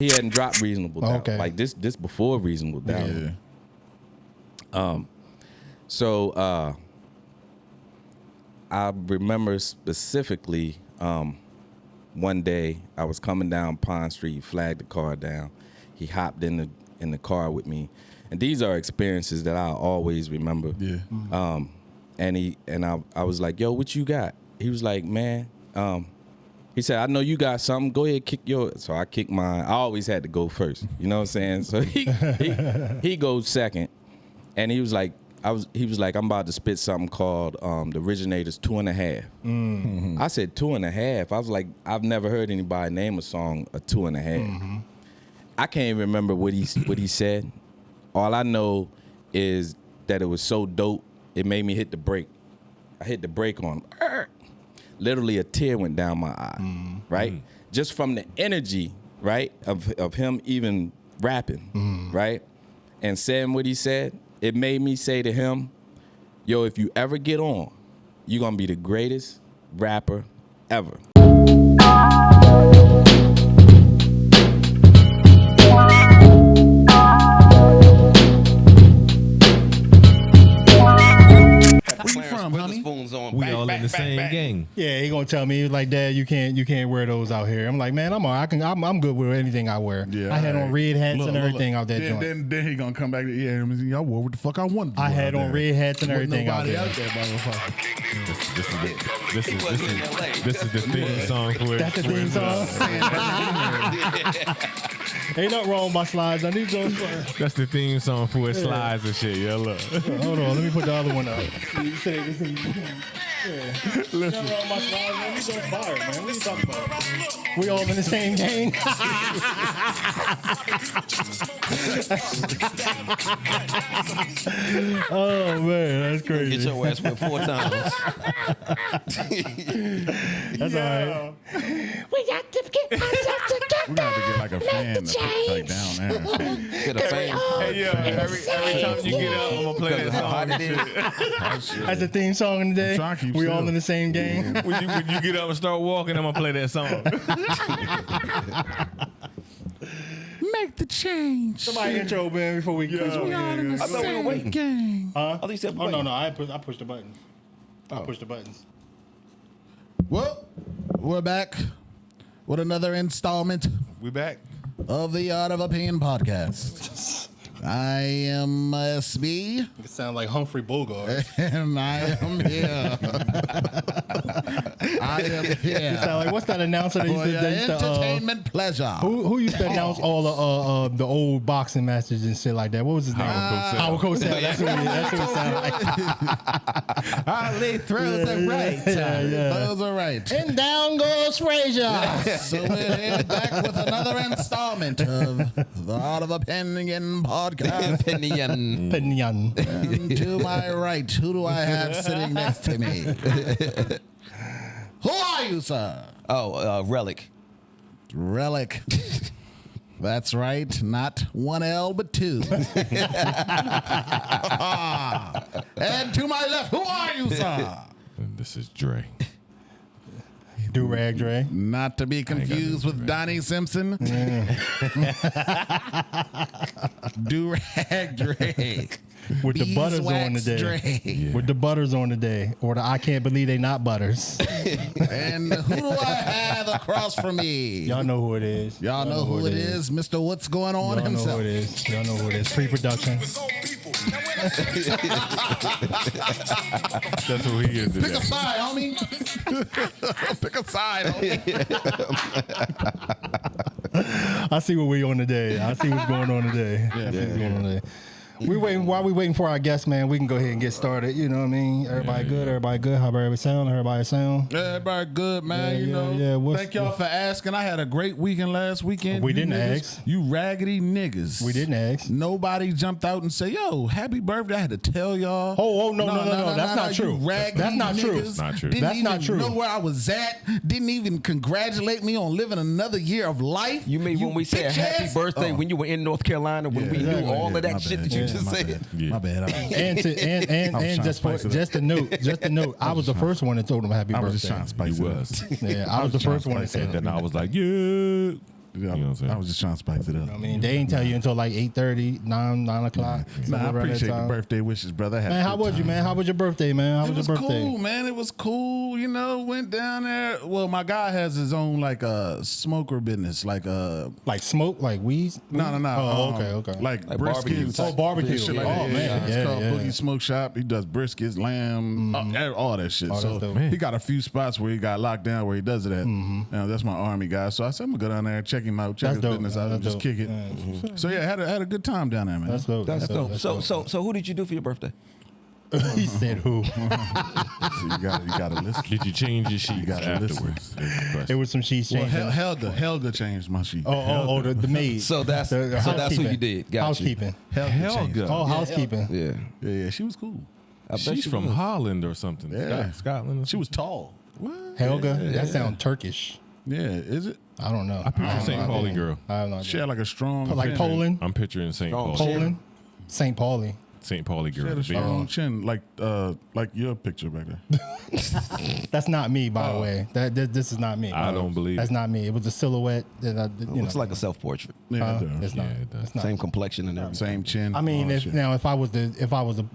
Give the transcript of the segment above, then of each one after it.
He hadn't dropped Reasonable Doubt. Okay. Like this before Reasonable Doubt. Yeah. So I remember specifically one day I was coming down Pond Street, he flagged the car down. He hopped in the car with me. And these are experiences that I'll always remember. Yeah. And I was like, yo, what you got? He was like, man, he said, I know you got something. Go ahead, kick yours. So I kicked mine. I always had to go first. You know what I'm saying? So he goes second. And he was like, I'm about to spit something called The Originator's 2.5. Mm-hmm. I said 2.5. I was like, I've never heard anybody name a song a 2.5. Mm-hmm. I can't even remember what he said. All I know is that it was so dope, it made me hit the brake. I hit the brake on him. Literally a tear went down my eye, right? Just from the energy, right, of him even rapping, right? And saying what he said, it made me say to him, yo, if you ever get on, you're going to be the greatest rapper ever. We all in the same gang. Yeah, he gonna tell me, he was like, Dad, you can't wear those out here. I'm like, man, I'm good with anything I wear. Yeah, I had on red hats and everything out there. Then he gonna come back. Yeah, I wore what the fuck I wanted. I had on red hats and everything out there. This is the theme song for it. That's the theme song. Ain't nothing wrong with my slides. I need those. That's the theme song for it. Slides and shit. Yeah, look. Hold on, let me put the other one up. You say this is. Listen. Nothing wrong with my slides, man. We so fired, man. What are you talking about? We all in the same gang. Oh man, that's crazy. Get your ass whipped 4 times. That's all right. We got to get ourselves together. We got to get like a fan like down there. Get a fan. Hey, yo, every time you get up, I'm gonna play that song. That's the theme song in the day. We all in the same game. When you get up and start walking, I'm gonna play that song. Make the change. Somebody intro, man, before we go. We all in the same game. Huh? I said oh no, I pushed the button. I pushed the buttons. Well, we're back with another installment. We back of the Art of Opinion podcast. I am SB. You sound like Humphrey Bogart. And I am here. I am here. You sound like, what's that announcer that used to entertainment pleasure. Who used to announce all the old boxing matches and shit like that? What was his name? Howard Cosell. That's what it sounded like. Holly throws it right. Those are right. And down goes Frazier. So we're here back with another installment of the Art of Opinion podcast. Opinion. And to my right, who do I have sitting next to me? Who are you, sir? Oh, Relic. Relic. That's right. Not 1 L, but 2. And to my left, who are you, sir? And this is Dre. Do-rag Dre. Not to be confused with Donnie Simpson. Do-rag Dre. With the butters on today. Yeah. With the butters on today. Or the I can't believe they not butters. And who do I have across from me? Y'all know who it is. Y'all know who it is. Mr. What's Going On Y'all himself. Know who it is. Y'all know who it is. Pre-production. That's who he is today. Pick a side, homie. Pick a side, homie. I see what we on today. I see what's going on today. While we waiting for our guests, man, we can go ahead and get started. You know what I mean? Everybody good? Everybody good? How everybody sound? Everybody good, man. Thank y'all for asking. I had a great last weekend. We didn't ask. You raggedy niggas. We didn't ask. Nobody jumped out and said, yo, happy birthday. I had to tell y'all. No. That's not true. That's not true. That's not true. That's not true. Know where I was at. Didn't even congratulate me on living another year of life. You mean when we said happy birthday when you were in North Carolina when we knew all of that shit that you just said? My bad. And just a note. I was the first one that told him happy birthday. I was just trying to spice it up. Yeah, I was the first one that said that. And I was like, yeah. You know what I'm saying? I was just trying to spice it up. I mean, they ain't tell you until like 8:30, 9 o'clock. Nah, I around that appreciate the time. birthday wishes, brother. I had a Man, how good was you, time. man? How was your birthday, man? How It was was your birthday? cool, man. It was cool. You know, went down there. Well, my guy has his own like smoker business, like Like smoke, like weed? no. Oh, okay. Like barbecue briskets. type. Oh, barbecue. Shit like Oh, that. man. It's Yeah, called yeah. Boogie Smoke Shop. He does briskets, lamb, all that shit. Oh, So that's dope. he got a few spots where he got locked down where he does it at. Now, that's my army guy. So I said I'm gonna go down there and check him out, check That's his dope. business out, That's and just dope. kick it. Yeah. So yeah, had a good time down there, man. That's dope. That's dope. That's So who did you do for your birthday? He said who? So you got to listen. Did you change your sheets gotta listen. afterwards? That's the question. It was some sheets Well, changing. Helga changed my sheet. The maid. So that's The so that's who you housekeeping. did. Got you. Housekeeping. Helga changed. Helga. Oh, housekeeping. Yeah. Yeah, she was cool. I bet She's she from was. Holland or something. Yeah. Scotland. Or She was tall. Helga? Yeah. That sounds Turkish. Yeah, is it? I don't know. I picture St. Pauli girl. I have no She idea. had like a strong Like chin. Poland? I'm picturing St. Strong Pauli. Poland? St. Pauli. St. Pauli She had girl. a strong chin, like your picture back there. That's not me, by the way. This is not me. I don't believe That's it. not me. It was a silhouette that I, you Looks know. like a self-portrait. Yeah, it does. It's not. Yeah, it does. It's not. Same complexion and everything. Same chin. I mean, all if shit. now if I was to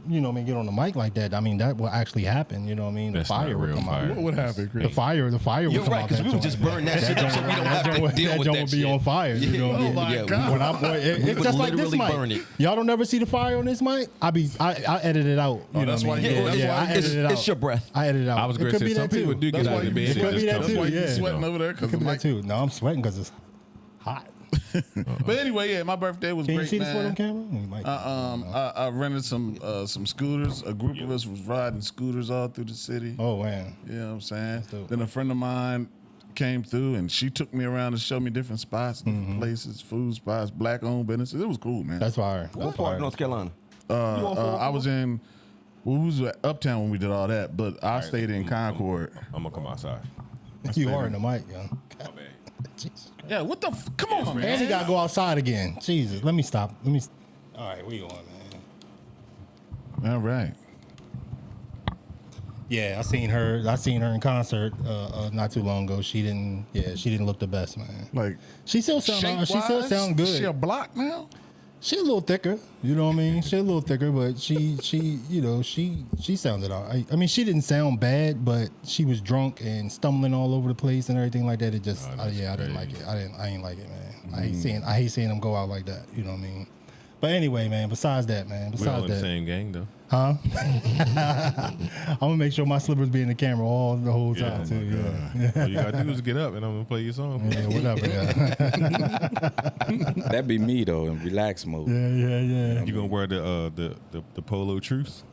you know what I mean, get on the mic like that, I mean that will actually happen. You know what I mean? That's the fire not would real come fire. out. What happened, Chris? The fire would You're come right, out. because that we would joint. just burn that shit up so we don't have to deal with joint that would be shit. on fire. You know what I mean? Oh my yeah, God. When I, We it's would just like this literally mic. burn it. Y'all don't never see the fire on this mic. I edit it out. You know that's what I why mean? you- that's yeah, why I edit it out. It's your breath. I edit it out. I was It going to could say, be some that too. people do get That's out why of you- bed. It and could be just that come. That's why too, you yeah. sweating over there It because could the be that mic. too. No, I'm sweating because it's hot. But anyway, yeah, my birthday was Can you great, see this one man. on camera? You might- I rented some scooters. A group of us was riding scooters all through the city. Oh man. You know what I'm saying? dope. Then a friend of mine came through and she took me around to show me different spots, different places, food spots, black-owned businesses. It was cool, man. That's fire. What That's part of fire. North Carolina? I was in. We was at Uptown when we did all that, but I stayed in Concord. I'm going to come outside. You are in the mic, yo. My bad. Jesus. Yeah, what the? Come on, And man. he gotta go outside again. Jesus. Let me stop. All right, we on, man. All right. Yeah, I seen her in concert not too long ago. She didn't look the best, man. Like She still sound good. She a block now. She a little thicker, you know what I mean? She a little thicker, but she sounded all right. I mean, she didn't sound bad, but she was drunk and stumbling all over the place and everything like that. It just, I didn't like it. I ain't like it, man. I hate seeing them go out like that. You know what I mean? But anyway, man. Besides that, man. We all in the Besides that, same gang, though. huh? I'm gonna make sure my slippers be in the camera the whole time too. Yeah. All you got to do is get up and I'm going to play your song. Yeah, whatever. Yeah. That'd be me though in relax mode. yeah. You going to wear the polo truce?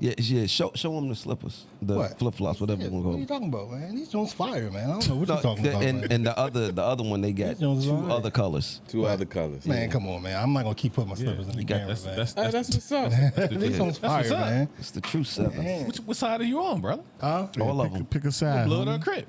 Yeah. Show them the slippers, the What? flip flops, whatever Yeah, you what want are you to call them. talking about, man? These joints fire, man. I don't know what you're talking about, man. And the other one they got Jones is two alright. other colors. Two other colors. Man, come on, man. I'm not gonna keep putting my slippers in the you got- camera, man. That's what's up. These joints fire, what's up. man. It's the true sevens. What side are you on, brother? All of them. Pick a side. Blood homie. or crip?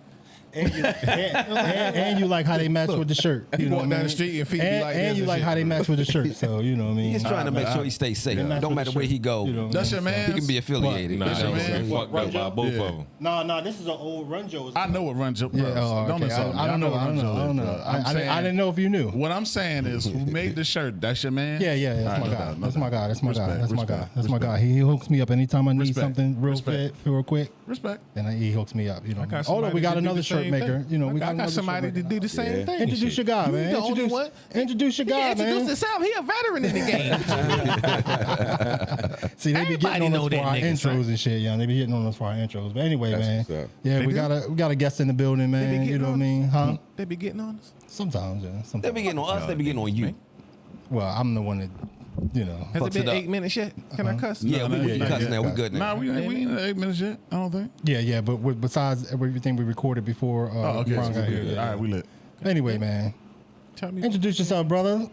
And you like how they match with the shirt. You know walk what I down mean? the street and feet be and, like and this you and like shit. how they match with the shirt. So you know what I mean. He's trying to make sure he stays safe. Yeah. Don't matter where he go. You know what I That's mean? your man. He can be affiliated. Nah, That's they your was man. fucked up by both of them. No, this is an old Run Joe's. I know what Run Joe. Yeah, oh, Don't okay. insult me. I don't know. what I Run don't Joe know. I is, don't know. bro. I'm saying- I didn't know if you knew. What I'm saying is, who made the shirt? That's your man. Yeah, that's All my right, guy. no That's doubt. my guy. That's my guy. Respect, That's my guy. respect, That's my guy. respect. He hooks me up anytime I need Respect, something real respect. fit, real quick. Respect. And he hooks me up. You know. got Although somebody we got to do another the shirt same maker. thing. You know, we I got got another somebody shirt to maker. do the same thing. and Introduce shit. your guy, You man. the only one. Introduce your guy, Introduce man. himself. He a veteran in the game. See, they be getting Everybody on know us for that our nigga, son. intros and shit, yeah. They be getting on us for our intros. But anyway, That's man. what's up. Yeah, They we do? got a guest in the building, man. You know what I mean? Huh? They be getting on us. Sometimes, yeah. They Sometimes. be getting on us. They be getting on you. Well, I'm the one that, you know. Has it Fucks been it up. 8 minutes yet? Can I cuss? Yeah, we yeah, can cuss yeah. now. We good Nah, now. we ain't 8 minutes yet. I don't think. Yeah, but besides everything we recorded before Okay, Ron so got we here. good. yeah. All right, we lit. Anyway, man. Tell me. Introduce yourself, brother.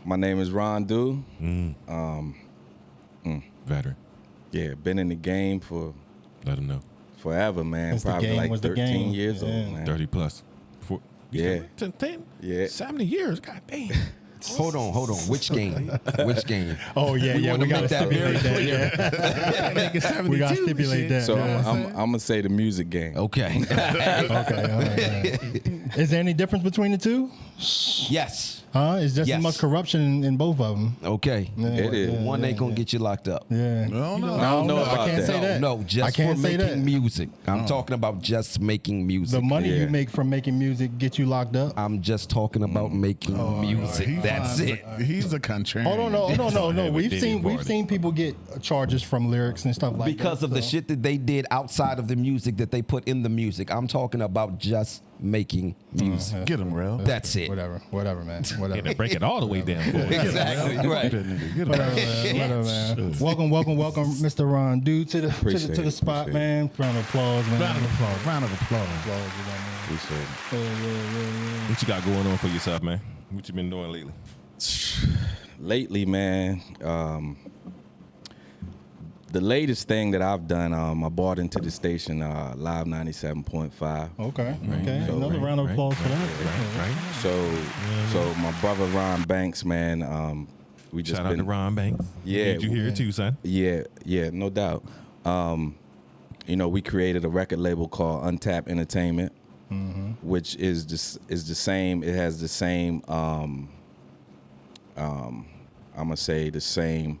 My name is Ron Du. Veteran. Yeah, been in the game for Let him know. forever, man. Since the Probably game like was the 13 game. years Yeah. old, man. 30 plus. Yeah. 10, Yeah. 70 years. God damn. Hold on. Which game? Which game? Oh yeah, We yeah. wanna We gotta make that stipulate very that. Yeah. We gotta stipulate that. So yeah. I'm gonna say the music game. Okay. Okay. All right. Is there any difference between the two? Yes. Huh? It's just Yes. as much corruption in both of them. Okay. It is. One ain't gonna get you locked up. Yeah. I don't know. I don't know I about can't that. say that. No, just I can't for say making that. music. I'm talking about just making music. The money Yeah. you make from making music get you locked up. I'm just talking about making music. He That's finds it. He's a contrarian. Oh no! with We've Diddy seen Party. people get charges from lyrics and stuff like that. Because of the so. shit that they did outside of the music that they put in the music. I'm talking about just making music. Get him, Rel. That's it. Whatever, man. Yeah, Whatever. to break it all the way down. Exactly. Get Right. that nigga. Get him. Whatever, man. Welcome, Mr. Ron Dude to the Appreciate to the it, spot, appreciate man. Round of applause, man. Round of applause. Round of applause. Applause, you know what I mean? Appreciate it. Yeah. What you got going on for yourself, man? What you been doing lately? Lately, man, the latest thing that I've done, I bought into the station, Live 97.5. Okay. So, Another round of applause for that. Right. So my brother Ron Banks, man, we just Shout out to Ron Banks. Yeah. Need you here too, son. Yeah, no doubt. We created a record label called Untapped Entertainment, which is the same. It has the same. I'm gonna say the same.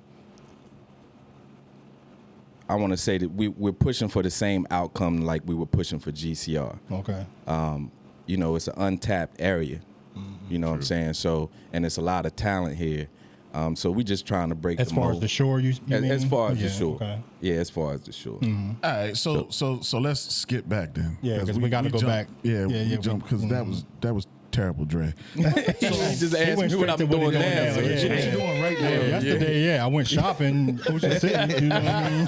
I want to say that we're pushing for the same outcome like we were pushing for GCR. Okay. It's an untapped area. You know what I'm saying? So, and it's a lot of talent here. So we just trying to break As the far mold. as the shore, you mean? As far as the Yeah, shore. okay. Yeah, as far as the shore. All right, so let's skip back then. Yeah, 'cause we gotta go jumped- back. Yeah, Yeah, we jumped because that was terrible, Dre. He just asked me what I'm doing now. Yeah, So yeah, what you yeah. doing right now? Yesterday, I went shopping, Ocean City. You know what I mean?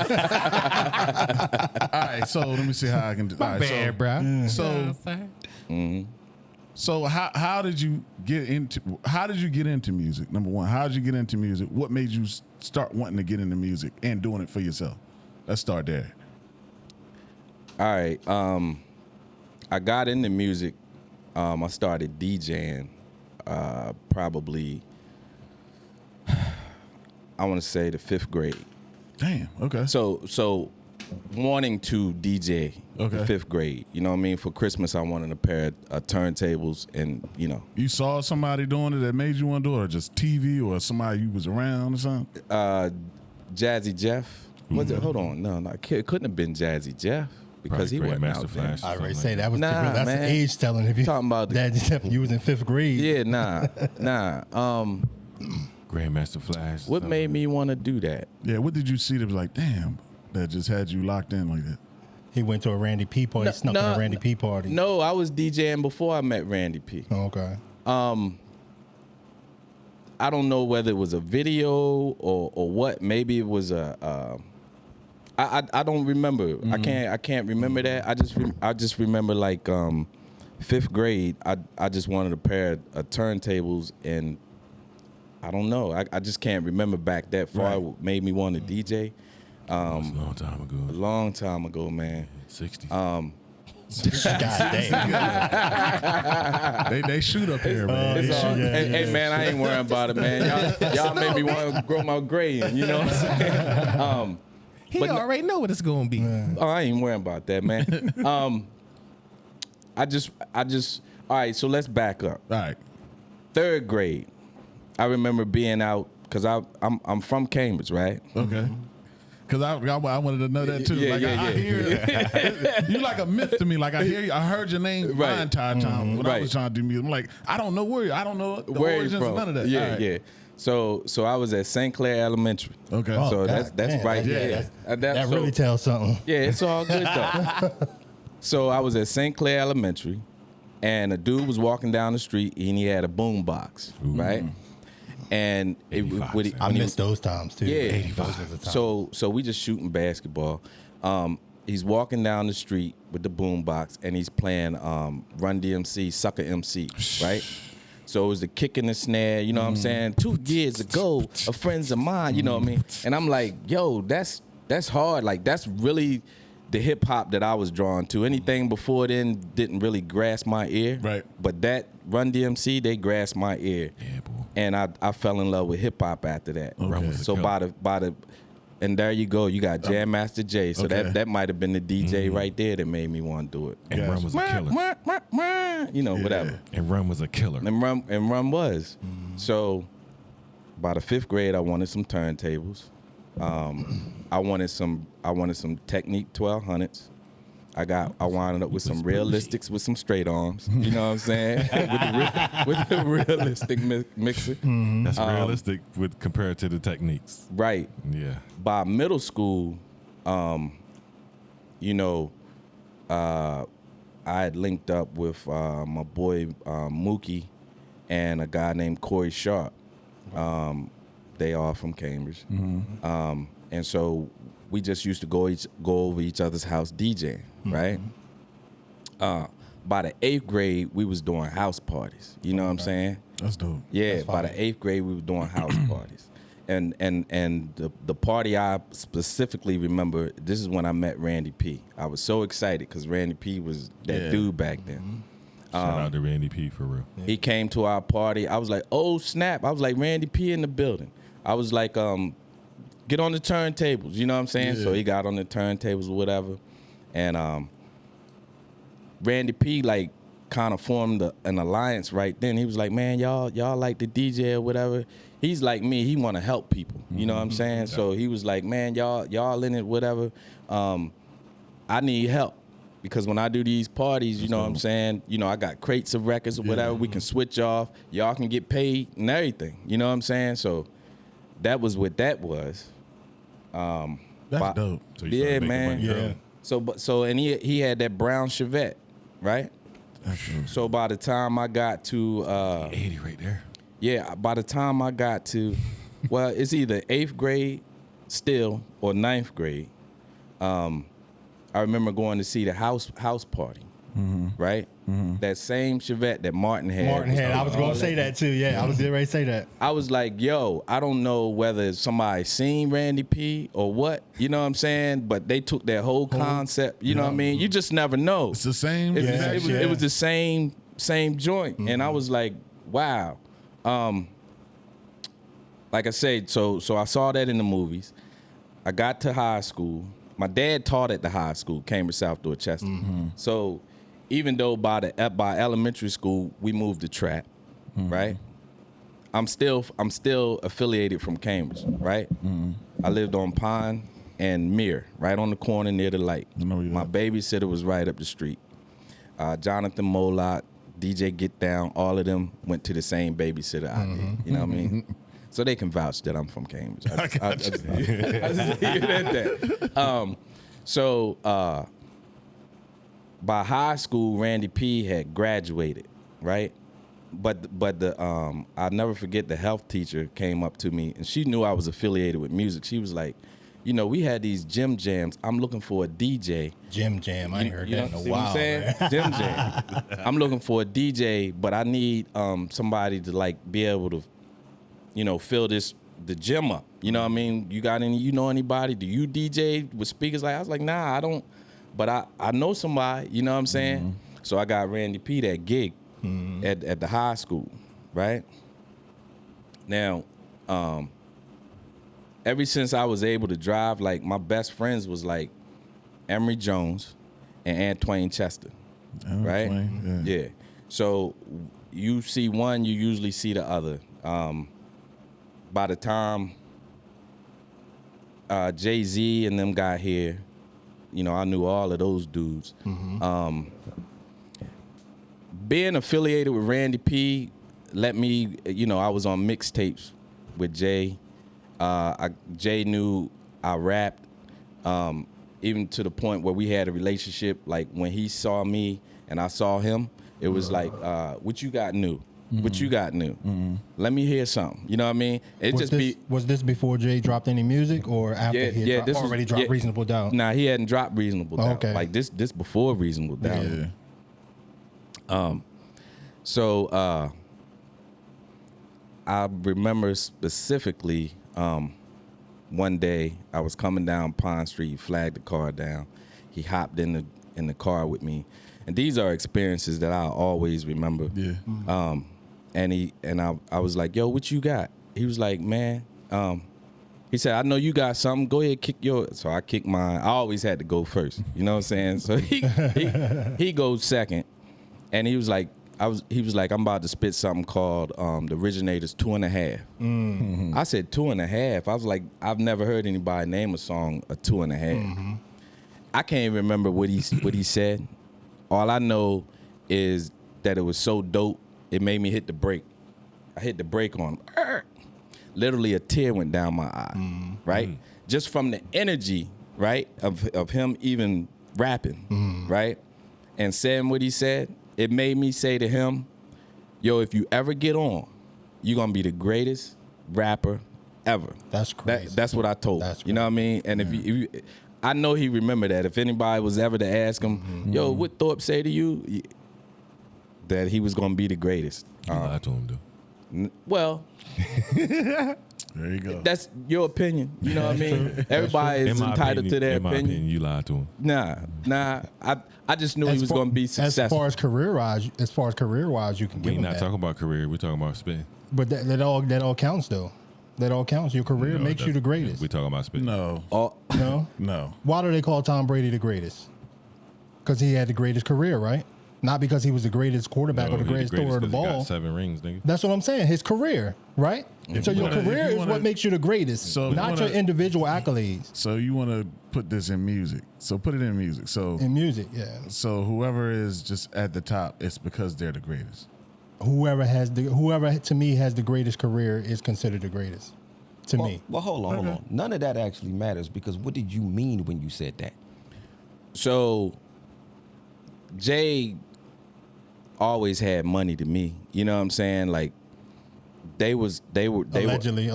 All right, so let me see how I can do. All right, bro. So how did you get into music? Number one, how did you get into music? What made you start wanting to get into music and doing it for yourself? Let's start there. All right. I got into music. I started DJing probably, I want to say the 5th grade. Damn. Okay. So wanting to DJ Okay. the 5th grade. You know what I mean? For Christmas, I wanted a pair of turntables and, You saw somebody doing it that made you want to do it, or just TV, or somebody you was around or something? Jazzy Jeff. Was it? Hold on. No, it couldn't have been Jazzy Jeff because he wasn't out there. I already say that was Nah, that's man. age telling. If you Talking about the- that, you was in 5th grade. Yeah, nah. Grandmaster Flash. What made me want to do that? Yeah. What did you see that was like, damn, that just had you locked in like that? He went to a Randy P party. Snuck in a Randy P party. No, I was DJing before I met Randy P. Oh, okay. I don't know whether it was a video or what. Maybe it was I don't remember. Mm-hmm. I can't remember that. I just remember like 5th grade. I just wanted a pair of turntables, and I don't know. I just can't remember back that far. Right. What made me want to DJ. A long time ago. A long time ago, man. 60s. God damn. They shoot up here, man. It's all, yeah, hey, man, I ain't worrying about it, man. Y'all made me want to grow my gray in, you know what I'm saying? He but no- already know what it's gonna be. Oh, I ain't worrying about that, man. I just. All right, so let's back up. All right. 3rd grade, I remember being out because I'm from Cambridge, right? Okay. Because I wanted to know that too. Yeah, like yeah, I hear you like a myth to me. Like I heard your name Right. my entire time when I Right. was trying to do music. I'm like, I don't know I don't know the Where origins you of from? none of that. Yeah, All right. yeah. So I was at St. Clair Elementary. Okay. Oh, So God that's damn, right that- there. yeah, And That so- really tells something. Yeah, it's all good though. So I was at St. Clair Elementary, and a dude was walking down the street, and he had a boom box, right? And it was 85 with cents. I missed those times too. yeah. Those were the times. So we just shooting basketball. He's walking down the street with the boom box, and he's playing Run DMC, Sucker MC, right? So it was the kick and the snare, you know what I'm saying? 2 years ago, a friends of mine, you know what I mean? And I'm like, yo, that's hard. Like, that's really the hip hop that I was drawn to. Anything before then didn't really grasp my ear. Right. But that Run DMC, they grasped my ear. Yeah, boy. And I fell in love with hip hop after that. Okay. So by the and there you go. You got Jam Master Jay. So Okay. that might have been the DJ right there that made me want to do it. And Rum was a killer. You know, whatever. And Rum was a killer. And Rum was. So by the 5th grade, I wanted some turntables. I wanted some Technique 1200s. I wound up with some realistics with some straight arms. You know what I'm saying? with the realistic mixer. That's realistic with compared to the techniques. Right. Yeah. By middle school, you know, I had linked up with my boy Mookie and a guy named Corey Sharp. They are from Cambridge. And so we just used to go over each other's house DJing, right? By the 8th grade, we was doing house parties. You know what I'm saying? That's dope. Yeah, by the 8th grade, we were doing house parties. And the party I specifically remember, this is when I met Randy P. I was so excited because Randy P was that dude back then. Shout out to Randy P for real. He came to our party. I was like, oh, snap. I was like, Randy P in the building. I was like, get on the turntables. You know what I'm saying? Yeah. So he got on the turntables or whatever. And Randy P, like, kind of formed an alliance right then. He was like, man, y'all like the DJ or whatever. He's like me. He want to help people. You know what I'm saying? So he was like, man, y'all in it, whatever. I need help. Because when I do these parties, you know what I'm saying? You know, I got crates of records or whatever. We can switch off. Y'all can get paid and everything. You know what I'm saying? So that was what that was. That's dope. So you Yeah, started making man. money early. So and he had that brown Chevette, right? So by the time I got to 80 right there. yeah, by the time I got to well, it's either 8th grade still or 9th grade. I remember going to see the house party, right? That same Chevette that Martin had. I was going to say that too. Yeah, I was getting ready to say that. I was like, yo, I don't know whether somebody seen Randy P or what, you know what I'm saying? But they took that whole concept, you know what I mean? You just never know. It's the same. It was the same joint. And I was like, wow. Like I said, so I saw that in the movies. I got to high school. My dad taught at the high school, Cambridge South Dorchester. So even though by elementary school we moved to Trap, right? I'm still affiliated from Cambridge, right? I lived on Pine and Mere, right on the corner near the light. My babysitter was right up the street. Jonathan Moloch, DJ Get Down, all of them went to the same babysitter I did. You know what I mean? So they can vouch that I'm from Cambridge. I just leave it at that. So by high school, Randy P had graduated, right? But the I'll never forget the health teacher came up to me and she knew I was affiliated with music. She was like, you know, we had these gym jams. I'm looking for a DJ. Gym Jam. I ain't heard that in a See what I'm while. saying? Gym jam. I'm looking for a DJ, but I need somebody to like be able to, you know, fill the gym up. You know what I mean? You know anybody? Do you DJ with speakers? Like I was like, nah, I don't. But I know somebody. You know what I'm saying? So I got Randy P that gig at the high school, right? Now, ever since I was able to drive, like my best friends was like Emery Jones and Antoine Chester, right? Yeah. So you see one, you usually see the other. By the time Jay-Z and them got here, you know, I knew all of those dudes. Being affiliated with Randy P let me, you know, I was on mixtapes with Jay. Jay knew I rapped, even to the point where we had a relationship. Like when he saw me and I saw him, it was like, what you got new? What you got new? Let me hear something. You know what I mean? Was this before Jay dropped any music or after he had already dropped Reasonable Doubt? Nah, he hadn't dropped Reasonable Doubt. Okay. Like this before Reasonable Doubt. So I remember specifically one day I was coming down Pond Street, he flagged the car down. He hopped in the car with me. And these are experiences that I'll always remember. Yeah. And I was like, yo, what you got? He was like, man, He said, I know you got something. Go ahead, kick yours. So I kicked mine. I always had to go first. You know what I'm saying? So he goes second. And he was like, I'm about to spit something called The Originator's 2.5. I said 2.5. I was like, I've never heard anybody name a song a 2.5. I can't even remember what he said. All I know is that it was so dope, it made me hit the brake. I hit the brake on him. Literally a tear went down my eye, right? Just from the energy, right, of him even rapping, right? And saying what he said, it made me say to him, yo, if you ever get on, you're going to be the greatest rapper ever. That's crazy. That's what I told him. You know what I mean? And if you I know he remembered that. If anybody was ever to ask him, yo, what Thorpe say to you? That he was going to be the greatest. You lied to him, though. Well, There you go. that's your opinion. You know what I mean? Everybody is entitled to their in my opinion. opinion, you lied to him. Nah. I just knew he was going to be As successful. far as career wise, you can give We're him not that. talking about career. We're talking about spitting. But that all counts though. That all counts. Your career No, makes you the greatest. We're talking about spitting. No, No. no. Why do they call Tom Brady the greatest? Because he had the greatest career, right? Not because he was the greatest quarterback or the he greatest thrower of the 'cause he ball. got 7 rings, nigga. That's what I'm saying. His career, right? So your wanna- career if you is wanna- what makes you the greatest, So you not wanna- your individual accolades So you want to put this in music? So put it in music. So in music. Yeah. so whoever is just at the top, it's because they're the greatest. Whoever to me has the greatest career is considered the greatest. To me. Well, hold on. None of that actually matters because what did you mean when you said that? So Jay always had money to me. You know what I'm saying? Like they were Allegedly.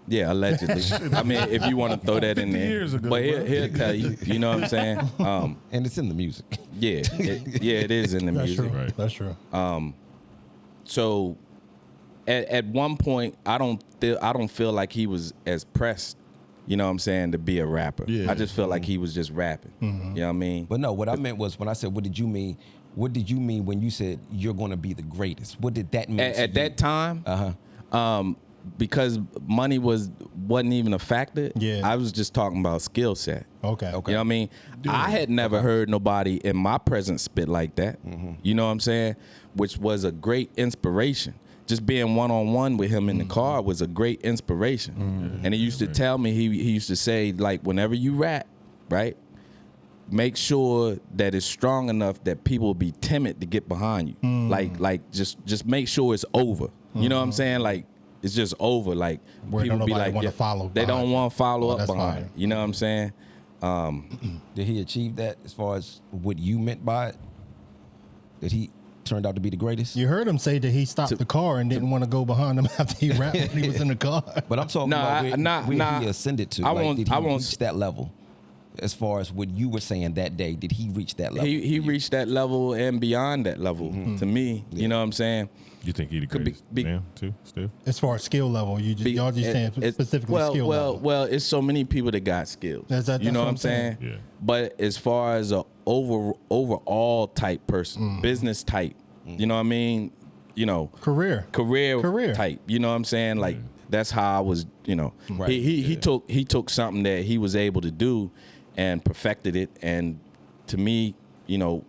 yeah, allegedly. I mean, if you want to throw that in 50 there. years ago, but bro. he'll tell you. You know what I'm saying? And it's in the music. Yeah, it is in the That's music. true. Right. That's true. So at one point, I don't feel like he was as pressed. You know what I'm saying, to be a rapper. Yeah. I just feel like he was just rapping. You know what I mean? But no, what I meant was when I said, what did you mean? What did you mean when you said you're going to be the greatest? What did that mean? At that time, because money wasn't even a factor. Yeah. I was just talking about skill set. Okay. You know what I mean? I had never heard nobody in my presence spit like that. You know what I'm saying? Which was a great inspiration. Just being one-on-one with him in the car was a great inspiration. And he used to tell me, he used to say, like, whenever you rap, right, make sure that it's strong enough that people will be timid to get behind you. Like just make sure it's over. You know what I'm saying? Like, it's just over. Like, Where people don't be nobody like, wanna yeah, follow they behind don't you. want to follow Oh, up that's behind. fire. You know what I'm saying? Did he achieve that as far as what you meant by it? That he turned out to be the greatest? You heard him say that he stopped the car and didn't want to go behind him after he rapped when he was in the car. But I'm talking Nah, about where he ascended to. I Like, won't- did he I won't- reach that level? As far as what you were saying that day, did he reach that level? He reached that level and beyond that level to me. You know what I'm saying? You think he the Could be- greatest be- now, too, still? As far as skill level, y'all just saying specifically skill level. Well, it's so many people that got skills. That's you know what what I'm I'm saying. saying? Yeah. But as far as a overall type person, business type, you know what I mean? You know, Career. type. You know what I'm saying? Like that's how I was. You know, Right. he took something that he was able to do and perfected it, and to me, you know,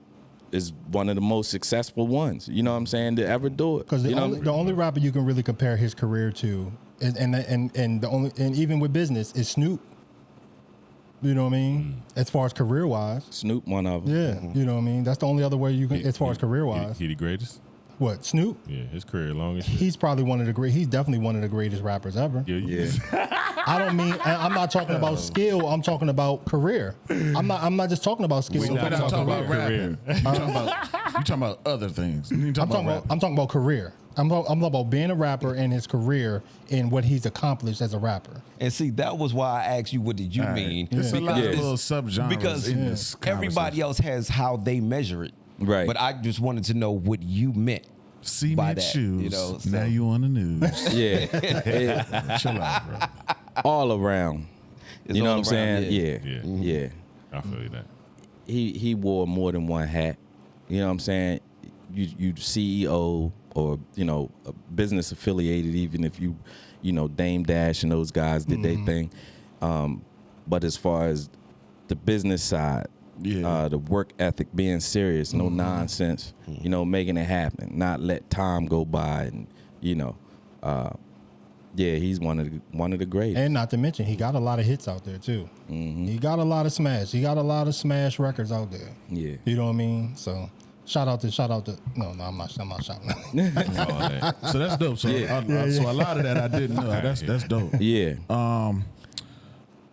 is one of the most successful ones. You know what I'm saying, to ever do it. Because the only rapper you can really compare his career to, and even with business, is Snoop. You know what I mean? As far as career wise, Snoop, one of them. yeah. You know what I mean? That's the only other way you can, as far as career wise. He the greatest? What Snoop? Yeah, his career long as shit. He's probably one of the great. He's definitely one of the greatest rappers ever. Yeah. I don't mean. I'm not talking about skill. I'm talking about career. I'm not just talking about skill. We're not talking about career. rapping. You talking about other things. You talking about rap. I'm talking about career. I'm talking about being a rapper and his career and what he's accomplished as a rapper. And see, that was why I asked you, what did you All right. mean? There's a lot of Yes. little subgenres Because in this everybody conversation. else has how they measure it. Right. But I just wanted to know what you meant. See by me that, shoes. you know, so- Now you on the news. Yeah, Chill out, bro. all around. It's You know all what I'm around, saying? Yeah. Yeah. I feel you that. He wore more than one hat. You know what I'm saying? You CEO or, you know, a business affiliated, even if you Dame Dash and those guys did their thing. But as far as the business side, the work ethic, being serious, no nonsense, making it happen, not let time go by, and he's one of the greatest. And not to mention, he got a lot of hits out there too. He got a lot of smash. He got a lot of smash records out there. Yeah, you know what I mean. So shout out to. No, I'm not shouting. So that's dope. So so a lot of that I didn't know. That's dope. Yeah.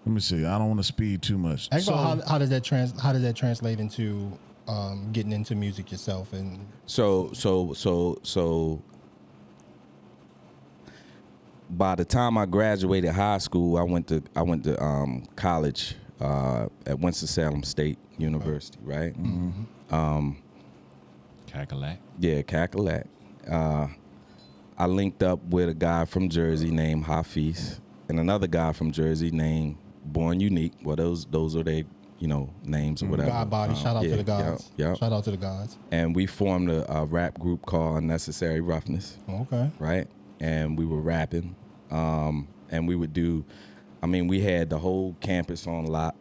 Let me see. I don't want to speed too much. So how does that translate into getting into music yourself? And so by the time I graduated high school, I went to college at Winston-Salem State University, right? Cackalack. Yeah, Cackalack. I linked up with a guy from Jersey named Hafiz and another guy from Jersey named Born Unique. Well, those are their names or whatever. God Body. Shout out to the guys. Yeah. Shout out to the guys. And we formed a rap group called Unnecessary Roughness. Okay. Right. And we were rapping. And we would do. We had the whole campus on lock.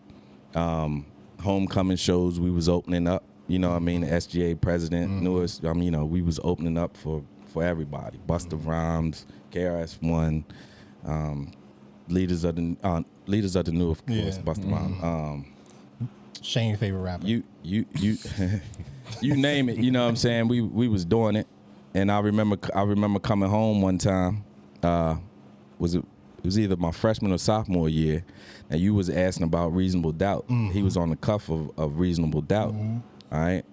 Homecoming shows. We was opening up. The SGA president knew us. We was opening up for everybody. Busta Rhymes, KRS-One, leaders of the new, of course. Busta Rhymes. Shane's favorite rapper. You you name it. You know what I'm saying? We was doing it, and I remember coming home one time. It was either my freshman or sophomore year, and you was asking about Reasonable Doubt. He was on the cuff of Reasonable Doubt. All right.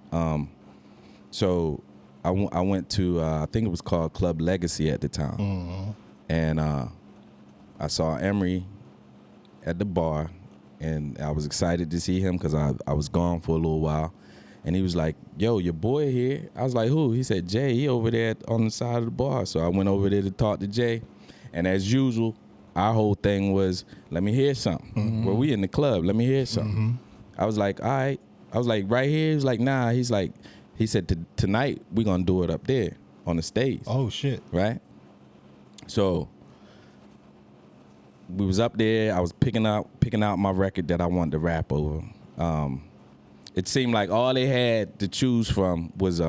So I went to I think it was called Club Legacy at the time, and I saw Emery at the bar, and I was excited to see him because I was gone for a little while, and he was like, "Yo, your boy here." I was like, "Who?" He said, "Jay. He over there on the side of the bar." So I went over there to talk to Jay, and as usual, our whole thing was, "Let me hear something." Well, we in the club. Let me hear something. I was like, "All right." I was like, "Right here." He was like, "Nah." He said, "Tonight we gonna do it up there on the stage." Oh shit! Right. So we was up there. I was picking out my record that I wanted to rap over. It seemed like all they had to choose from was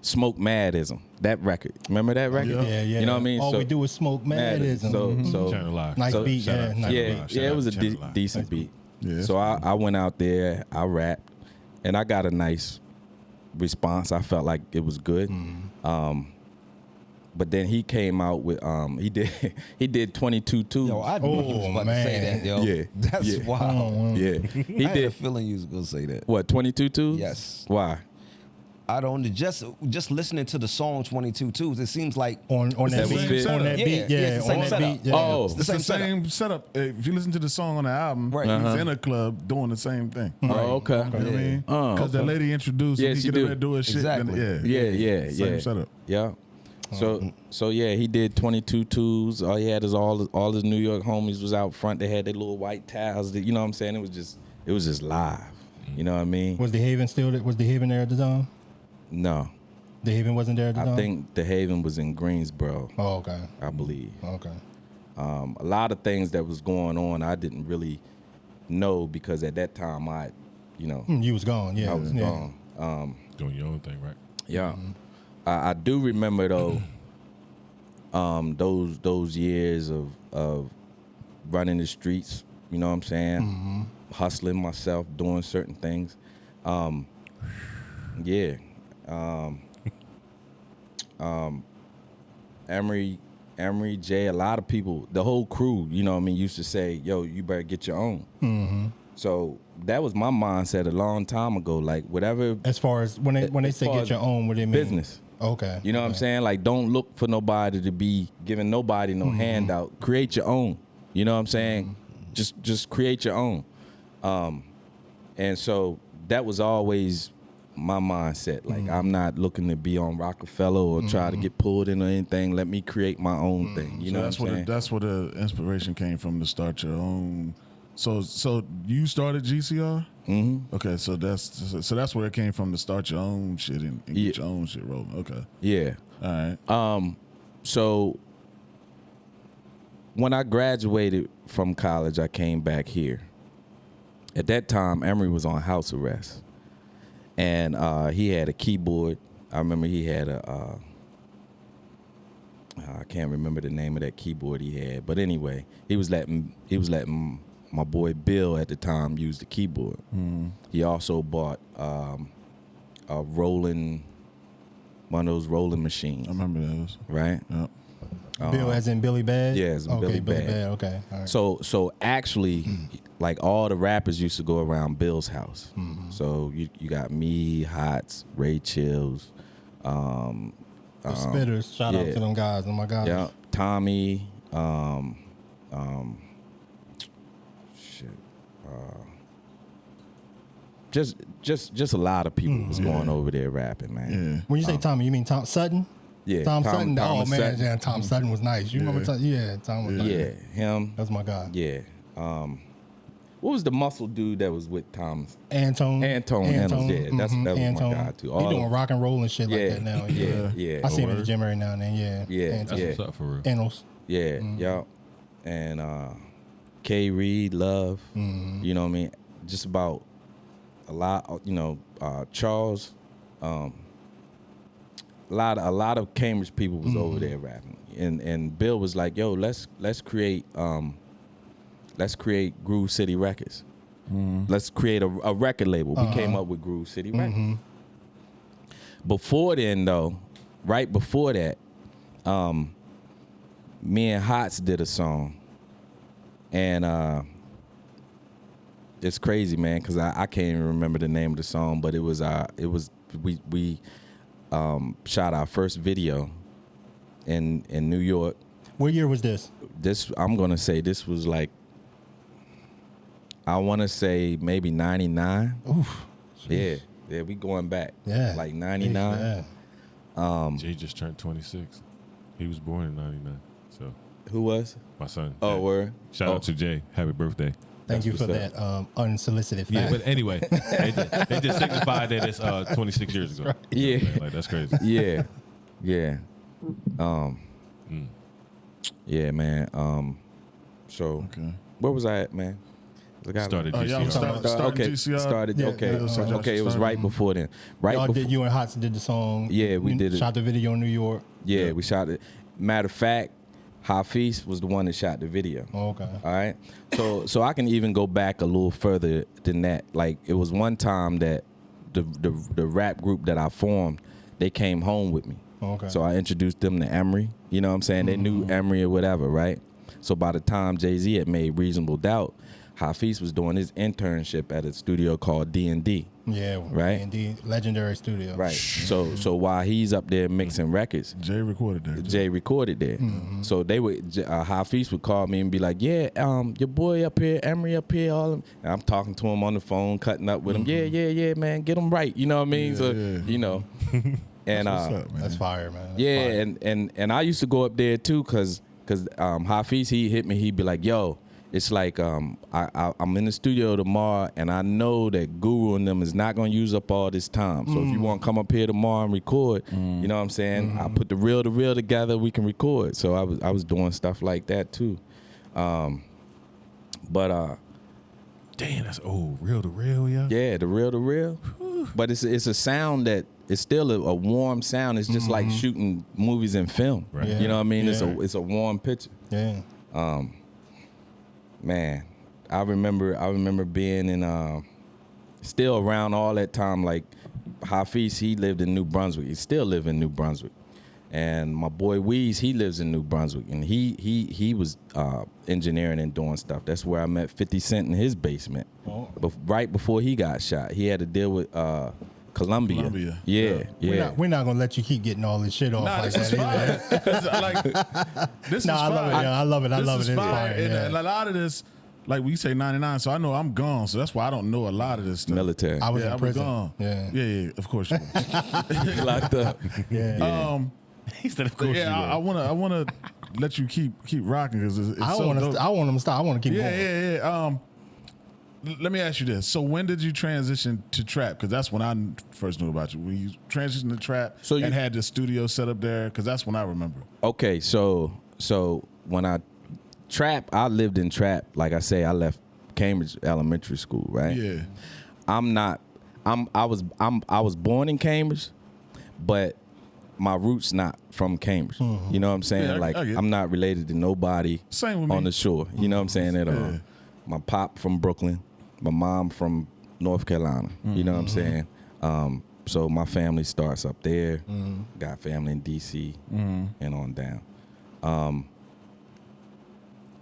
Smoke Madism. That record. Remember that record? Yeah. You know what I mean? All we do is Smoke Madism. So Channel Live. Nice beat. Shout out. it was a decent beat. Yeah, So I went out there, I rapped, and I got a nice response. I felt like it was good. But then he came out with he did 22 twos. Yo, I knew you was about to say that, yo. Yeah. That's wild. Yeah. He had a feeling you was gonna say that. What, 22 twos? Yes. Why? I don't just listening to the song 22 Twos, it seems like on that same beat. setup. On that Yeah, beat. yeah, Yeah. it's the On same that setup. beat. Yeah. Oh. it's the It's the same same setup. If you listen to the song on the album, Right. he's in a club doing the same thing. Oh, okay. You know what I mean? Oh, Because the lady introduced him, Yes, he she get do. ready to do his shit. Exactly. Then, Same setup. Yeah. So yeah, he did 22 twos. All he had is all his New York homies was out front. They had their little white towels. You know what I'm saying? It was just live. You know what I mean? Was the Haven there at the time? No. The Haven wasn't there at the time? I think the Haven was in Greensboro, Oh, okay. I believe. Okay. A lot of things that was going on, I didn't really know because at that time You was gone, yeah. I was yeah. gone. Doing your own thing, right? Yeah. I do remember though those years of running the streets, you know what I'm saying? Hustling myself, doing certain things. Emery, Jay, a lot of people, the whole crew, you know what I mean, used to say, "Yo, you better get your own." So that was my mindset a long time ago. Like whatever As far as when they say far get as your own, what do they mean? business. Okay. You know what I'm saying? Like, don't look for nobody to be giving nobody no handout. Create your own. You know what I'm saying? Just create your own. And so that was always my mindset. Like, I'm not looking to be on Rockefeller or try to get pulled into anything. Let me create my own thing. You know that's what I'm saying? that's where the inspiration came from to start your own. So you started GCR? Mm-hmm. Okay, so that's where it came from to start your own shit and get your own shit rolling. Okay. Yeah. All right. So when I graduated from college, I came back here. At that time, Emery was on house arrest, and he had a keyboard. I remember he had a. I can't remember the name of that keyboard he had, but anyway, he was letting my boy Bill at the time use the keyboard. He also bought a one of those rolling machines. I remember those. Right? Yep. Bill as in Billy Bad? Yeah, as in okay, Billy Bad. Okay. All right. So actually, like all the rappers used to go around Bill's house. So you got me, Hots, Ray Chills, The Spitters. Shout out yeah. to them guys. Oh my God. yeah, Tommy, shit, just a lot of people was going over there rapping, man. Yeah. When you say Tommy, you mean Tom Sutton? Yeah, Tom Sutton. Oh Thomas man, Sutton. yeah, Tom Sutton was nice. You remember? Tom was nice. Yeah, him. That's my guy. Yeah. What was the muscle dude that was with Thomas? Antone. Antone. Yeah, that was my guy too. He doing rock and roll and shit like that now. Yeah. I see him in the gym every now and then. Yeah. Yeah, Antone. yeah. What's up for real? Anos. Yeah, yeah. And K. Reed, Love, you know what I mean? Just about a lot, Charles, a lot of Cambridge people was over there rapping. And Bill was like, yo, let's create Groove City Records. Let's create a record label. We came up with Groove City Records. Before then though, right before that, me and Hots did a song, and it's crazy, man, because I can't even remember the name of the song, but we shot our first video in New York. What year was this? I'm gonna say this was like, I want to say maybe 99. Oof. Yeah, we going back. Yeah. Like 99. Yeah. Jay just turned 26. He was born in 99. So Who was? my son. Oh, Jay. word. Shout out to Jay. Happy birthday. Thank you for what's that unsolicited Yeah, fact. but anyway, they just signified that it's 26 years ago. Yeah. Like that's crazy. Yeah, yeah, yeah, man. So Okay. where was I at, man? I got- Started Oh, y'all GCR. started okay, GCR? started. Yeah, Okay, yeah, okay. It was right before then. Right Y'all before. did, you and Hots did the song. Yeah, we did it. Shot the video in New York. Yeah, we shot it. Matter of fact, Hafiz was the one that shot the video. Oh, okay. All right. So I can even go back a little further than that. Like, it was one time that the rap group that I formed, they came home with me. Okay. So I introduced them to Emery. You know what I'm saying? They knew Emery or whatever, right? So by the time Jay-Z had made Reasonable Doubt, Hafiz was doing his internship at a studio called D&D. Yeah. Right. Indeed. Legendary studio. Right. So while he's up there mixing records, Jay recorded that. Jay recorded there. So they would Hafiz would call me and be like, "Yeah, your boy up here, Emery up here, all." And I'm talking to him on the phone, cutting up with him. Yeah, man, get him right. You know what I mean? So you know, and What's up, man? That's fire, man. That's yeah, fire. and I used to go up there too, cause Hafiz, he hit me. He'd be like, "Yo, it's like I'm in the studio tomorrow, and I know that Guru and them is not gonna use up all this time. So if you want to come up here tomorrow and record, you know what I'm saying? I put the reel to reel together, we can record." So I was doing stuff like that too, but Damn, that's real to real, yeah. yeah, the reel to reel. But it's a sound that it's still a warm sound. It's just like shooting movies and film. Right. Yeah. You know what I mean? Yeah. It's a warm picture. Yeah. Man, I remember being in still around all that time. Like Hafiz, he lived in New Brunswick. He still live in New Brunswick. And my boy Weeze, he lives in New Brunswick, and he was engineering and doing stuff. That's where I met 50 Cent in his basement. Oh. Right before he got shot, he had to deal with Columbia. Columbia. Yeah. We're not gonna let you keep getting all this shit off Nah, like this is that. fire. This is I fire. love it. Yeah, I love it. I This love is it. It's fire. fire. And, Yeah. and a lot of this, like we say 99, so I know I'm gone. So that's why I don't know a lot of this stuff. Military. I was Yeah, in I was prison. gone. Yeah. Of course you were. Locked up. Yeah. He said, of course Yeah, I wanna let you keep rocking because it's I so don't want dope. to. I want them to stop. I want to keep going. Yeah. Let me ask you this. So when did you transition to trap? Because that's when I first knew about you. When you transitioned to trap So you- and had the studio set up there, because that's when I remember. Okay, so when I Trap. I lived in Trap. Like I say, I left Cambridge Elementary School. Right. Yeah. I was born in Cambridge, but my roots not from Cambridge. You know what I'm saying? Yeah, like I get it. I'm not related to nobody Same with on me. the shore. You know what I'm saying at all. Yeah. My pop from Brooklyn, my mom from North Carolina. You know what I'm saying? So my family starts up there. Got family in DC and on down.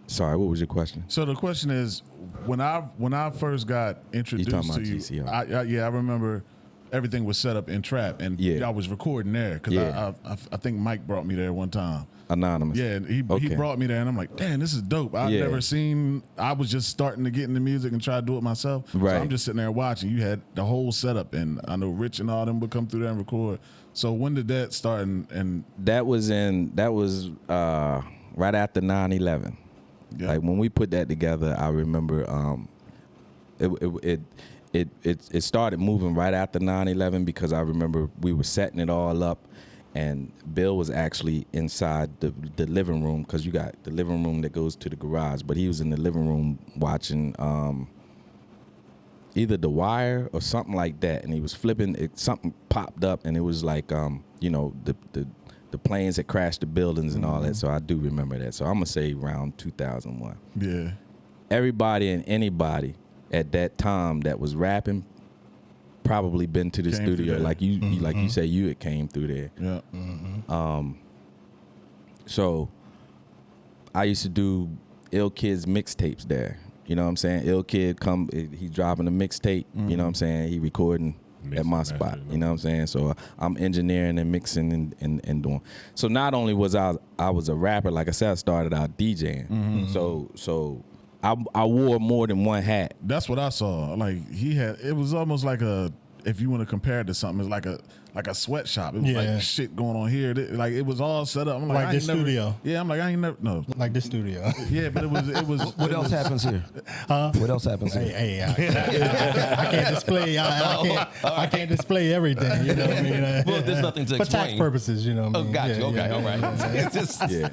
Sorry, what was your question? So the question is, when I first got introduced talking to about you, GCR. I remember everything was set up in Trap, and Yeah. I was recording there because Yeah. I think Mike brought me there one time. Anonymous. Yeah, and he Okay. brought me there, and I'm like, damn, this is dope. I've Yeah. never seen. I was just starting to get into music and try to do it myself. So Right. I'm just sitting there watching. You had the whole setup, and I know Rich and all them would come through there and record. So when did that start? And That was right after 9/11. Yeah. Like when we put that together, I remember it started moving right after 9/11 because I remember we were setting it all up, and Bill was actually inside the living room because you got the living room that goes to the garage, but he was in the living room watching either The Wire or something like that, and he was flipping it. Something popped up, and it was like the planes that crashed the buildings and all that. So I do remember that. So I'm gonna say around 2001. yeah, Everybody and anybody at that time that was rapping probably been to the Came through studio. there. Like you say, you had came through there. yeah. So I used to do Ill Kid's mixtapes there. You know what I'm saying? Ill Kid he dropping a mixtape. You know what I'm saying? He recording at my spot. You know what I'm saying? So I'm engineering and mixing and doing. So not only was I was a rapper, like I said, I started out DJing. So I wore more than one hat. That's what I saw. Like it was almost like if you want to compare it to something, it's like a sweatshop. It was Yeah. like shit going on here. Like it was all set up. I'm Like I the ain't never- studio. Yeah, I'm like, I ain't never, no. Like the studio. Yeah, but it was. What else happens here? What else happens here? Hey, I can't display. I can't display everything. You know what I mean? Well, there's nothing to for tax explain. purposes. You know what I Oh, mean? got you. Yeah, Okay, yeah, all right. yeah. It's just- Yeah.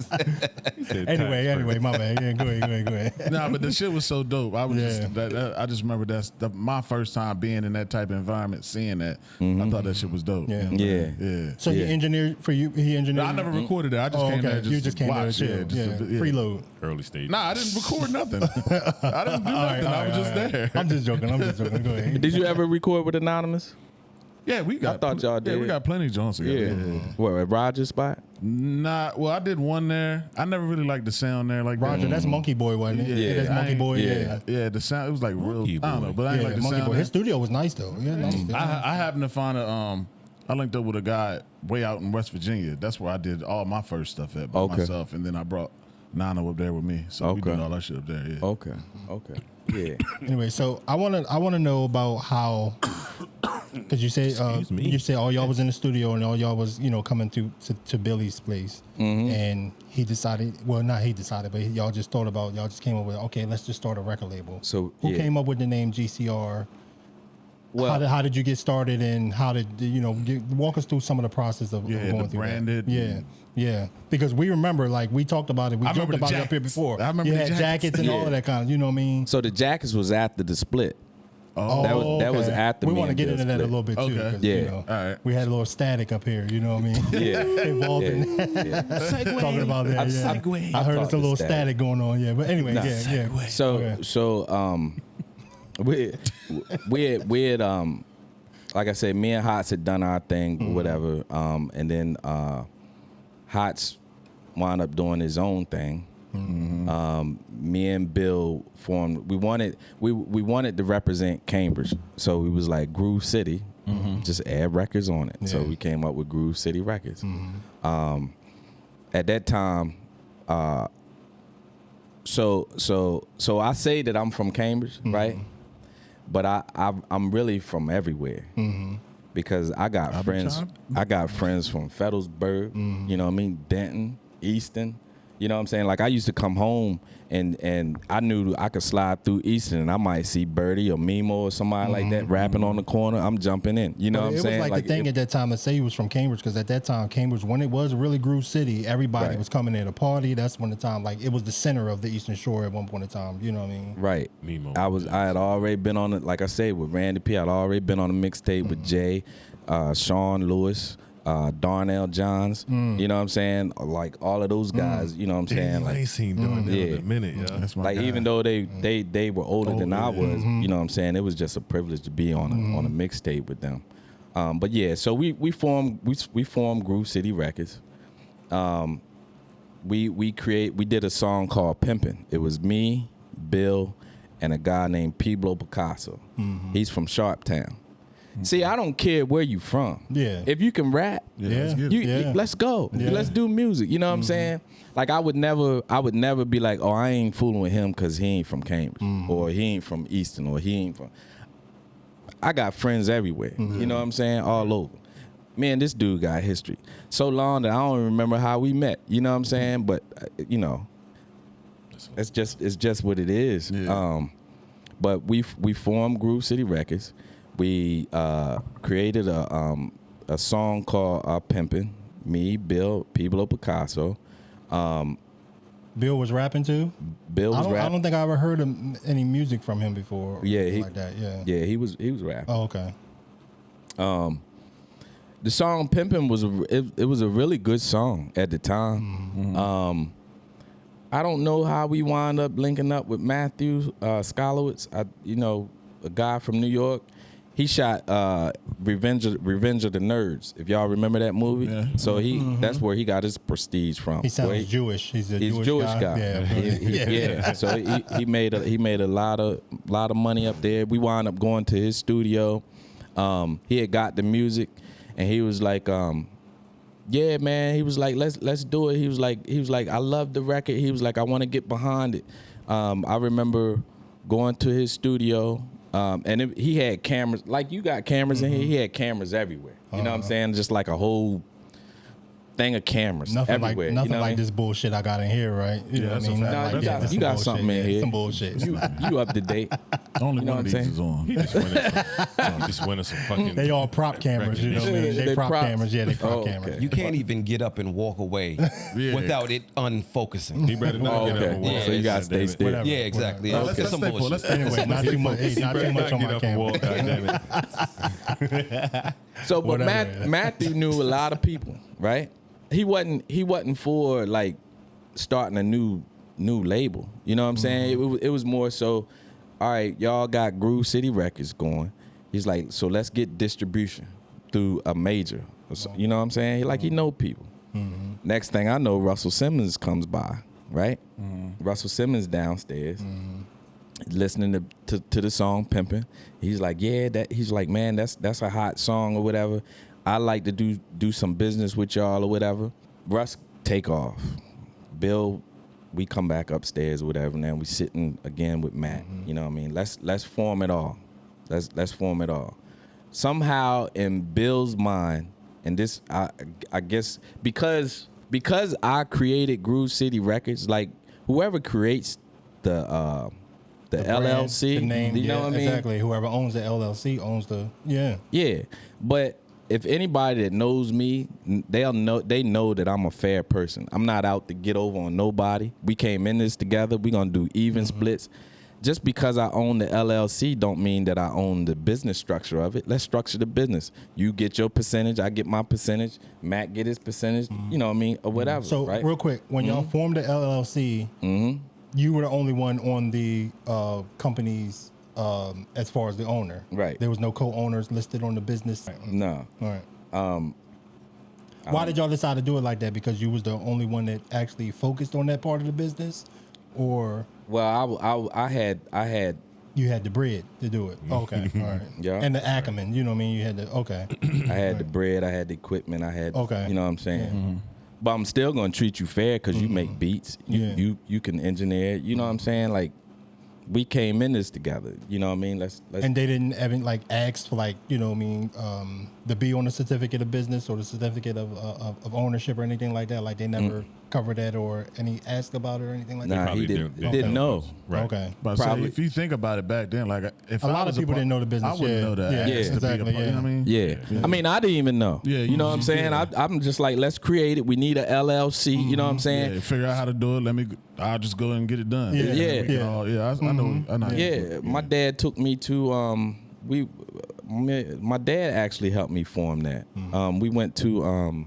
Anyway, my bad. Yeah, go ahead. Nah, but the shit was so dope. I was Yeah. I just remember my first time being in that type of environment, seeing that. I thought that shit was dope. Yeah. Yeah. Yeah. So he Yeah. engineered for you. He engineered. I never recorded it. I just Oh, came okay. there. Just You just came there to watch. chill. Yeah, just Freeload. Early stage. Nah, I didn't record nothing. I didn't do nothing. I was just there. I'm just joking. Go ahead. Did you ever record with Anonymous? Yeah, we got. thought y'all Yeah, we did. got plenty of Jones together. Yeah. What, at Roger's spot? Nah, well, I did one there. I never really liked the sound there like Roger, that. that's Monkey Boy, wasn't it? Yeah, that's I Monkey ain't- Boy. yeah. Yeah. Yeah, the sound, it was like real. Monkey I don't know, Boy. but I ain't Yeah, like the Monkey sound. Boy. there. His studio was nice though. Yeah, nice. I happened to find I linked up with a guy way out in West Virginia. That's where I did all my first stuff at by Okay. myself, and then I brought Nano up there with me. So we Okay. did all that shit up there. Yeah. Okay. Yeah. Anyway, so I wanna know about how, because you say me. you say all y'all was in the studio and all y'all was coming to Billy's place, and he decided, well, not he decided, but y'all just thought about, y'all just came up with, okay, let's just start a record label. So, who yeah. came up with the name GCR? Well, How did you get started, and how did walk us through some of the process of Yeah, going the through branded that? Yeah. and- Yeah, because we remember, like, we talked about it. We I joked remember the about it up here jackets. before. I remember you the had jackets. jackets and all Yeah. of that kind of, you know what I mean? so the Jackets was after the split. Oh, that was okay. after We me want to and get Bill into that a split. little bit too. Okay. 'Cause, Yeah. All right. We had a little static up here. You know what I mean? Yeah. Involved in talking about that. Yeah. I heard it's a little static going on. Yeah, but anyway, Nah. yeah. So Okay. we had like I said, me and Hots had done our thing, whatever. And then Hots wound up doing his own thing. Me and Bill formed. We wanted to represent Cambridge, so we was like Groove City, just add records on it. So Yeah. we came up with Groove City Records. At that time, so I say that I'm from Cambridge, right? But I'm really from everywhere. Because I got friends. trying I got friends from Federalsburg. You know what I mean? Denton, Easton. You know what I'm saying? Like I used to come home and I knew I could slide through Easton and I might see Birdie or Mimo or somebody like that rapping on the corner. I'm jumping in. You know what I'm saying? It was like the thing at that time. Let's say he was from Cambridge, because at that time Cambridge, when it was really Groove City, everybody was coming there to party. That's when the time, like, it was the center of the Eastern Shore at one point in time. You know what I mean? Right. Mimo. I had already been on it, like I say, with Randy P. I'd already been on a mixtape with Jay, Sean Lewis, Darnell Johns. You know what I'm saying? Like all of those guys. You know what I'm saying? Damn, I Like, ain't seen Darnell in a minute, yo. That's my like guy. even though they were older than I was, you know what I'm saying? It was just a privilege to be on a mixtape with them. But yeah, so we formed Groove City Records. We did a song called Pimpin'. It was me, Bill, and a guy named Pablo Picasso. He's from Sharptown. See, I don't care where you from. Yeah. If you can rap, let's get it. let's go. Yeah. Let's do music. You know what I'm saying? Like I would never be like, oh, I ain't fooling with him because he ain't from Cambridge, or he ain't from Easton, or he ain't from. I got friends everywhere. You know what I'm saying? All over. Man, this dude got history so long that I don't remember how we met. You know what I'm saying? But you know, it's just what it is. Yeah. But we formed Groove City Records. We created a song called Pimpin'. Me, Bill, Pablo Picasso. Bill was rapping too. Bill was I rapping. don't think I ever heard any music from him before. or Yeah, anything like that. Yeah, he was rapping. Oh, okay. The song "Pimpin'" was a really good song at the time. I don't know how we wound up linking up with Matthew Skolowitz. A guy from New York. He shot Revenge of the Nerds. If y'all remember that movie, Yeah. So that's where he got his prestige from. He sounds Where Jewish. He's a Jewish guy. Yeah. Yeah. So he made a lot of money up there. We wound up going to his studio. He had got the music, and he was like, yeah, man. He was like, let's do it. He was like, I love the record. He was like, I want to get behind it. I remember going to his studio, and he had cameras. Like you got cameras in here. He had cameras everywhere. You know what I'm saying? Just like a whole thing of cameras Nothing everywhere. like you know what I mean? this bullshit I got in here, right? You know what I that's a mean? fact. Not No, like you that. got- This you some got bullshit. something in Yeah, here. Some bullshit. You up to date? Only You know one of what I'm these is on. He just winning some fucking. They all prop cameras, you know what I mean? They They prop props. cameras. Yeah, they prop Oh, cameras. okay. You can't even get up and walk away Yeah. without it unfocusing. He better not get up Okay. and walk. So you gotta stay still. Whatever. Yeah, exactly. No, Let's let's get some stay full. bullshit. Let's stay Anyway, full. not too much. He Not better too much not on get my up and walk. camera. Goddammit. So, but Whatever. Matthew knew a lot of people, right? He wasn't for like starting a new label. You know what I'm saying? It was more so, all right, y'all got Groove City Records going. He's like, so let's get distribution through a major. You know what I'm saying? He know people. Next thing I know, Russell Simmons comes by, right? Russell Simmons downstairs. Listening to the song Pimpin'. He's like, yeah, he's like, man, that's a hot song or whatever. I like to do some business with y'all or whatever. Russ take off. Bill, we come back upstairs or whatever. Now we sitting again with Matt. You know what I mean? Let's form it all. Let's form it all. Somehow in Bill's mind, and this I guess because I created Groove City Records, like whoever creates the brand, LLC, the name, you know what I mean? Exactly. Whoever owns the LLC owns the Yeah, but if anybody that knows me, they know that I'm a fair person. I'm not out to get over on nobody. We came in this together. We're gonna do even splits. Just because I own the LLC don't mean that I own the business structure of it. Let's structure the business. You get your percentage, I get my percentage, Matt get his percentage, you know what I mean, or whatever. So right? real quick, when y'all formed the LLC, you were the only one on the company's as far as the owner. Right. There was no co-owners listed on the business. No. All right. Why did y'all decide to do it like that? Because you was the only one that actually focused on that part of the business, or Well, I had you had the bread to do it? Okay, all right. Yeah. And the acumen, you know what I mean? You had the I had the bread, I had the equipment, I had Okay. you know what I'm saying. But I'm still gonna treat you fair because you make beats. You can engineer. You know what I'm saying? Like we came in this together. You know what I mean? Let's And they didn't even like ask for like, you know what I mean, to be on the certificate of business or the certificate of ownership or anything like that. Like they never cover that or any ask about it or anything like Nah, that? he Probably didn't know. Right. Okay. But Probably. so if you think about it back then, like if A I lot was of people part- didn't know the business. I wouldn't Yeah. know that. Yeah, ask to be a exactly, part, You know what I mean? Yeah. I mean, I didn't even know. Yeah, you know what I'm saying? yeah. I'm just like, let's create it. We need a LLC. You know what I'm saying? Yeah, figure out how to do it. I'll just go and get it done. Yeah. And then we can Yeah. all- I know. I know. how to do Yeah, it. my dad took me to my dad actually helped me form that. We went to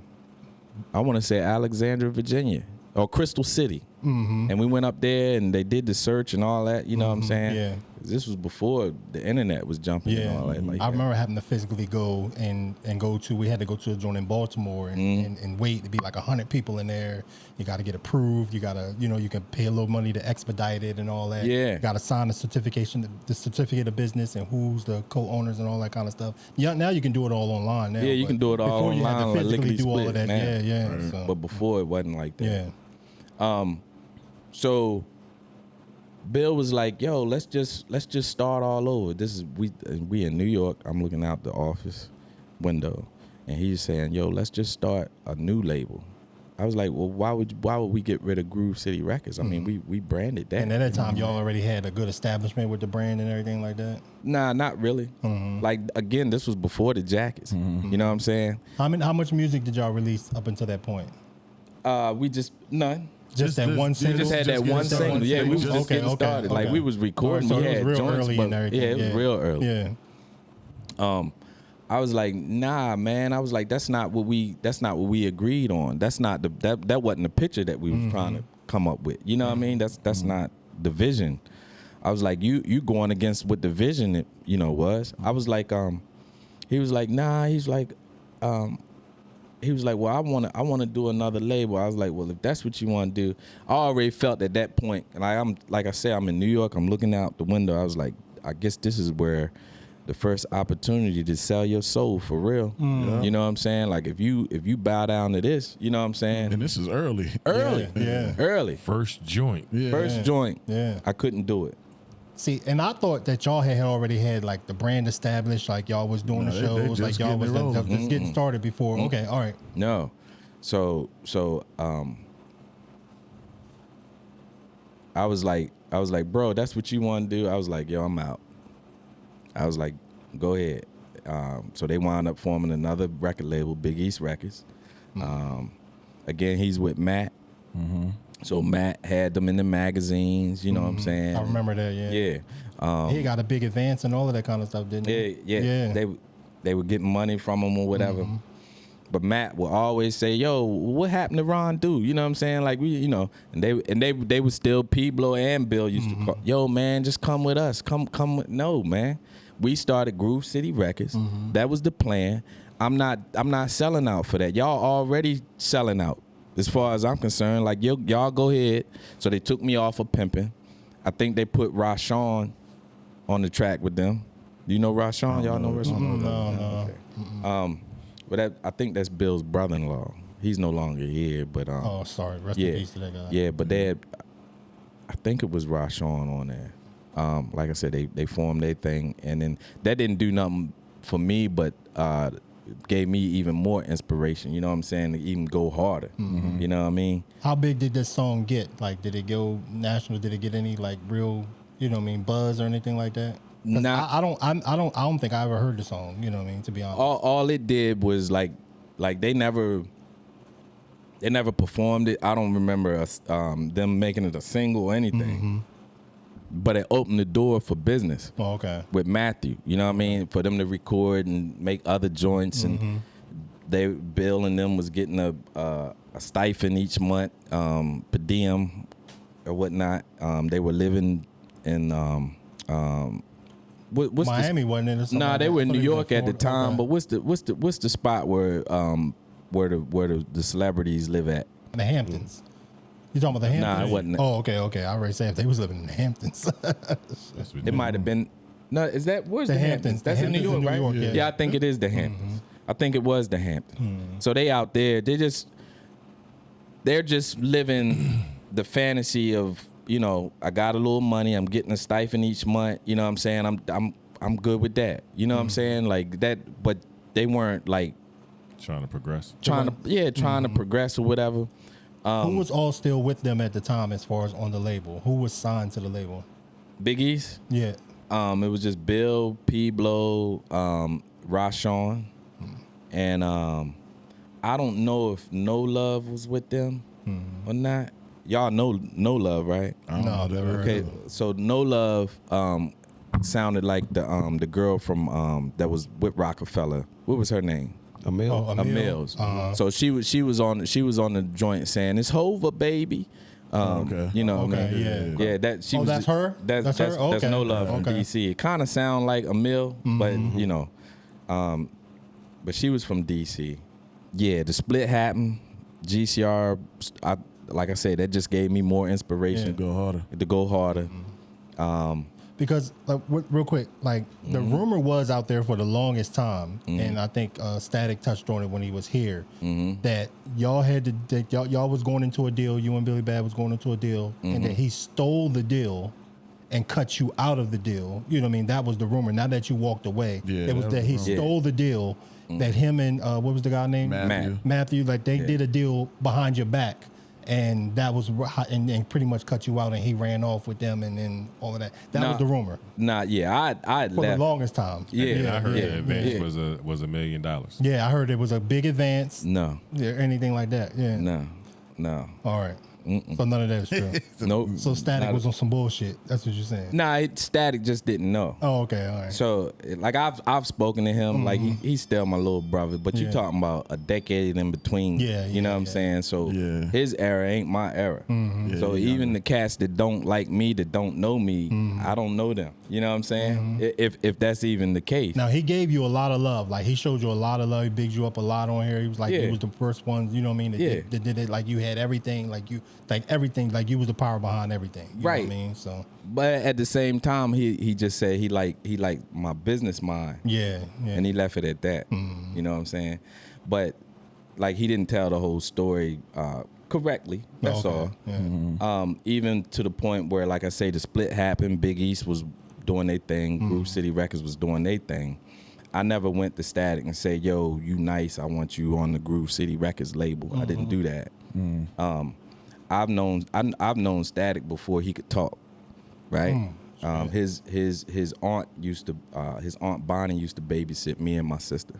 I want to say Alexandria, Virginia, or Crystal City, and we went up there and they did the search and all that. You know what I'm saying? Yeah. This was before the internet was jumping and all that. Like I that. remember having to physically go and go to. We had to go to a joint in Baltimore and wait to be like 100 people in there. You got to get approved. You got to, you can pay a little money to expedite it and all that. Yeah. You got to sign the certificate of business and who's the co-owners and all that kind of stuff. Yeah, now you can do it all online. Now, Yeah, you but can do it all before you had to online, like physically lickety do all of split that. now. Yeah. So, But before it wasn't like that. yeah. So Bill was like, "Yo, let's just start all over." This is we in New York. I'm looking out the office window, and he's saying, "Yo, let's just start a new label." I was like, "Well, why would we get rid of Groove City Records? I mean, we branded that." And at that time, y'all already had a good establishment with the brand and everything like that. Nah, not really. Like again, this was before the jackets. You know what I'm saying? How much music did y'all release up until that point? We just none. Just that this- one we single. We just had that getting one started. single. Yeah, we was Just just getting started. Like we was recording. So we it was had real joints, early but and everything. yeah, it was real early. Yeah. I was like, nah, man. I was like, that's not what we agreed on. That's not that wasn't the picture that we was trying to come up with. You know what I mean? That's not the vision. I was like, you going against what the vision was. I was like, he was like, nah. He was like, well, I want to do another label. I was like, well, if that's what you want to do, I already felt at that point. And like I said, I'm in New York. I'm looking out the window. I was like, I guess this is where the first opportunity to sell your soul for real. You know what I'm saying? Like if you bow down to this, you know what I'm saying? And this is early. Early. First joint. Yeah. First joint. Yeah. I couldn't do it. See, and I thought that y'all had already had like the brand established, like y'all was doing No, the they shows, like just y'all was getting it rolling. just getting started before. Okay, all right. No. So I was like, bro, that's what you want to do? I was like, yo, I'm out. I was like, go ahead. So they wound up forming another record label, Big East Records. Again, he's with Matt. So Matt had them in the magazines, you know what I'm saying? I remember that. Yeah. Yeah. He got a big advance and all of that kind of stuff, didn't he? Yeah. They were getting money from him or whatever. But Matt would always say, "Yo, what happened to Ron Do?" You know what I'm saying? Like and they would still Pablo and Bill used to call, "Yo, man, just come with us. Come with no, man." We started Groove City Records. That was the plan. I'm not selling out for that. Y'all already selling out as far as I'm concerned. Like y'all go ahead. So they took me off of pimping. I think they put Rashawn on the track with them. Do you know Rashawn? Y'all know Rashawn? No. But I think that's Bill's brother-in-law. He's no longer here, but Oh, sorry. Rest in peace to that guy. yeah. But I think it was Rashawn on there. Like I said, they formed their thing, and then that didn't do nothing for me, but gave me even more inspiration. You know what I'm saying? To even go harder. You know what I mean? How big did this song get? Like, did it go national? Did it get any like real, buzz or anything like that? 'Cause Nah. I don't think I ever heard the song. You know what I mean? To be honest. All it did was like they never performed it. I don't remember them making it a single or anything. But it opened the door for business. Oh, okay. With Matthew, you know what I mean? For them to record and make other joints, and Bill and them was getting a stipend each month, per diem or whatnot. They were living in what's Miami wasn't it? Or something Nah, like they that? were I in thought New he was York at the Florida. time. Okay. But what's the spot where the celebrities live at? The Hamptons. You talking about the Hamptons? Nah, it wasn't. Oh, okay. I already said if they was living in the Hamptons. It might have been. No, is that where's the, The Hamptons? Hamptons. That's The in New York, Hamptons in right? New York, yeah. I think it is the Hamptons. I think it was the Hamptons. So they out there. They're just living the fantasy of, I got a little money. I'm getting a stipend each month. You know what I'm saying? I'm good with that. You know what I'm saying? Like that. But they weren't like Trying to progress. trying to progress or whatever. Who was all still with them at the time as far as on the label? Who was signed to the label? Big East. Yeah. It was just Bill, P Blow, Rashawn, and I don't know if No Love was with them or not. Y'all know No Love, right? No, never heard Okay, of it. so No Love sounded like the girl from that was with Rockefeller. What was her name? Emil. Oh, Emil. Mills. Uh-huh. So she was on the joint saying it's Hova, baby. Okay. You know, Okay, what I mean? yeah. Yeah, that she Oh, was. that's her? That's That's her? That's Okay. No Love from Okay. DC. It kind of sound like Emil, but you know, but she was from DC. Yeah, the split happened. GCR, like I said, that just gave me more inspiration Go harder. to go harder. Because like real quick, like the rumor was out there for the longest time, and I think Static touched on it when he was here, that y'all had to that y'all was going into a deal. You and Billy Bad was going into a deal, and that he stole the deal and cut you out of the deal. You know what I mean? That was the rumor. Not that you walked away. Yeah, it was that he stole the deal. That him and what was the guy named Matthew. Like they did a deal behind your back. And that was and pretty much cut you out, and he ran off with them, and then all of that. That was the rumor Nah, yeah, I for left. the longest time. Yeah, I heard yeah, the advance yeah. was $1 million. Yeah, I heard it was a big advance. No, Yeah, anything like that. Yeah. no, All right. So none of that is true. nope. So Static was on some bullshit. That's what you're saying. Nah, Static just didn't know. Oh, okay. All right. So, like, I've spoken to him. Like, he's still my little brother. But you Yeah. talking about a decade in between. Yeah, You know what I'm yeah. saying? So, Yeah. his era ain't my era. So, even the cats that don't like me, that don't know me, I don't know them. You know what I'm saying? If that's even the case. Now he gave you a lot of love. Like he showed you a lot of love. He bigged you up a lot on here. He was like, Yeah. he was the first one. You know what I mean? That did it. Like you had everything. Like everything. Like you was the power behind everything. You Right. know what I mean? So But at the same time, he just said he liked my business mind. yeah. And he left it at that. You know what I'm saying? But like he didn't tell the whole story correctly. That's Okay. all. Yeah. Even to the point where, like I say, the split happened. Big East was doing their thing. Groove City Records was doing their thing. I never went to Static and said, "Yo, you nice. I want you on the Groove City Records label." I didn't do that. I've known Static before he could talk. Right. His aunt his aunt Bonnie used to babysit me and my sister.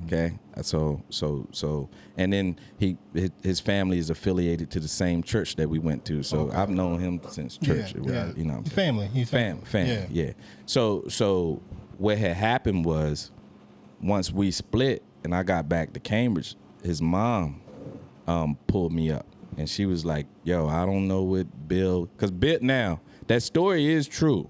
Okay, so and then his family is affiliated to the same church that we went to. So I've known him since church. Yeah. You know, Family. He's family. family. Yeah. So what had happened was once we split and I got back to Cambridge, his mom pulled me up and she was like, "Yo, I don't know what Bill," because Bill now. That story is true,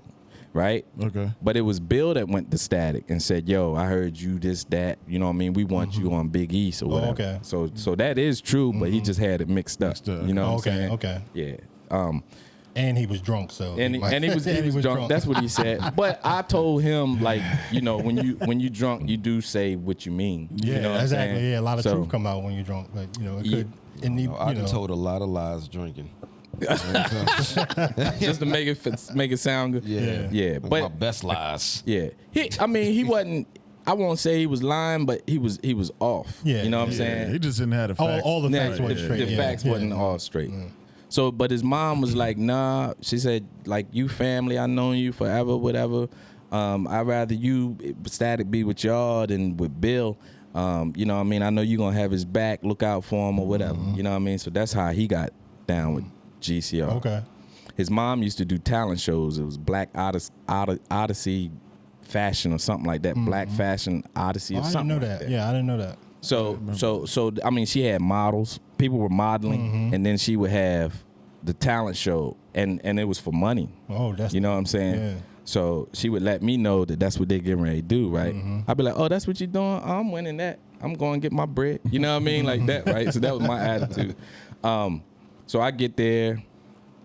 right? Okay. But it was Bill that went to Static and said, "Yo, I heard you this, that. You know what I mean? We want you on Big East or whatever." okay. So that is true, but he just had it mixed up. You know what I'm saying? Okay. Yeah. And he was drunk, so And he was drunk. That's what he said. But I told him, like, you know, when you drunk, you do say what you mean. Yeah, you know what I'm exactly. saying? Yeah, a lot of So, truth come out when you're drunk, but you know it Yeah. could. And he, I you done know, told a lot of lies drinking. just to make it sound good. Yeah. My But best lies. yeah, he wasn't. I won't say he was lying, but he was off. Yeah, You know what I'm Yeah, saying? he just didn't have the facts. all the Yeah, facts weren't straight. The yeah, facts yeah. wasn't all straight. So, but his mom was like, "Nah." She said, "Like you family, I known you forever, whatever. I'd rather you Static be with y'all than with Bill. You know what I mean? I know you're gonna have his back. Look out for him or whatever. You know what I mean? So that's how he got down with GCR. Okay. His mom used to do talent shows. It was Black Odyssey Fashion or something like that. Black Fashion Odyssey or I didn't something know like that. Yeah, I didn't know that. So I mean, she had models. People were modeling, and then she would have the talent show, and it was for money. Oh, that's You know what I'm saying? Yeah. So she would let me know that that's what they're getting ready to do, right? I'd be like, "Oh, that's what you're doing? Oh, I'm winning that. I'm going to get my bread." You know what I mean? Like that, right? So that was my attitude. So I get there,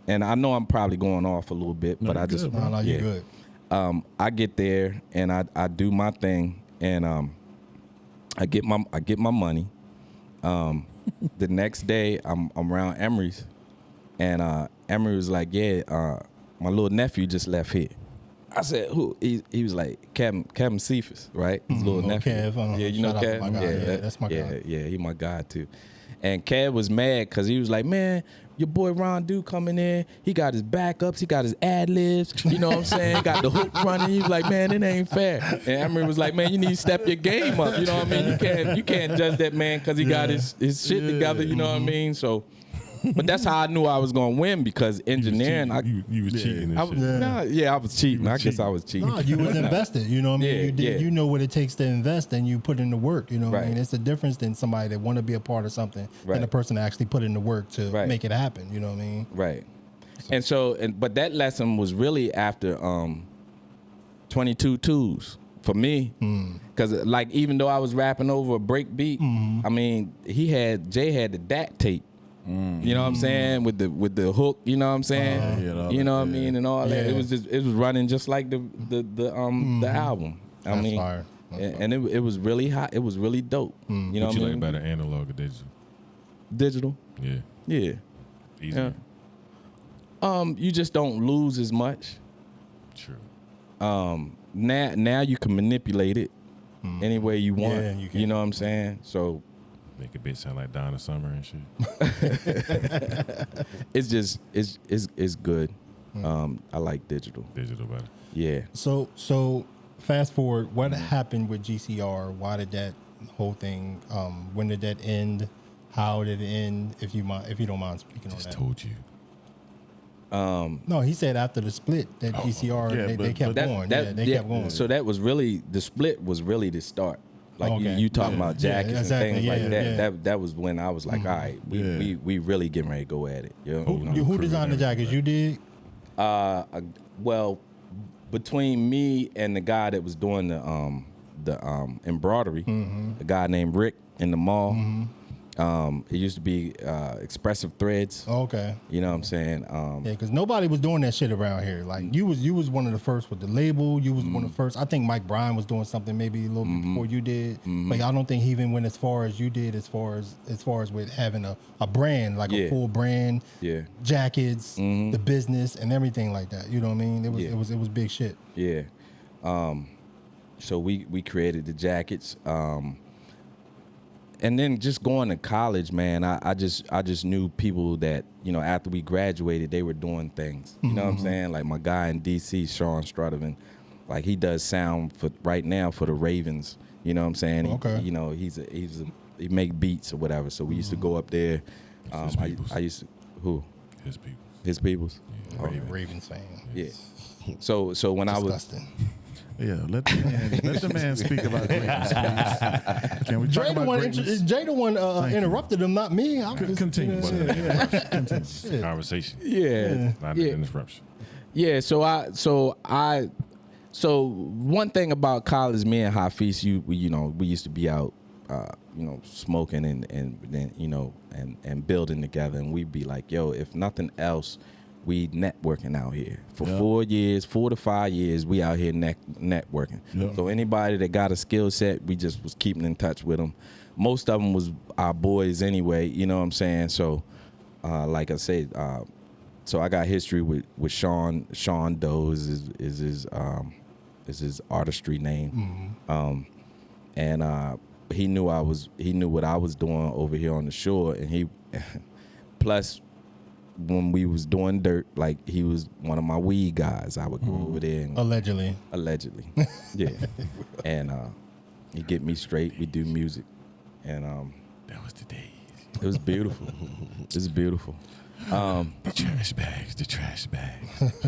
and I know I'm probably going off a little bit, but I just No, you're good. I get there and I do my thing, and I get my money. The next day I'm around Emery's, and Emery was like, "Yeah, my little nephew just left here." I said, who? He was like, Kevin Cephas, right? His little nephew. Kev, yeah, you know shout out to Kev? my guy. Yeah, that's my yeah, guy. Yeah, he my guy too. And Kev was mad because he was like, man, your boy Ron Duke coming in. He got his backups. He got his ad-libs. You know what I'm saying? He got the hook running. He was like, man, it ain't fair. And Emery was like, man, you need to step your game up. You know what I mean? You can't judge that man because he got his shit together. You know what I mean? So, but that's how I knew I was going to win because engineering. You was cheating and shit. I was cheating. I guess I was cheating. No, you was invested. You know what I mean? Yeah, You did. yeah. You know what it takes to invest, and you put in the work. You know what I Right. mean? It's a difference than somebody that want to be a part of something Right. than a person that actually put in the work to Right. make it happen. You know what I mean? Right. But that lesson was really after 22 twos for me. Because like even though I was rapping over a break beat, I mean, Jay had the DAT tape. You know what I'm saying? With the hook, you know what I'm saying? You know what I mean? And all that. Yeah. It was running just like the album. I That's mean, fire. and it was really hot. It was really dope. You know What what you I like mean? about an analog or digital? Digital. Yeah. Yeah. Easier. You just don't lose as much. True. Now you can manipulate it any way you want. Yeah, you can. You know what I'm saying? So Make a bitch sound like Donna Summer and shit. it's just it's good. I like digital. Digital better. Yeah. So fast forward. What happened with GCR? Why did that whole thing? When did that end? How did it end? If you don't mind speaking on Just that. told you. No, he said after the split that GCR Yeah, they kept but going. They kept going. So that was really the split was really the start. Like Okay. you talking about Yeah, jackets exactly. and things Yeah, like that. yeah. That was when I was like, all right, we really getting ready to go at it. You know, Who designed the jackets? You did. well, between me and the guy that was doing the embroidery, a guy named Rick in the mall. It used to be Expressive Threads. Okay. You know what I'm saying? Yeah, because nobody was doing that shit around here. Like you was one of the first with the label. You was one of the first. I think Mike Bryan was doing something maybe a little bit before you did. But I don't think he even went as far as you did as far as with having a brand, like a full brand, Yeah. jackets, the business and everything like that. You know what I mean? It was big shit. Yeah. So we created the jackets. And then just going to college, man, I just knew people that, you know, after we graduated, they were doing things. You know what I'm saying? Like my guy in DC, Sean Strutterman, like he does sound for right now for the Ravens. You know what I'm saying? Okay. You know, he make beats or whatever. So we used to go up there. His peoples. I used to who? His people. His peoples. Ravens fan. Yeah. So when I was Disgusting. Yeah, let the man speak about greatness, please. Can we talk Jay the about one. greatness? Jay the one interrupted him, not me. I was Continue. Shit. Conversation. yeah. Not yeah. an interruption. Yeah, so one thing about college, me and Hafiz, we used to be out, smoking and building together, and we'd be like, yo, if nothing else, we networking out here for 4 to 5 years. We out here networking. Yeah. So anybody that got a skill set, we just was keeping in touch with them. Most of them was our boys anyway. You know what I'm saying? So, like I said, so I got history with Sean. Sean Doe is his artistry name. And he knew what I was doing over here on the shore, and he plus when we was doing dirt, like he was one of my weed guys. I would go over there and Allegedly. yeah, and he get me straight. We do music, and That was the days. it was beautiful. It was beautiful. The trash bags.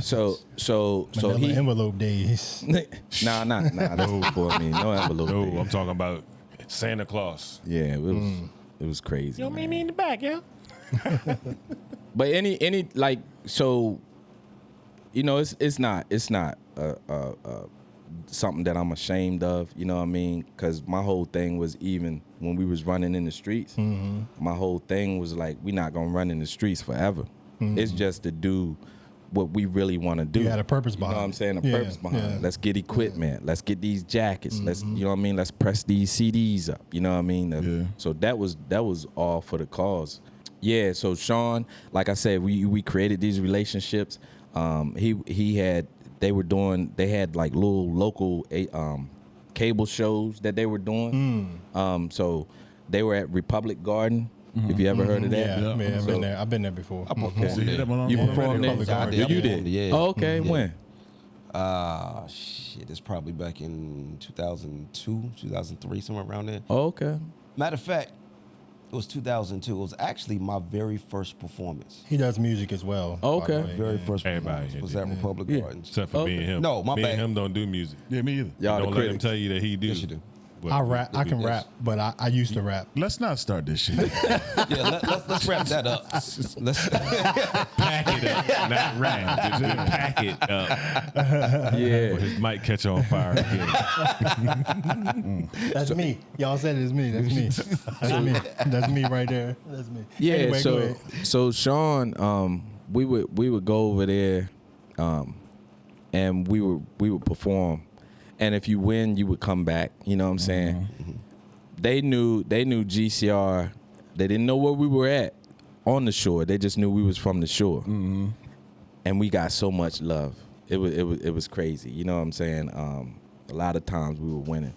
So Manila he envelope days. nah, that's before me. No envelope. No, days. I'm talking about Santa Claus. Yeah, it was crazy. You don't man. meet me in the back, yeah? But any like so, you know, it's not something that I'm ashamed of. You know what I mean? Because my whole thing was, even when we was running in the streets, my whole thing was like, we not gonna run in the streets forever. It's just to do what we really want to do. You had a purpose You know behind what I'm it. saying? A Yeah, purpose behind yeah. it. Let's get equipment. Let's get these jackets. Let's, you know what I mean? Let's press these CDs up. You know what I mean? Yeah. So that was all for the cause. Yeah. So Sean, like I said, we created these relationships. He had they were doing. They had like little local cable shows that they were doing. So they were at Republic Garden. If you ever heard of that, Yeah, I've been So- there. I've been there before. I performed there. You performed Republic there? Garden. You did? Yeah. Oh, okay. Yeah. When? Shit, it's probably back in 2002, 2003, somewhere around there. Oh, okay. Matter of fact, it was 2002. It was actually my very first performance. He does music as well. Oh, by the okay. way, Very yeah. first Everybody performance was did. at Republic Yeah. Gardens. Except for me and him. No, my me bad. and him don't do music. Yeah, me either. Y'all the Don't let him critics. tell you that he do. Yes, you do. But I rap. I can Yes. rap, but I used to rap. Let's not start this shit. Yeah, let's wrap that up. Let's pack it up, not rap. Just pack it up. Or Yeah. his mic catch on fire again. That's me. Y'all said it's me. That's me. That's me. That's me right there. That's me. Yeah. Anyway, go ahead. So Sean, we would go over there, and we would perform, and if you win, you would come back. You know what I'm saying? They knew GCR. They didn't know where we were at on the shore. They just knew we was from the shore, and we got so much love. It was crazy. You know what I'm saying? A lot of times we were winning.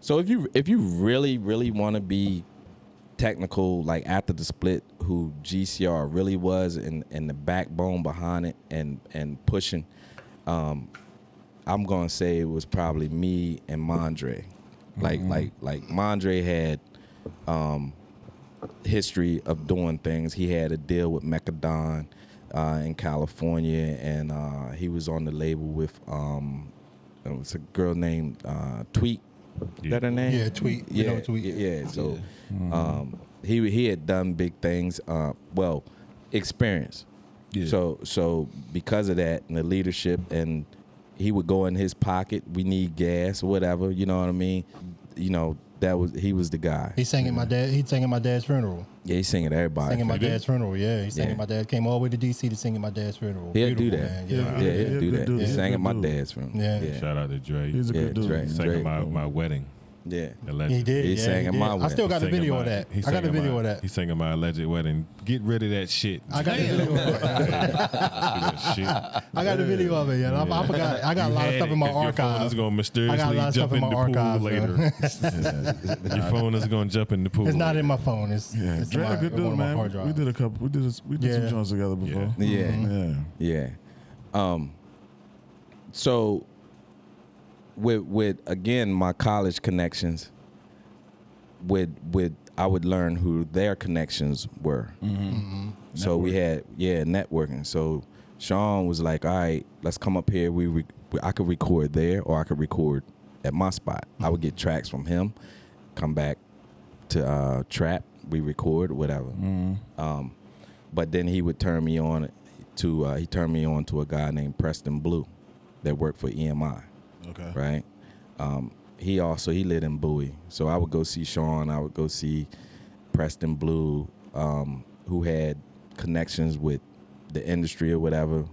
So if you really want to be technical, like after the split, who GCR really was and the backbone behind it and pushing, I'm gonna say it was probably me and Mondre. Like Mondre had history of doing things. He had a deal with Mechadon in California, and he was on the label with it was a girl named Tweet. Is that her name? Yeah, Tweet. We know Tweet. Yeah. So he had done big things. Well, experience. Yeah. So because of that and the leadership, and he would go in his pocket. We need gas or whatever. You know what I mean? You know, he was the guy. He sang at my dad. He sang at my dad's funeral. Yeah, he's singing everybody. Sang at my dad's funeral. Yeah, he sang Yeah. at my dad. Came all the way to DC to sing at my dad's funeral. He'll do Beautiful, that. man. Yeah, Yeah. he'll do good that. dude. He He's a sang good at my dude. dad's funeral. Yeah. Shout out to Dre. He's a Yeah, good dude. Dre. Sang at my wedding. Yeah. He did. He yeah, sang he at did. my I wedding. still got a video of that. I got a video of that. He sang at my alleged wedding. Get rid of that shit. I got the video of it. That shit. I got the video of it. Yeah, I forgot. I got a lot of stuff in my Your phone archive. is gonna I got a mysteriously lot of jump stuff in in the my pool archive, later. Your phone is gonna jump in the pool. It's not later. in my phone. It's in Dre, a my, good one dude, of my hard man. drives. We did a couple. We did some Yeah. songs together before. Yeah. Yeah. Yeah. So with again my college connections, with I would learn who their connections were. So we had networking. So Sean was like, all right, let's come up here. I could record there, or I could record at my spot. I would get tracks from him, come back to Trap, we record whatever. But then he would turn me on to a guy named Preston Blue that worked for EMI. Okay. Right. He lived in Bowie, so I would go see Sean. I would go see Preston Blue, who had connections with the industry or whatever.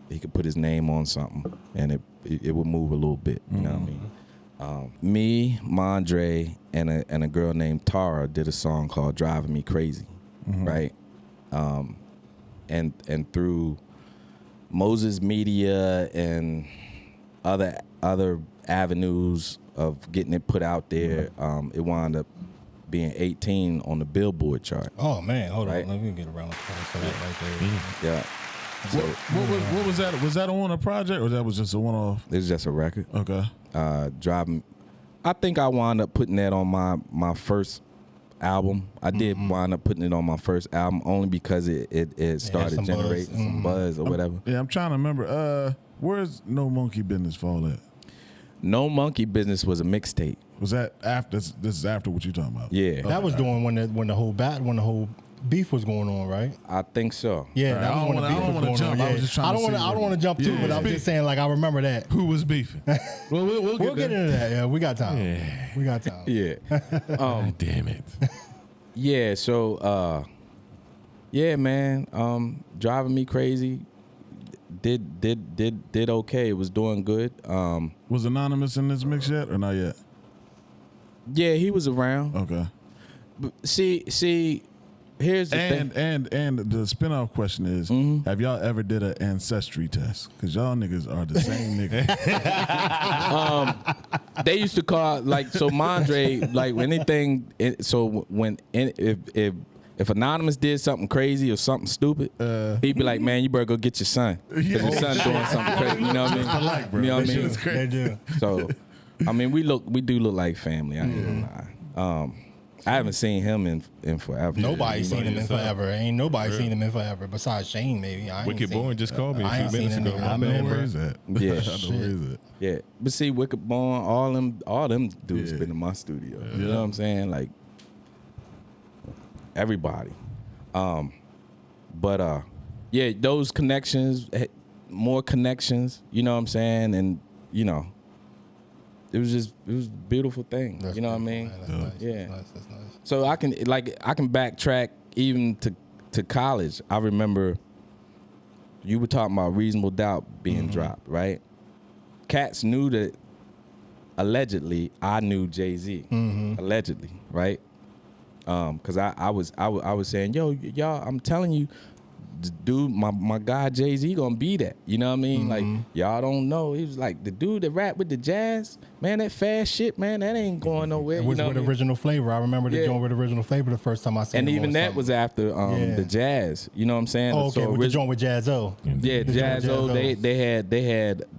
He could put his name on something, and it would move a little bit. You know what I mean? Me, Mondre, and a girl named Tara did a song called "Driving Me Crazy," right? And through Moses Media and other avenues of getting it put out there, it wound up being 18 on the Billboard chart. Oh man, hold Right. on. Let me get around for that right there. Yeah. So What was that? Was that on a project, or that was just a one-off? this is just a record. Okay. Driving. I think I wound up putting that on my first album. I did wind up putting it on my first album only because it started some buzz. generating some buzz or whatever. Yeah, I'm trying to remember. Where's No Monkey Business fall at? No Monkey Business was a mixtape. Was that after? This is after what you talking about? Yeah. That was doing when the whole beef was going on, right? I think so. Yeah, Right, that I was don't when the wanna- beef I don't was wanna going jump. on. I Yeah. was just trying I to don't want see to. I don't where- want to jump too, Yeah, but I'm beef. just saying, like I remember that. Who was beefing? Well, We'll get into that. Yeah, we got time. Yeah. We got time. Yeah. Damn it. Yeah, so yeah, man. Driving Me Crazy did okay. It was doing good. Was Anonymous in this mix yet, or not yet? Yeah, he was around. Okay. But see, here's the thing. And the spinoff question is: have y'all ever did an ancestry test? Because y'all niggas are the same nigga. They used to call so Mondre like anything. So if Anonymous did something crazy or something stupid, he'd be like, "Man, you better go get your son because your son doing something crazy." You know what I mean? Bro. You know what I mean? They do. So, I mean, we do look like family. I ain't gonna lie. I haven't seen him in forever. Nobody's seen him in forever. Ain't nobody seen him in forever besides Shane, maybe. I ain't Wicked seen Born just called me I a ain't few seen minutes him ago. in My a bad, minute, Where bro. is that? Yeah. I know where is it? Yeah, but see, Wicked Born, all them dudes been in my studio. You know what I'm saying? Like everybody. But yeah, those connections, more connections. You know what I'm saying? And you know, it was a beautiful thing. That's you know what I mean? beautiful, man. That's nice. Yeah. That's nice. So I can backtrack even to college. I remember you were talking about Reasonable Doubt being dropped, right? Cats knew that allegedly I knew Jay-Z. Allegedly, right? Cause I was saying, yo, y'all, I'm telling you, the dude, my guy Jay-Z gonna be that. You know what I mean? Like, y'all don't know. He was like the dude that rap with the jazz, man, that fast shit, man, that ain't going nowhere. It You was know with what I mean? Original Flavor. I remember the Yeah. joint with Original Flavor the first time I seen And him even on that something. was after Yeah. the jazz. You know what I'm saying? Oh, okay, So with the joint with Jazzo. yeah, The joint with Jazzo. Jazzo.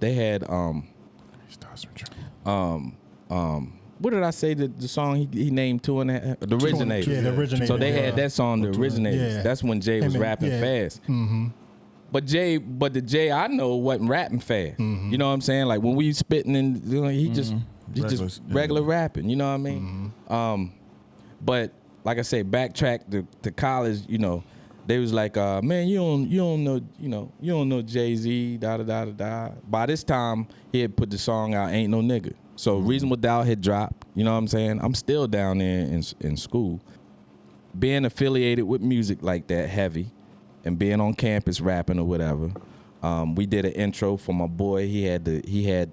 They had what did I say the song he named two and the Originators. Yeah, the Originators. So they yeah. had that song, the Originators. Yeah. That's when Jay was Him and- rapping yeah. fast. But the Jay I know wasn't rapping fast. You know what I'm saying? Like when we spitting and you know, he just regular rapping. You know what I mean? But like I say, backtrack to college. You know, they was like, man, you don't know Jay-Z. Da da da da da. By this time, he had put the song out, Ain't No Nigga. So Reasonable Doubt had dropped. You know what I'm saying? I'm still down there in school, being affiliated with music like that heavy. And being on campus rapping or whatever, we did an intro for my boy. He had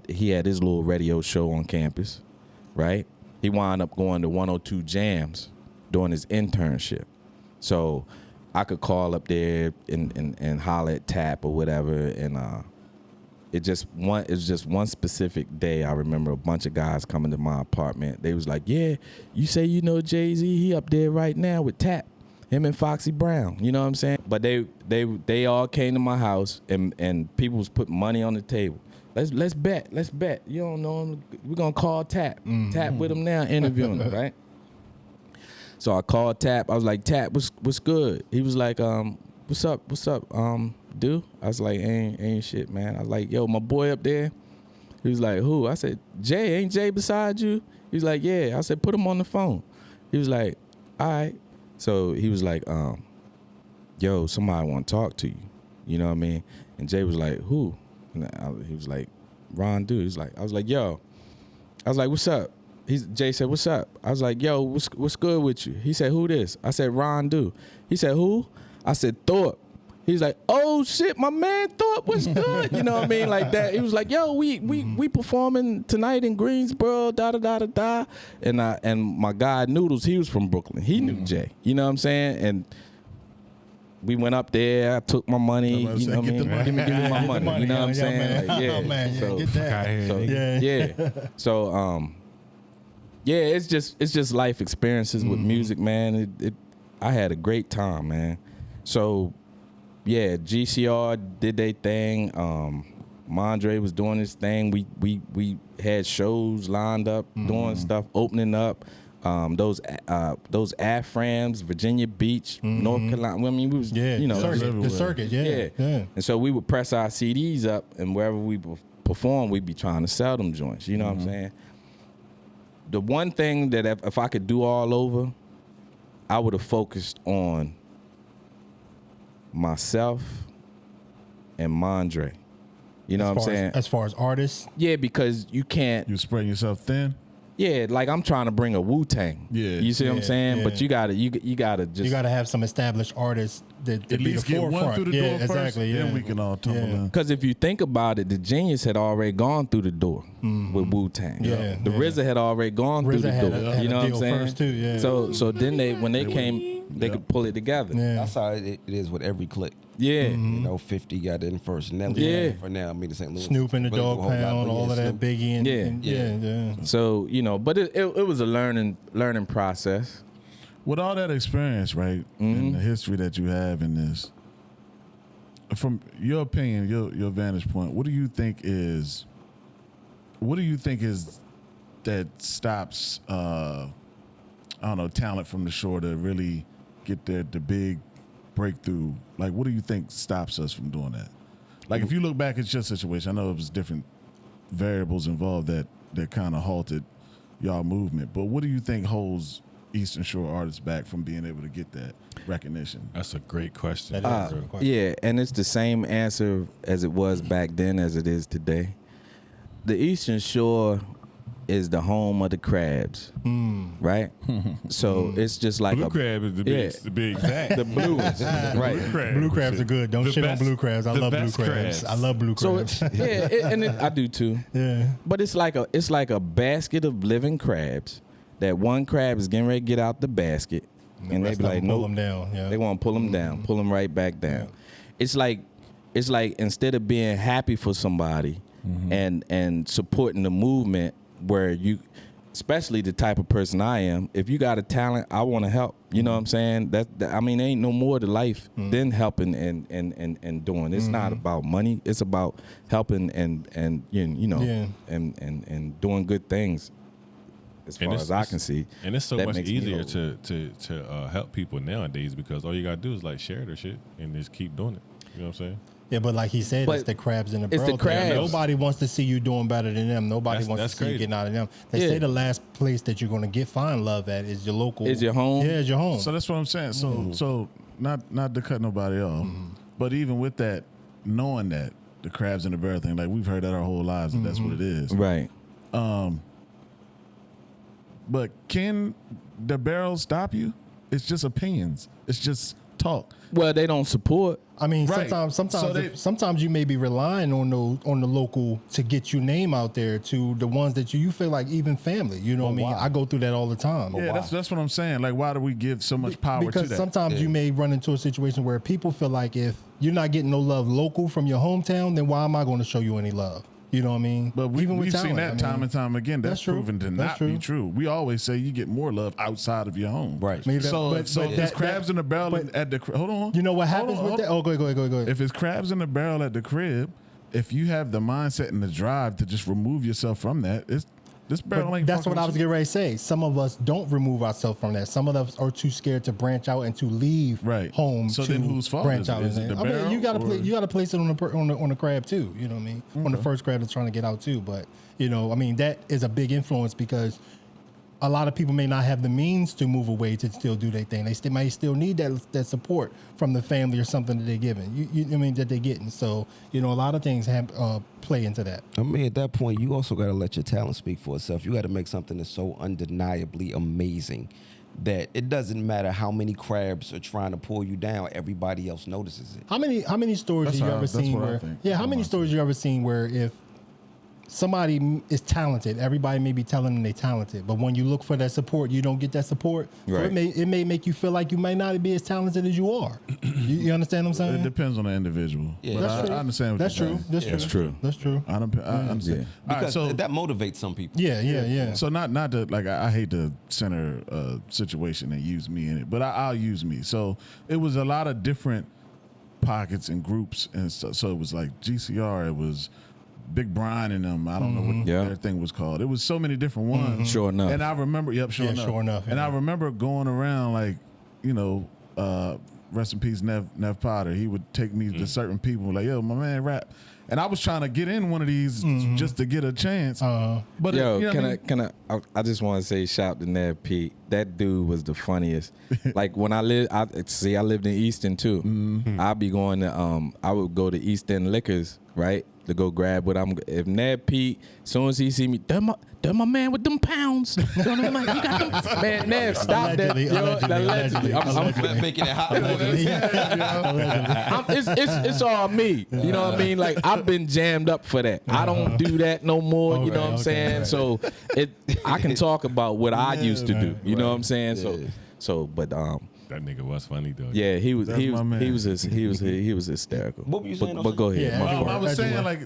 his little radio show on campus, right? He wound up going to 102 Jams during his internship, so I could call up there and holler at Tap or whatever. And it was just one specific day. I remember a bunch of guys coming to my apartment. They was like, "Yeah, you say you know Jay-Z? He up there right now with Tap." Him and Foxy Brown, you know what I'm saying? But they all came to my house and people was putting money on the table. Let's bet. You don't know him. We're gonna call Tap. Tap with him now, interviewing him, right? So I called Tap. I was like, Tap, what's good? He was like, what's up, dude? I was like, ain't shit, man. I was like, yo, my boy up there. He was like, who? I said, Jay, ain't Jay beside you? He was like, yeah. I said, put him on the phone. He was like, all right. So he was like, yo, somebody want to talk to you. You know what I mean? And Jay was like, who? And he was like, Ron Dude. He was like, I was like, yo. I was like, what's up? Jay said, what's up? I was like, yo, what's good with you? He said, who this? I said, Ron Dude. He said, who? I said, Thorpe. He's like, oh shit, my man Thorpe, what's good? You know what I mean? Like that. He was like, yo, we performing tonight in Greensboro, da da da da da. And my guy Noodles, he was from Brooklyn. He knew Jay. You know what I'm saying? And we went up there. I took my money. You know what I mean? Give me my money. You know what I'm saying? Man. Like, yeah. Oh man, yeah, So- get that. So, Yeah. So yeah, it's just life experiences with music, man. I had a great time, man. So yeah, GCR did their thing. Mondre was doing his thing. We had shows lined up, doing stuff, opening up. Those AFRAMs, Virginia Beach, North Carolina. I mean, we was the circuit, yeah. And so we would press our CDs up, and wherever we perform, we'd be trying to sell them joints. You know what I'm saying? The one thing that if I could do all over, I would have focused on myself and Mondre. You know what I'm saying? As far as artists, Yeah, because you can't. You spreading yourself thin. Yeah, like I'm trying to bring a Wu-Tang. Yeah. You see what I'm Yeah, saying? yeah. But you gotta just. you got to have some established artists that At be least the get forefront. one through the door yeah, first, exactly. then Yeah. we can all tumble in. Because if you think about it, the Genius had already gone through the door with Wu-Tang. Yeah, the yeah. RZA had already gone through RZA the had door. a You know what I'm deal saying? first, too, yeah. So then when they came They could pull it together. Yeah. That's how it is with every clique. Yeah. You know, 50 got in first. Nelly Yeah. for now. I mean, the St. Louis. Snoop and the But a Dog whole lot, Pound, but all of that, Snoop. Biggie, and Yeah. yeah. So, you know, but it was a learning process. With all that experience, right, and the history that you have in this, from your opinion, your vantage point, what do you think is that stops I don't know, talent from the shore to really get the big breakthrough? Like, what do you think stops us from doing that? Like, if you look back at your situation, I know it was different variables involved that kind of halted y'all movement, but what do you think holds Eastern Shore artists back from being able to get that recognition? That's a great question. That is a great question. Yeah, and it's the same answer as it was back then as it is today. The Eastern Shore is the home of the crabs, right? So it's just like Blue a crab is the big thing. the blue ones, right? Blue crabs are good. Don't The shit best- on blue crabs. I the love blue best crabs. crabs. I love blue So crabs. I do too. Yeah. But it's like a basket of living crabs. That one crab is getting ready to get out the basket, and they rest be of like, them pull nope. them down. Yeah. They want to pull them down, pull them right back down. It's like instead of being happy for somebody and supporting the movement, where you, especially the type of person I am, if you got a talent, I want to help. You know what I'm saying? That I mean, ain't no more to life than helping and doing. It's not about money. It's about helping and you know Yeah. and doing good things. As far as I can see, And it's so That much makes me easier whole. to help people nowadays because all you gotta do is like share their shit and just keep doing it. You know what I'm saying? Yeah, but like he said, But it's the crabs in the it's the barrel thing. crabs. Nobody wants to see you doing better than them. Nobody wants That's to see you crazy. getting out of them. They Yeah. say the last place that you're going to find love at is your local. Is your home? Yeah, is your home. So that's what I'm saying. So not to cut nobody off, but even with that, knowing that the crabs in the barrel thing, like we've heard that our whole lives, and that's what it is. right? But can the barrel stop you? It's just opinions. It's just talk. Well, they don't support. I mean, Right. sometimes you may be relying on the local to get your name out there to the ones that you feel like even family. You know what I mean? why? I go through that all the time. Yeah, that's what I'm saying. Like, why do we give so much power to Because that? sometimes you may run into a situation where people feel like if you're not getting no love local from your hometown, then why am I going to show you any love? You know what I mean? But we've seen talent, that I mean, time and time again. That's true. proven to That's not be true. true. We always say you get more love outside of your home. Right. Maybe that- So, but if it's that- crabs in the barrel but- at the hold on. You know what Hold happens on, with hold that? on. Oh, go ahead. If it's crabs in the barrel at the crib, if you have the mindset and the drive to just remove yourself from that, this barrel But ain't. that's fucking what I with was you. getting ready to say. Some of us don't remove ourselves from that. Some of us are too scared to branch out and to leave Right. home. So to then whose fault branch is it? out? Is it the I mean, barrel you got to or- you got to place it on the crab too. You know what I mean? On the first crab that's trying to get out too. But you know, I mean, that is a big influence because a lot of people may not have the means to move away to still do their thing. They might still need that support from the family or something that they're giving. I mean, that they're getting. So you know, a lot of things play into that. I mean, at that point, you also got to let your talent speak for itself. You got to make something that's so undeniably amazing that it doesn't matter how many crabs are trying to pull you down. Everybody else notices it. How many stories That's have you how- ever that's seen what I where think. how many stories you ever seen where if somebody is talented, everybody may be telling them they're talented, but when you look for that support, you don't get that support. So Right. it may make you feel like you might not be as talented as you are. you understand what I'm It saying? depends on the individual. Yeah. But That's true. I understand what That's you're true. saying. That's That's true. true. That's true. I understand. Yeah. All right, Because so that motivates some people. Yeah. So not to like I hate to center a situation and use me in it, but I'll use me. So it was a lot of different pockets and groups, and so it was like GCR. It was Big Brian and them. I don't know what Yeah. their thing was called. It was so many different ones. Sure enough. And I remember, sure Yeah, enough. sure enough, And yeah. I remember going around like, rest in peace, Nev Potter. He would take me to certain people like, yo, my man rap. And I was trying to get in one of these just to get a chance. But Yo, you know what I mean? I just want to say shout to Ned Pete. That dude was the funniest. Like when I lived in Easton too. I'd be going to I would go to Easton Liquors, right? To go grab what I'm. If Ned Pete, as soon as he see me, that my man with them pounds. I'm like, you got them. Man, Ned, stop Allegedly, that. allegedly. I'm Making it hot. it's all me. You know what I mean? Like I've been jammed up for that. I don't do that no more. You know what I'm saying? right. So I can talk about what I used to do. You know what I'm saying? But That nigga was funny though. Yeah, he was That's my man. he was hysterical. What were you saying? But go ahead. Yeah, my I fault. I was As you saying were. like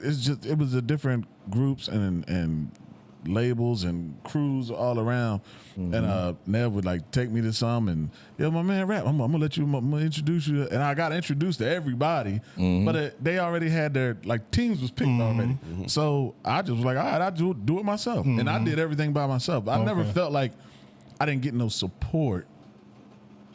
it was the different groups and labels and crews all around, and Nev would like take me to some, and my man rap. I'm gonna let you, I'm gonna introduce you, and I got introduced to everybody, but they already had their like teams was picked already, so I just was like, all right, I do it myself, and I did everything by myself. I never felt like I didn't get no support.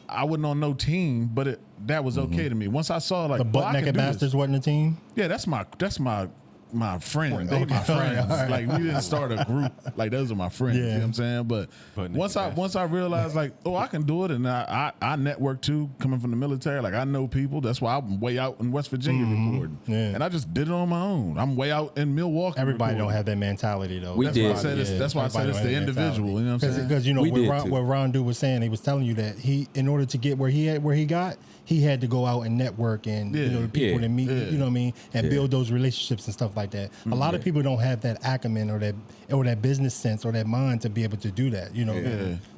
I wasn't on no team, but that was okay to me. Once I saw like The I butt can naked do this. bastards wasn't a team. Yeah, that's my friend. They my friends. Like we didn't start a group. Like those are my friends. You know what I'm saying? But once I realized like, oh, I can do it, and I network too, coming from the military. Like I know people. That's why I'm way out in West Virginia recording. Yeah. And I just did it on my own. I'm way out in Milwaukee. Everybody don't recording. have that mentality though. We That's why I did. said it's, that's why I said it's the individual. You know what I'm saying? Because We did too. what Ron Dude was saying, he was telling you that in order to get where he got, he had to go out and network and the people to meet, you know what I mean, and build those relationships and stuff like that. A lot of people don't have that acumen or that business sense or that mind to be able to do that. You know.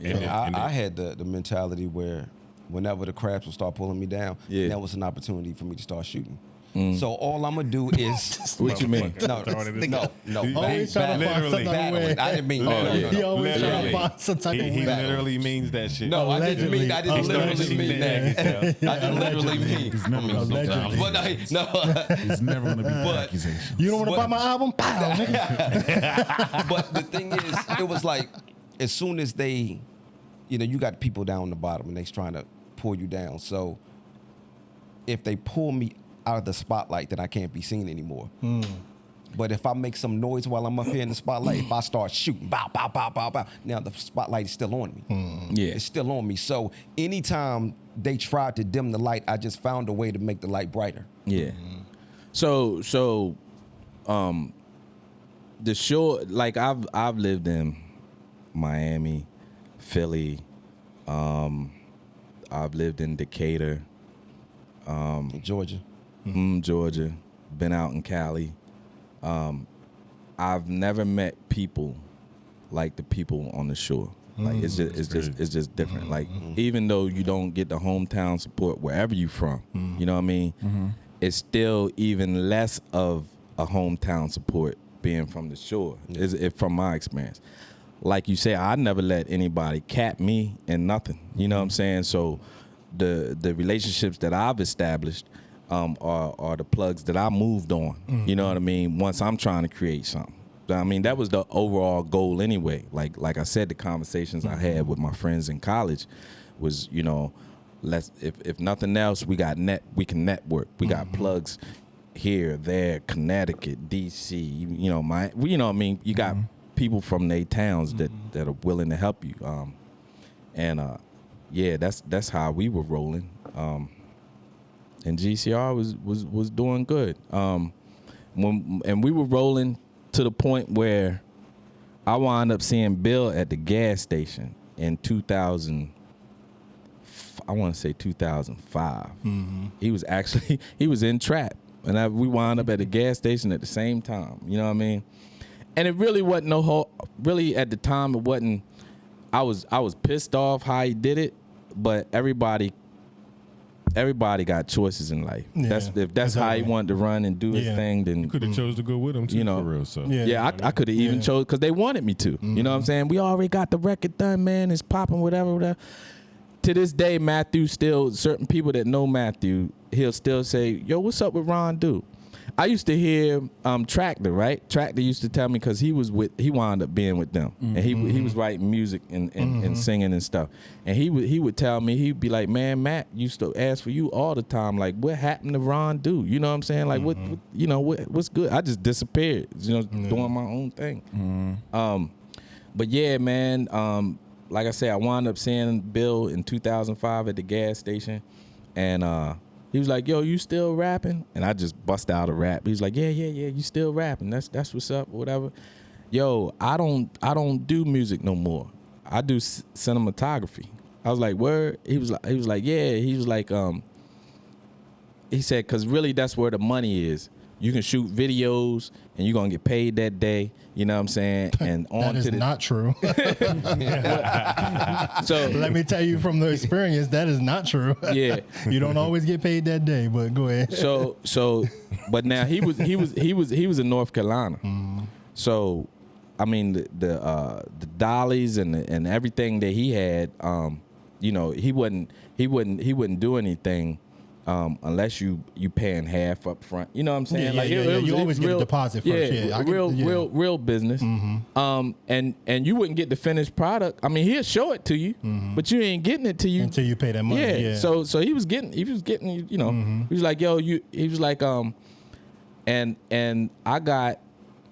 I had the mentality where whenever the crabs would start pulling me down, that was an opportunity for me to start shooting. So all I'm gonna do is What you mean? no. Always trying to find some type of way. I didn't mean He always trying to Literally. find some type of He way. literally means that shit. No, I didn't Allegedly. literally mean that. I didn't literally mean. He's never gonna be Allegedly. But no. He's never gonna be But- accusation. You don't want to What? buy my album? Pow, nigga. But the thing is, it was like as soon as they, you got people down the bottom and they's trying to pull you down. So if they pull me out of the spotlight, then I can't be seen anymore. But if I make some noise while I'm up here in the spotlight, if I start shooting, bow, bow, bow, bow, bow, now the spotlight is still on me. Yeah. It's still on me. So anytime they tried to dim the light, I just found a way to make the light brighter. Yeah. So the show, like I've lived in Miami, Philly, I've lived in Decatur, In Georgia. Georgia, been out in Cali. I've never met people like the people on the shore. Like it's just different. Like even though you don't get the hometown support wherever you from, you know what I mean? It's still even less of a hometown support being from the shore. Is it from my experience? Like you say, I never let anybody cap me in nothing. You know what I'm saying? So the relationships that I've established are the plugs that I moved on. You know what I mean? Once I'm trying to create something. I mean, that was the overall goal anyway. Like I said, the conversations I had with my friends in college was, let's if nothing else, we can network. We got plugs here, there, Connecticut, DC. You know what I mean? You got people from their towns that are willing to help you. That's how we were rolling. And GCR was doing good. And we were rolling to the point where I wound up seeing Bill at the gas station in 2000. I want to say 2005. He was in trap, and we wound up at the gas station at the same time. You know what I mean? And it really wasn't really at the time. It wasn't. I was pissed off how he did it, but everybody got choices in life. Yeah, If that's how he wanted to run and do his thing, then Could have chose to go with him too, for real. So yeah, I could have even chose because they wanted me to. You know what I'm saying? We already got the record done, man. It's popping, whatever. To this day, Matthew still, certain people that know Matthew, he'll still say, yo, what's up with Ron Dude? I used to hear Tractor, right? Tractor used to tell me because he wound up being with them, and he was writing music and singing and stuff. And he would tell me, he'd be like, man, Matt used to ask for you all the time, like, what happened to Ron Dude? You know what I'm saying? Like, what's good? I just disappeared, doing my own thing. But yeah, man. Like I said, I wound up seeing Bill in 2005 at the gas station, and he was like, yo, you still rapping? And I just bust out a rap. He was like, yeah, you still rapping. That's what's up, whatever. Yo, I don't do music no more. I do cinematography. I was like, word? He was like, yeah. He was like, he said, because really that's where the money is. you can shoot videos and you're gonna get paid that day. You know what I'm saying? And on That to is the not true. so Let me tell you from the experience, that is not true. yeah. You don't always get paid that day, but go ahead. So, but now he was in North Carolina. So, I mean the dollies and everything that he had, you know, he wouldn't do anything unless you paying half up front. You know what I'm saying? You always get a deposit first. Yeah, real business. And you wouldn't get the finished product. I mean, he'll show it to you, but you ain't getting it to you until you pay that money. Yeah. So he was getting, you know, he was like, yo, he was like, and I got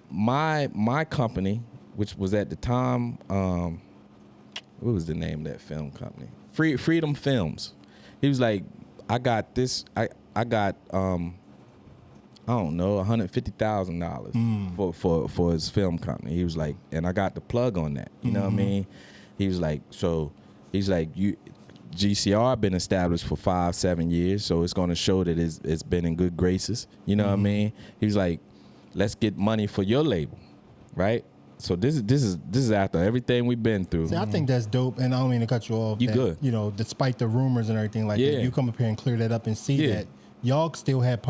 my company, which was at the time, what was the name of that film company? Freedom Films. He was like, I got this. I got I don't know, $150,000 for his film company. He was like, and I got the plug on that. You know what I mean? He was like, so he's like, GCR been established for 5-7 years, so it's going to show that it's been in good graces. You know what I mean? He was like, let's get money for your label, right? So this is after everything we've been through. See, I think that's dope, and I don't mean to cut you off. You good. You know, despite the rumors and everything like that, you come up here and clear that up and see that y'all still had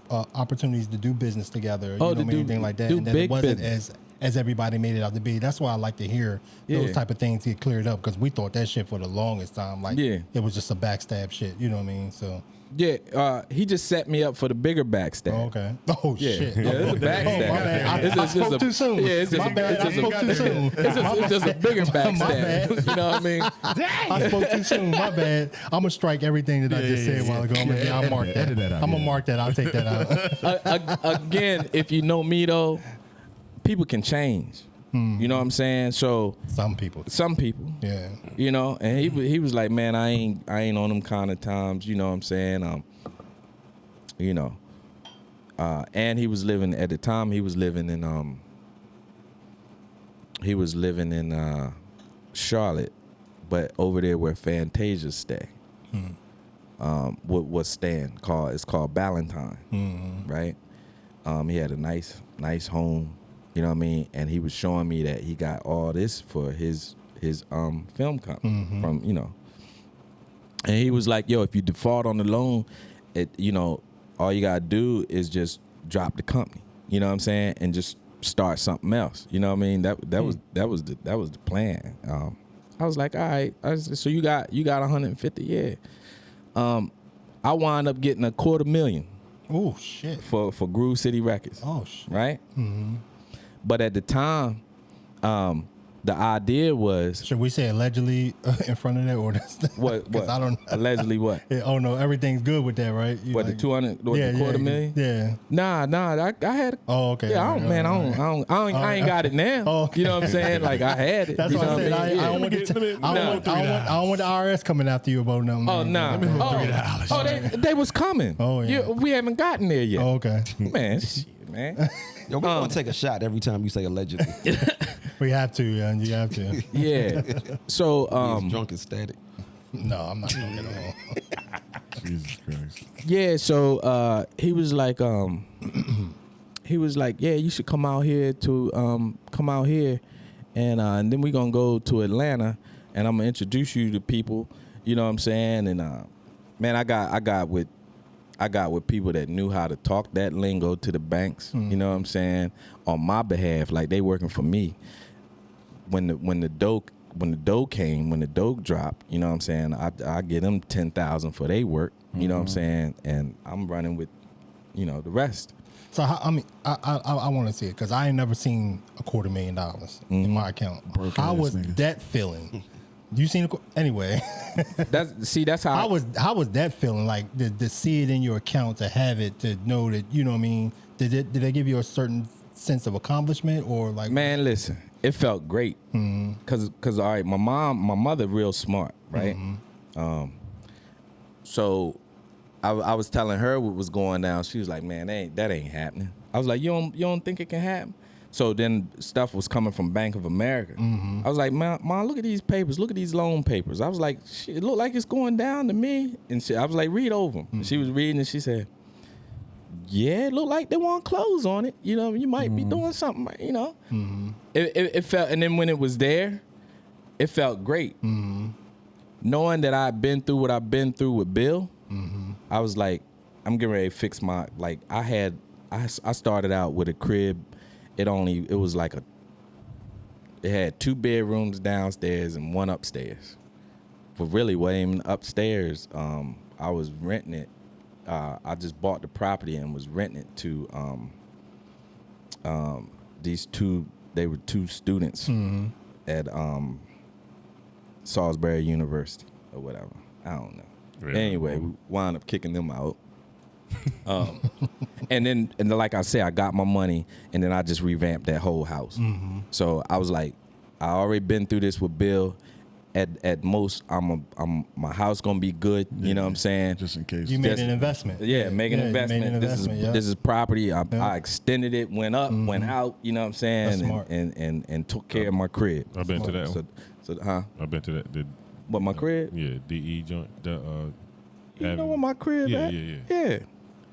opportunities to do business together. You know what I mean? Anything like that, and that it wasn't as everybody made it out to be. That's why I like to hear those type of things get cleared up, because we thought that shit for the longest time. Like, it was just a backstab shit. You know what I mean? So. Yeah, he just set me up for the bigger backstab. Oh, okay. Oh, shit. Yeah, it's a backstab. Oh, my bad. I spoke too soon. Yeah, it's just, my bad. I spoke too soon. It's just a bigger backstab. You know what I mean? I spoke too soon. My bad. I'm going to strike everything that I just said a while ago. I'll mark that. I'm going to mark that. I'll take that out. Again, if you know me, though, people can change. You know what I'm saying? So some people, yeah, you know. And he was like, man, I ain't on them kind of times. You know what I'm saying? You know, and he was living at the time. He was living in Charlotte, but over there where Fantasia stay. What stand called? It's called Ballantyne, right? He had a nice home. You know what I mean? And he was showing me that he got all this for his film company from, you know. And he was like, yo, if you default on the loan, you know, all you gotta do is just drop the company. You know what I'm saying? And just start something else. You know what I mean? That was the plan. I was like, all right. So you got 150, yeah. I wound up getting $250,000. Oh shit. For Groove City Records. Oh shit. Right? But at the time, the idea was. Should we say allegedly in front of that, or what? I don't. Allegedly what? Yeah, oh no, everything's good with that, right? What, the 200? What, the $250,000? Yeah. Nah. I had. Oh, okay. Yeah, I ain't got it now. Oh, okay. You know what I'm saying? Like I had it. That's you what know I said. I don't want the IRS coming after you about nothing. Oh nah. They was coming. Oh yeah. We haven't gotten there yet. Oh, okay. Man, shit, man. Yo, we're gonna take a shot every time you say allegedly. We have to, yeah. You have to. Yeah. So He's drunk and static. No, I'm not drunk at all. Jesus Christ. Yeah, so he was like, yeah, you should come out here, and then we're gonna go to Atlanta, and I'm gonna introduce you to people. You know what I'm saying? And man, I got with people that knew how to talk that lingo to the banks. You know what I'm saying? On my behalf, like they working for me. When the dough dropped, you know what I'm saying? I get them $10,000 for their work. You know what I'm saying? And I'm running with, you know, the rest. So I want to see it, because I ain't never seen $250,000 in my account. How was that feeling? You seen it anyway? That's how. How was that feeling? Like to see it in your account, to have it, to know that, you know what I mean? Did they give you a certain sense of accomplishment, or like? Man, listen, it felt great. Cause all right, my mother real smart, right? So I was telling her what was going down. She was like, man, that ain't happening. I was like, you don't think it can happen? So then stuff was coming from Bank of America. I was like, Mom, look at these papers. Look at these loan papers. I was like, shit, it looked like it's going down to me. And I was like, read over them. She was reading and she said, yeah, it looked like they want clothes on it. You know, you might be doing something, you know. It felt, and then when it was there, it felt great. Knowing that I'd been through what I've been through with Bill, I was like, I'm getting ready to fix my, like, I started out with a crib. It had 2 bedrooms downstairs and 1 upstairs. But really, wasn't even upstairs. I was renting it. I just bought the property and was renting it to these 2. They were 2 students at Salisbury University or whatever. I don't know. Really? Anyway, we wound up kicking them out. And then like I said, I got my money, and then I just revamped that whole house. So I was like, I already been through this with Bill. At most, my house gonna be good. You know what I'm saying? Just in case. You made an investment. Yeah, make an investment. This is property. I extended it, went up, went out. You know what I'm saying? That's smart. And took care of my crib. I've been to that one. Huh? I've been to that. What, my crib? Yeah, DE joint. You know what my crib at? Yeah.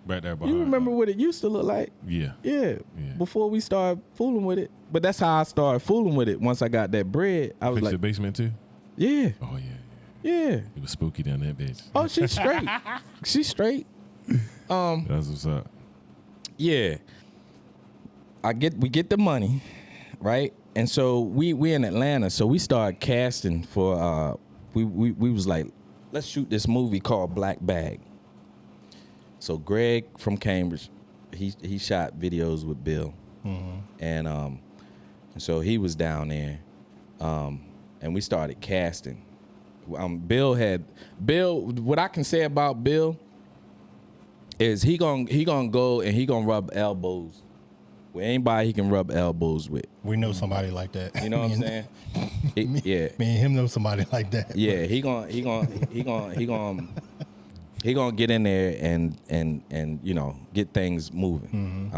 Back there behind. You remember what it used to look like? Yeah. Yeah. Before we started fooling with it. But that's how I started fooling with it. Once I got that bread, I was Fix like, the basement too? yeah. Oh, yeah. Yeah. It was spooky down that bitch. Oh, she's straight. She's straight. That's what's up. Yeah. We get the money, right? And so we in Atlanta, so we started casting for we was like, let's shoot this movie called Black Bag. So Greg from Cambridge, he shot videos with Bill. And so he was down there. And we started casting. Bill, what I can say about Bill is he gonna go and he gonna rub elbows with anybody he can rub elbows with. We know somebody like that. You know what I'm saying? Yeah. Me and him know somebody like that. Yeah, he gonna get in there and you know, get things moving.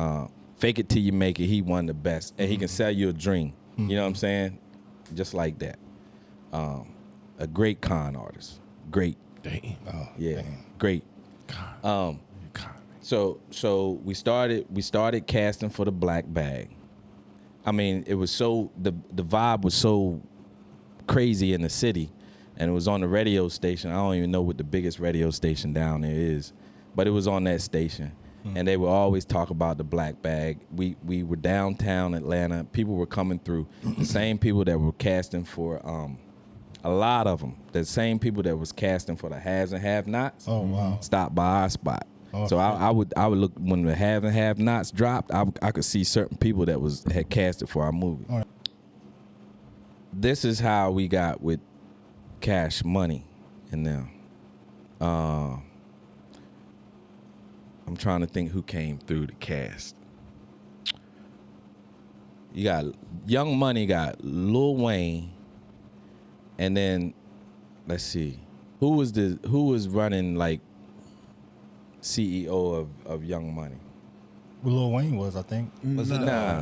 Fake it till you make it. He one of the best, and he can sell you a dream. You know what I'm saying? Just like that. A great con artist. Great. Damn. Yeah. Great. So we started casting for the Black Bag. I mean, it was so the vibe was so crazy in the city, and it was on the radio station. I don't even know what the biggest radio station down there is, but it was on that station. And they would always talk about the Black Bag. We were downtown Atlanta. People were coming through. The same people that were casting for a lot of them. The same people that was casting for the haves and have-nots. Oh wow. Stopped by our spot. Oh, So I would look when the have and have-nots dropped. I could see certain people that had casted for our movie. All right. This is how we got with Cash Money and them. I'm trying to think who came through the cast. You got Young Money, got Lil Wayne, and then let's see, who was running like CEO of Young Money? Well, Lil Wayne was, I think. Was it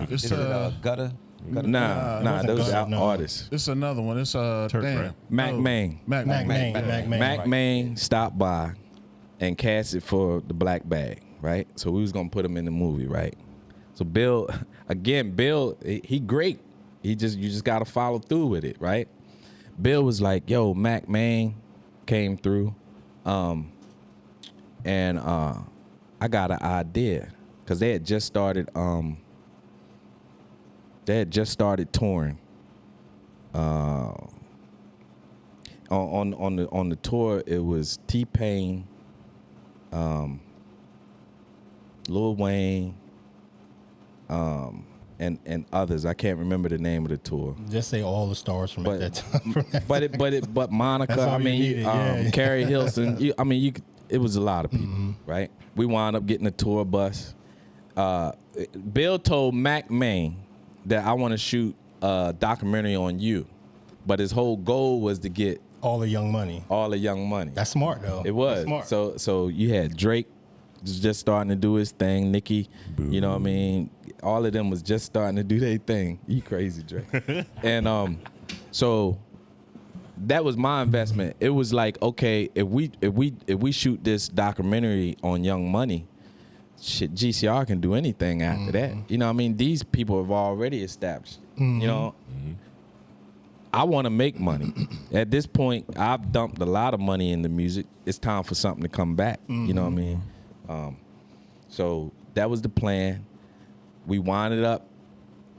It's is it Gutter? Nah, wasn't those Gunna, are no. artists. It's another one. It's damn. rap. Mac Main. Mac Mac Main. Main. Mac Main stopped by and casted for the Black Bag, right? So we was gonna put him in the movie, right? So Bill, he great. You just gotta follow through with it, right? Bill was like, yo, Mac Main came through, and I got an idea because they had just started touring. On the tour, it was T-Pain, Lil Wayne, and others. I can't remember the name of the tour. Just say all the stars from But- at that time. But Monica, That's all I you mean, needed, yeah. Carrie Hilson. It was a lot of people, right? We wound up getting a tour bus. Bill told Mac Main that I want to shoot a documentary on you, but his whole goal was to get all the Young Money. all the Young Money. That's smart though. It was. That's smart. So you had Drake just starting to do his thing, Nicki, you know what I mean? All of them was just starting to do their thing. You crazy, Drake. And so that was my investment. It was like, okay, if we shoot this documentary on Young Money, shit, GCR can do anything after that. You know what I mean? These people have already established. You know, I want to make money. At this point, I've dumped a lot of money into music. It's time for something to come back. You know what I mean? So that was the plan. We wound it up.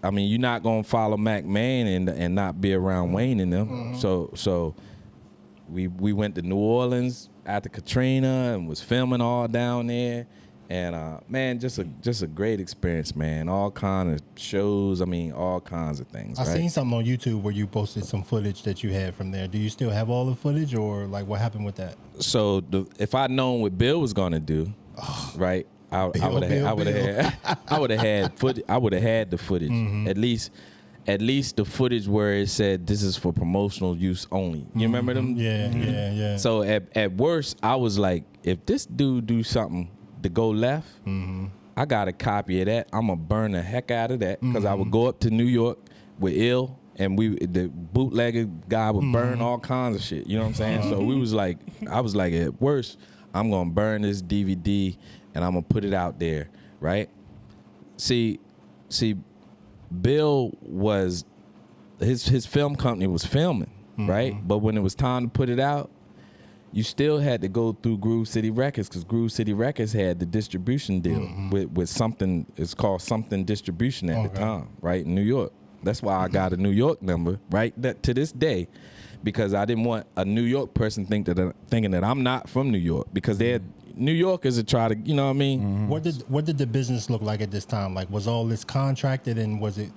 I mean, you're not gonna follow Mac Main and not be around Wayne and them. So we went to New Orleans after Katrina and was filming all down there. And man, just a great experience, man. All kind of shows. I mean, all kinds of things. I right? seen something on YouTube where you posted some footage that you had from there. Do you still have all the footage, or like what happened with that? So if I'd known what Bill was gonna do, right, I would have had the footage. At least the footage where it said this is for promotional use only. You remember them? Yeah. So at worst, I was like, if this dude do something to go left, I got a copy of that. I'm gonna burn the heck out of that because I would go up to New York with Ill, and the bootlegger guy would burn all kinds of shit. You know what I'm saying? So I was like, at worst, I'm gonna burn this DVD and I'm gonna put it out there, right? See, Bill was his film company was filming, right? But when it was time to put it out, you still had to go through Groove City Records because Groove City Records had the distribution deal with something. It's called Something Distribution at the time, right, in New York. That's why I got a New York number, right, that to this day, because I didn't want a New York person thinking that I'm not from New York, because they're New Yorkers that try to, you know what I mean? What did the business look like at this time? Like, was all this contracted, and was it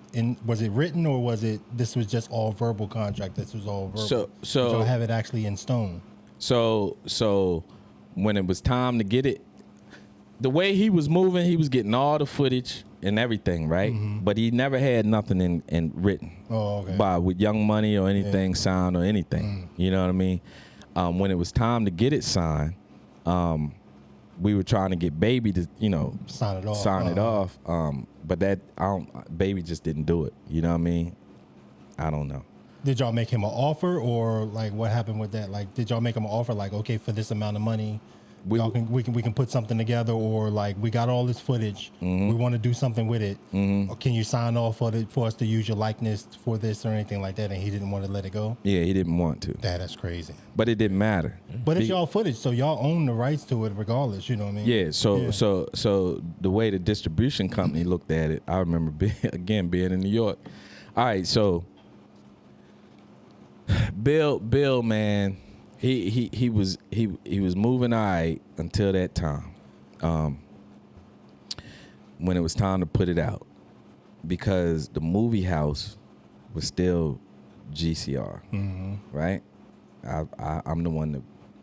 written, or was just all verbal contract? This was all verbal. So Did y'all have it actually in stone? So when it was time to get it, the way he was moving, he was getting all the footage and everything, right? But he never had nothing in written with Young Money or anything signed or anything. You know what I mean? When it was time to get it signed, we were trying to get Baby to, Sign it off. But Baby just didn't do it. You know what I mean? I don't know. Did y'all make him an offer, or like what happened with that? Like, did y'all make him an offer, like, okay, for this amount of money, we can put something together, or like, we got all this footage, we want to do something with it, or can you sign off for us to use your likeness for this or anything like that? And he didn't want to let it go. Yeah, he didn't want to. That's crazy. But it didn't matter. But it's y'all footage, so y'all own the rights to it regardless. You know what I mean? Yeah. So the way the distribution company looked at it, I remember being in New York. All right, so Bill, man, he was moving all right until that time, when it was time to put it out, because the movie house was still GCR, right? I'm the one that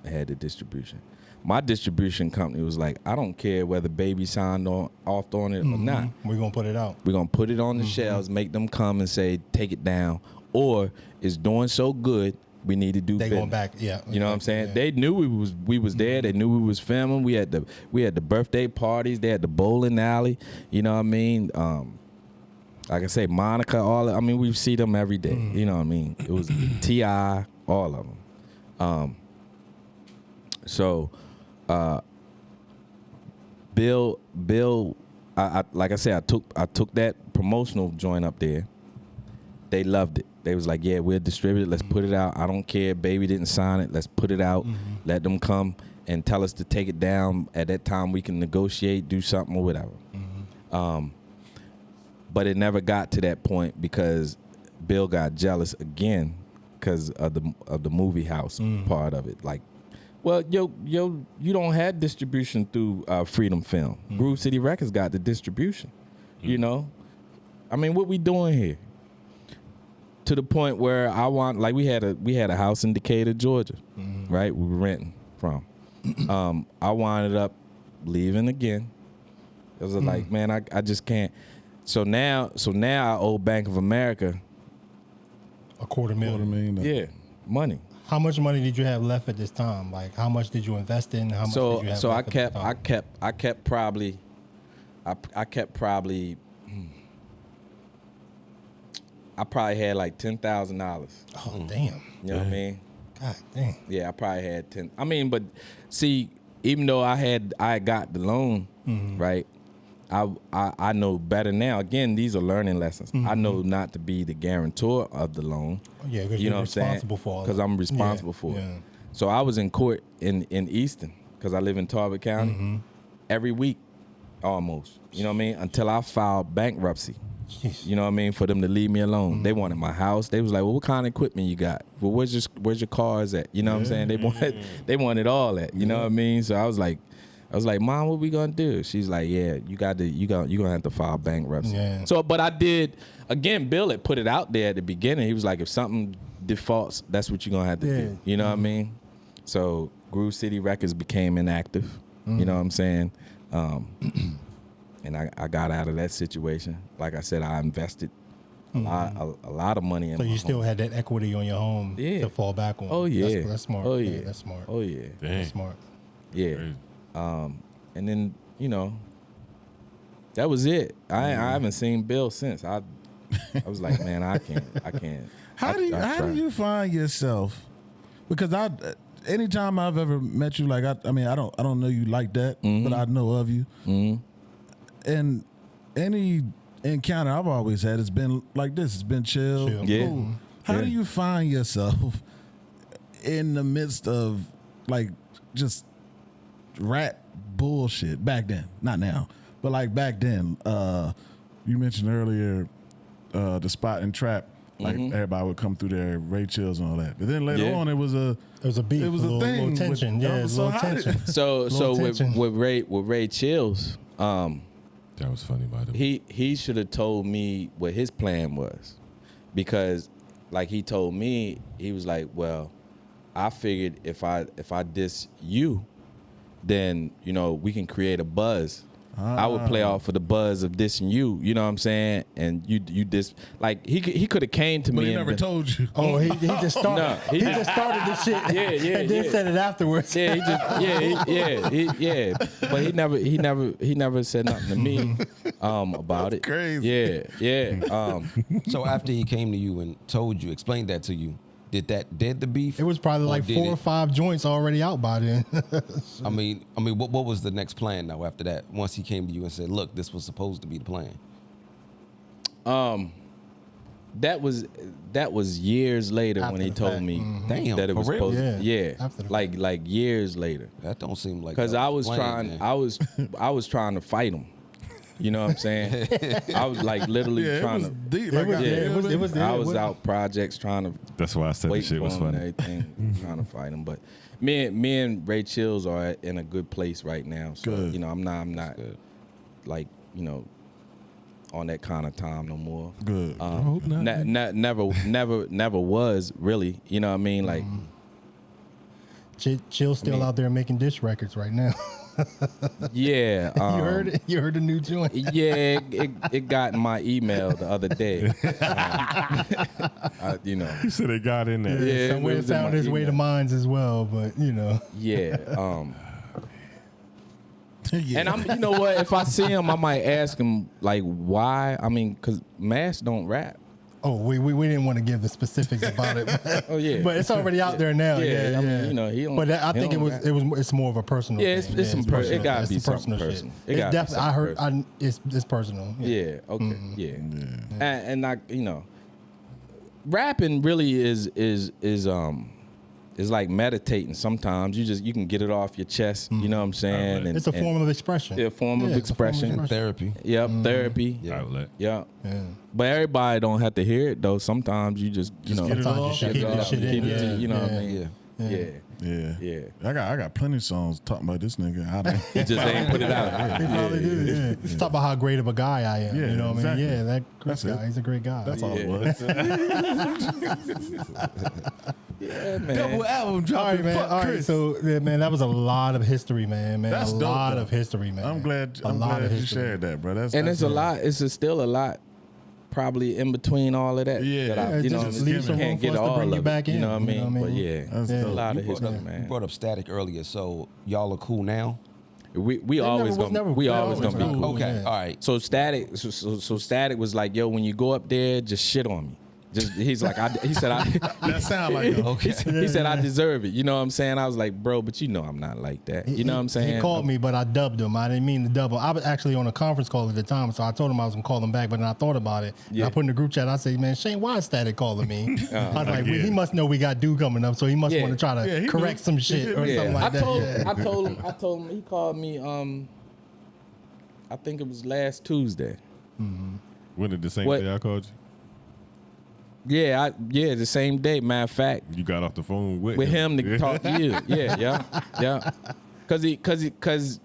had the distribution. My distribution company was like, I don't care whether Baby signed off on it or not. We're gonna put it out. We're gonna put it on the shelves, make them come and say, take it down. Or it's doing so good, we need to do. They business. going back, yeah. You know what I'm saying? Yeah. They knew we was there. They knew we was filming. We had the birthday parties. They had the bowling alley. You know what I mean? Like I say, Monica. We see them every day. You know what I mean? It was T.I., all of them. Bill. I like I said, I took that promotional joint up there. They loved it. They was like, yeah, we'll distribute it. Let's put it out. I don't care. Baby didn't sign it. Let's put it out. Let them come and tell us to take it down. At that time, we can negotiate, do something or whatever. But it never got to that point because Bill got jealous again because of the movie house part of it. Like, well, you don't have distribution through Freedom Film. Groove City Records got the distribution. You know, I mean, what we doing here? To the point where we had a house in Decatur, Georgia, right? We were renting from. I wound up leaving again. It was like, man, I just can't. So now I owe Bank of America $250,000. Yeah, money. How much money did you have left at this time? Like, how much did you invest in? How much did you have left at this time? I kept probably. I probably had like $10,000. Oh, damn. You know what I mean? God damn. Yeah, I probably had 10. I mean, but see, even though I got the loan, right? I know better now. Again, these are learning lessons. I know not to be the guarantor of the loan. Yeah, because You you're know what I'm saying? responsible for all Because that. I'm responsible Yeah, for it. yeah. So I was in court in Easton because I live in Talbot County every week almost. You know what I mean? Until I filed bankruptcy. Jeez. You know what I mean? For them to leave me alone. They wanted my house. They was like, well, what kind of equipment you got? Well, where's your cars at? You know what I'm saying? They wanted all that. You know what I mean? So I was like, Mom, what we gonna do? She's like, yeah, you're gonna have to file bankruptcy. Yeah. So, but I did. Again, Bill had put it out there at the beginning. He was like, if something defaults, that's what you're gonna have to do. You know what I mean? So Groove City Records became inactive. You know what I'm saying? And I got out of that situation. Like I said, I invested a lot of money in So my you still home. had that equity on your home Yeah. to fall back on. Oh, yeah. That's smart. Oh, Yeah, yeah. that's smart. Oh yeah. Dang. That's smart. Yeah. Crazy. And then, that was it. I haven't seen Bill since. I was like, man, I can't. How do tried. you find yourself? Because anytime I've ever met you, like I don't know you like that, but I know of you. And any encounter I've always had, it's been like this. It's been chill. Yeah. Cool. How Yeah. do you find yourself in the midst of like just rap bullshit back then? Not now, but like back then. You mentioned earlier the spot and trap. Like everybody would come through there, Ray Chills and all that. But then later Yeah. on, it was a beef. It was a little, thing. Little tension. Yeah, it was a little how did- tension. So Little tension. with Ray Chills, That was funny, by the way. he should have told me what his plan was, because like he told me, he was like, well, I figured if I diss you, then we can create a buzz. I would play off of the buzz of dissing you. You know what I'm saying? And you diss, like he could have came to But me. he and never been- told you. Oh, he just started. No, he just started the shit. Yeah, and then yeah. said it afterwards. Yeah, he just yeah. But he never said nothing to me about it. crazy. Yeah. So after he came to you and told you, explained that to you, did that dead the beef? It was probably like did 4 or it- 5 joints already out by then. I mean, what was the next plan now after that? Once he came to you and said, "Look, this was supposed to be the plan." That was years later when After he the told fact. me Damn, that it was for real? supposed. Yeah, Yeah, after the like years later. That don't seem like Because that I was planned, trying, man. I was trying to fight him. You know what I'm saying? I was like literally Yeah, it trying was to. deep. It was- Yeah, it was- I was out projects trying to That's why I said the wait shit for was him and funny. everything, trying to fight him. But me and Ray Chills are in a good place right now. So Good. I'm not like on that kind of time no more. Good. I hope not. Never was really. You know what I mean? Like Chill's still out there making dish records right now. yeah. You heard it? You heard the new joint? Yeah, it got in my email the other day. He said it got in there. Yeah, it Somewhere it was in found my its way to email. mines as well, but Yeah. Yeah. And you know what? If I see him, I might ask him like why. I mean, cause Mash don't rap. Oh, we didn't want to give the specifics about it. But, Oh yeah. but it's already out there now. Yeah, Yeah, I mean, yeah. you know, he don't- But I he think don't rap. it's more of a personal. Yeah, thing. it's some personal. it gotta It's be some something shit. personal. It It's gotta be definitely. I heard. something It's personal. Yeah. Okay. Yeah. And I, rapping really is like meditating. Sometimes you can get it off your chest. You know what I'm saying? And, It's a form of expression. Yeah, a form of it's a form of expression. expression. Therapy. Yep, therapy. Outlet. Yeah. Yeah. But everybody don't have to hear it though. Sometimes you just get it Sometimes you off. should get keep it that off, shit in. keep it Yeah, to- you know what I yeah. mean? Yeah. Yeah. Yeah. Yeah. I got plenty of songs talking about this nigga. I don't. He just ain't put it out. They probably do. Yeah. Just talk about how great of a guy I am. Yeah, You know what exactly. I mean? Yeah, that Chris That's it. guy. He's a great guy. That's all it Yeah. was. Yeah, man. Double album All right, dropping. man. Fuck All right, Chris. so yeah, man, that was a lot of history, man. That's a dope, lot though. of history, man. I'm glad A lot of you history. shared that, bro. That's And that's it's a lot. It's still a lot, probably in between all of that. Yeah. that Yeah, I, you it know, just you leaves some room can't for get us to all bring you of back it. You in, know what I you know mean? what I But mean? yeah, That's a dope. lot of You history, brought man. up Static earlier, so y'all are cool now. We always gonna they always gonna be cool. cool. Okay, Yeah. all right. So Static, so Static was like, yo, when you go up there, just shit on me. He's like, he said, That sound like him. Okay. he said, I deserve it. You know what I'm saying? I was like, bro, but you know I'm not like that. You know what I'm saying? He called me, but I dubbed him. I didn't mean to dub him. I was actually on a conference call at the time, so I told him I was going to call him back, but then I thought about it. Yeah. And I put in the group chat, I said, man, Shane, why is Static calling me? I was like, well, he must know we got Dude coming up, so he must Yeah. want to try to he correct knew. some shit or something like that. I told him, he called me, I think it was last Tuesday. When did the same What? day I called you? Yeah, the same day. Matter of fact, You got off the phone with him to talk to you. Yeah. Cause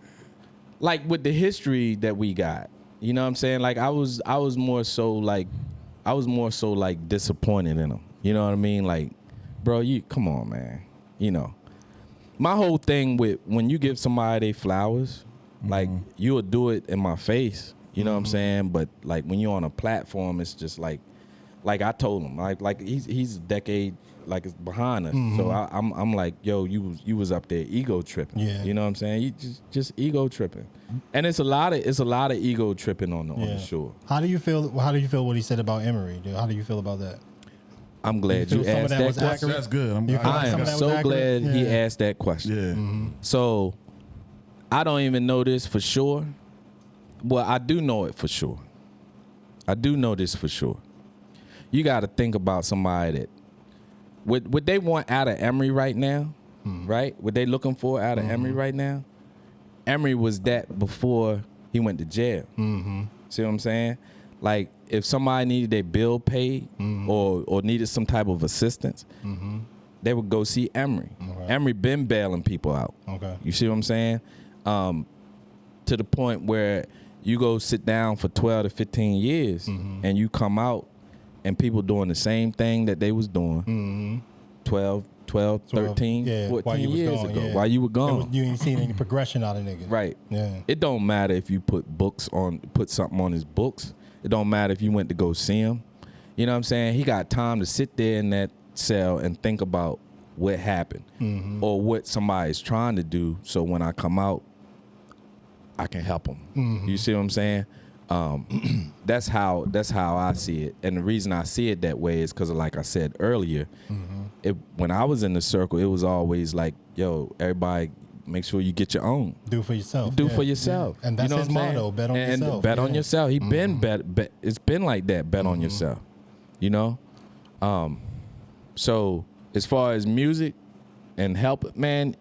like with the history that we got, you know what I'm saying? Like I was more so like disappointed in him. You know what I mean? Like, bro, you come on, man. You know. My whole thing with when you give somebody they flowers, like you'll do it in my face. You know what I'm saying? But like when you're on a platform, it's just like I told him, like he's a decade like it's behind us. So I'm like, yo, you was up there ego tripping. Yeah. You know what I'm saying? You just ego tripping. And it's a lot of ego tripping on the shore. How do you feel what he said about Emery, dude? How do you feel about that? I'm glad You you feel some of asked that that was question. accurate? That's good. You feel I some am of that was so accurate? glad he Yeah. asked that question. Yeah. So I don't even know this for sure. Well, I do know it for sure. I do know this for sure. You got to think about somebody that what they want out of Emery right now, right? What they looking for out of Emery right now? Emery was that before he went to jail. See what I'm saying? Like if somebody needed their bill paid or needed some type of assistance, they would go see Emery. Okay. Emery been bailing people out. Okay. You see what I'm saying? To the point where you go sit down for 12 to 15 years and you come out and people doing the same thing that they was doing 12, 13, yeah, while 14 you was years gone, ago yeah. while you were gone. You ain't seen any progression out of niggas. Right. Yeah. It don't matter if you put something on his books. It don't matter if you went to go see him. You know what I'm saying? He got time to sit there in that cell and think about what happened or what somebody's trying to do. So when I come out, I can help him. You see what I'm saying? That's how I see it. And the reason I see it that way is because, like I said earlier, when I was in the circle, it was always like, yo, everybody, make sure you get your own. Do for yourself. Do yeah. for yourself. And that's you know his what I'm motto, saying? bet on and yourself. Bet on Yeah. yourself. He been bet. It's been like that. Bet on yourself. You know. So as far as music and help, man,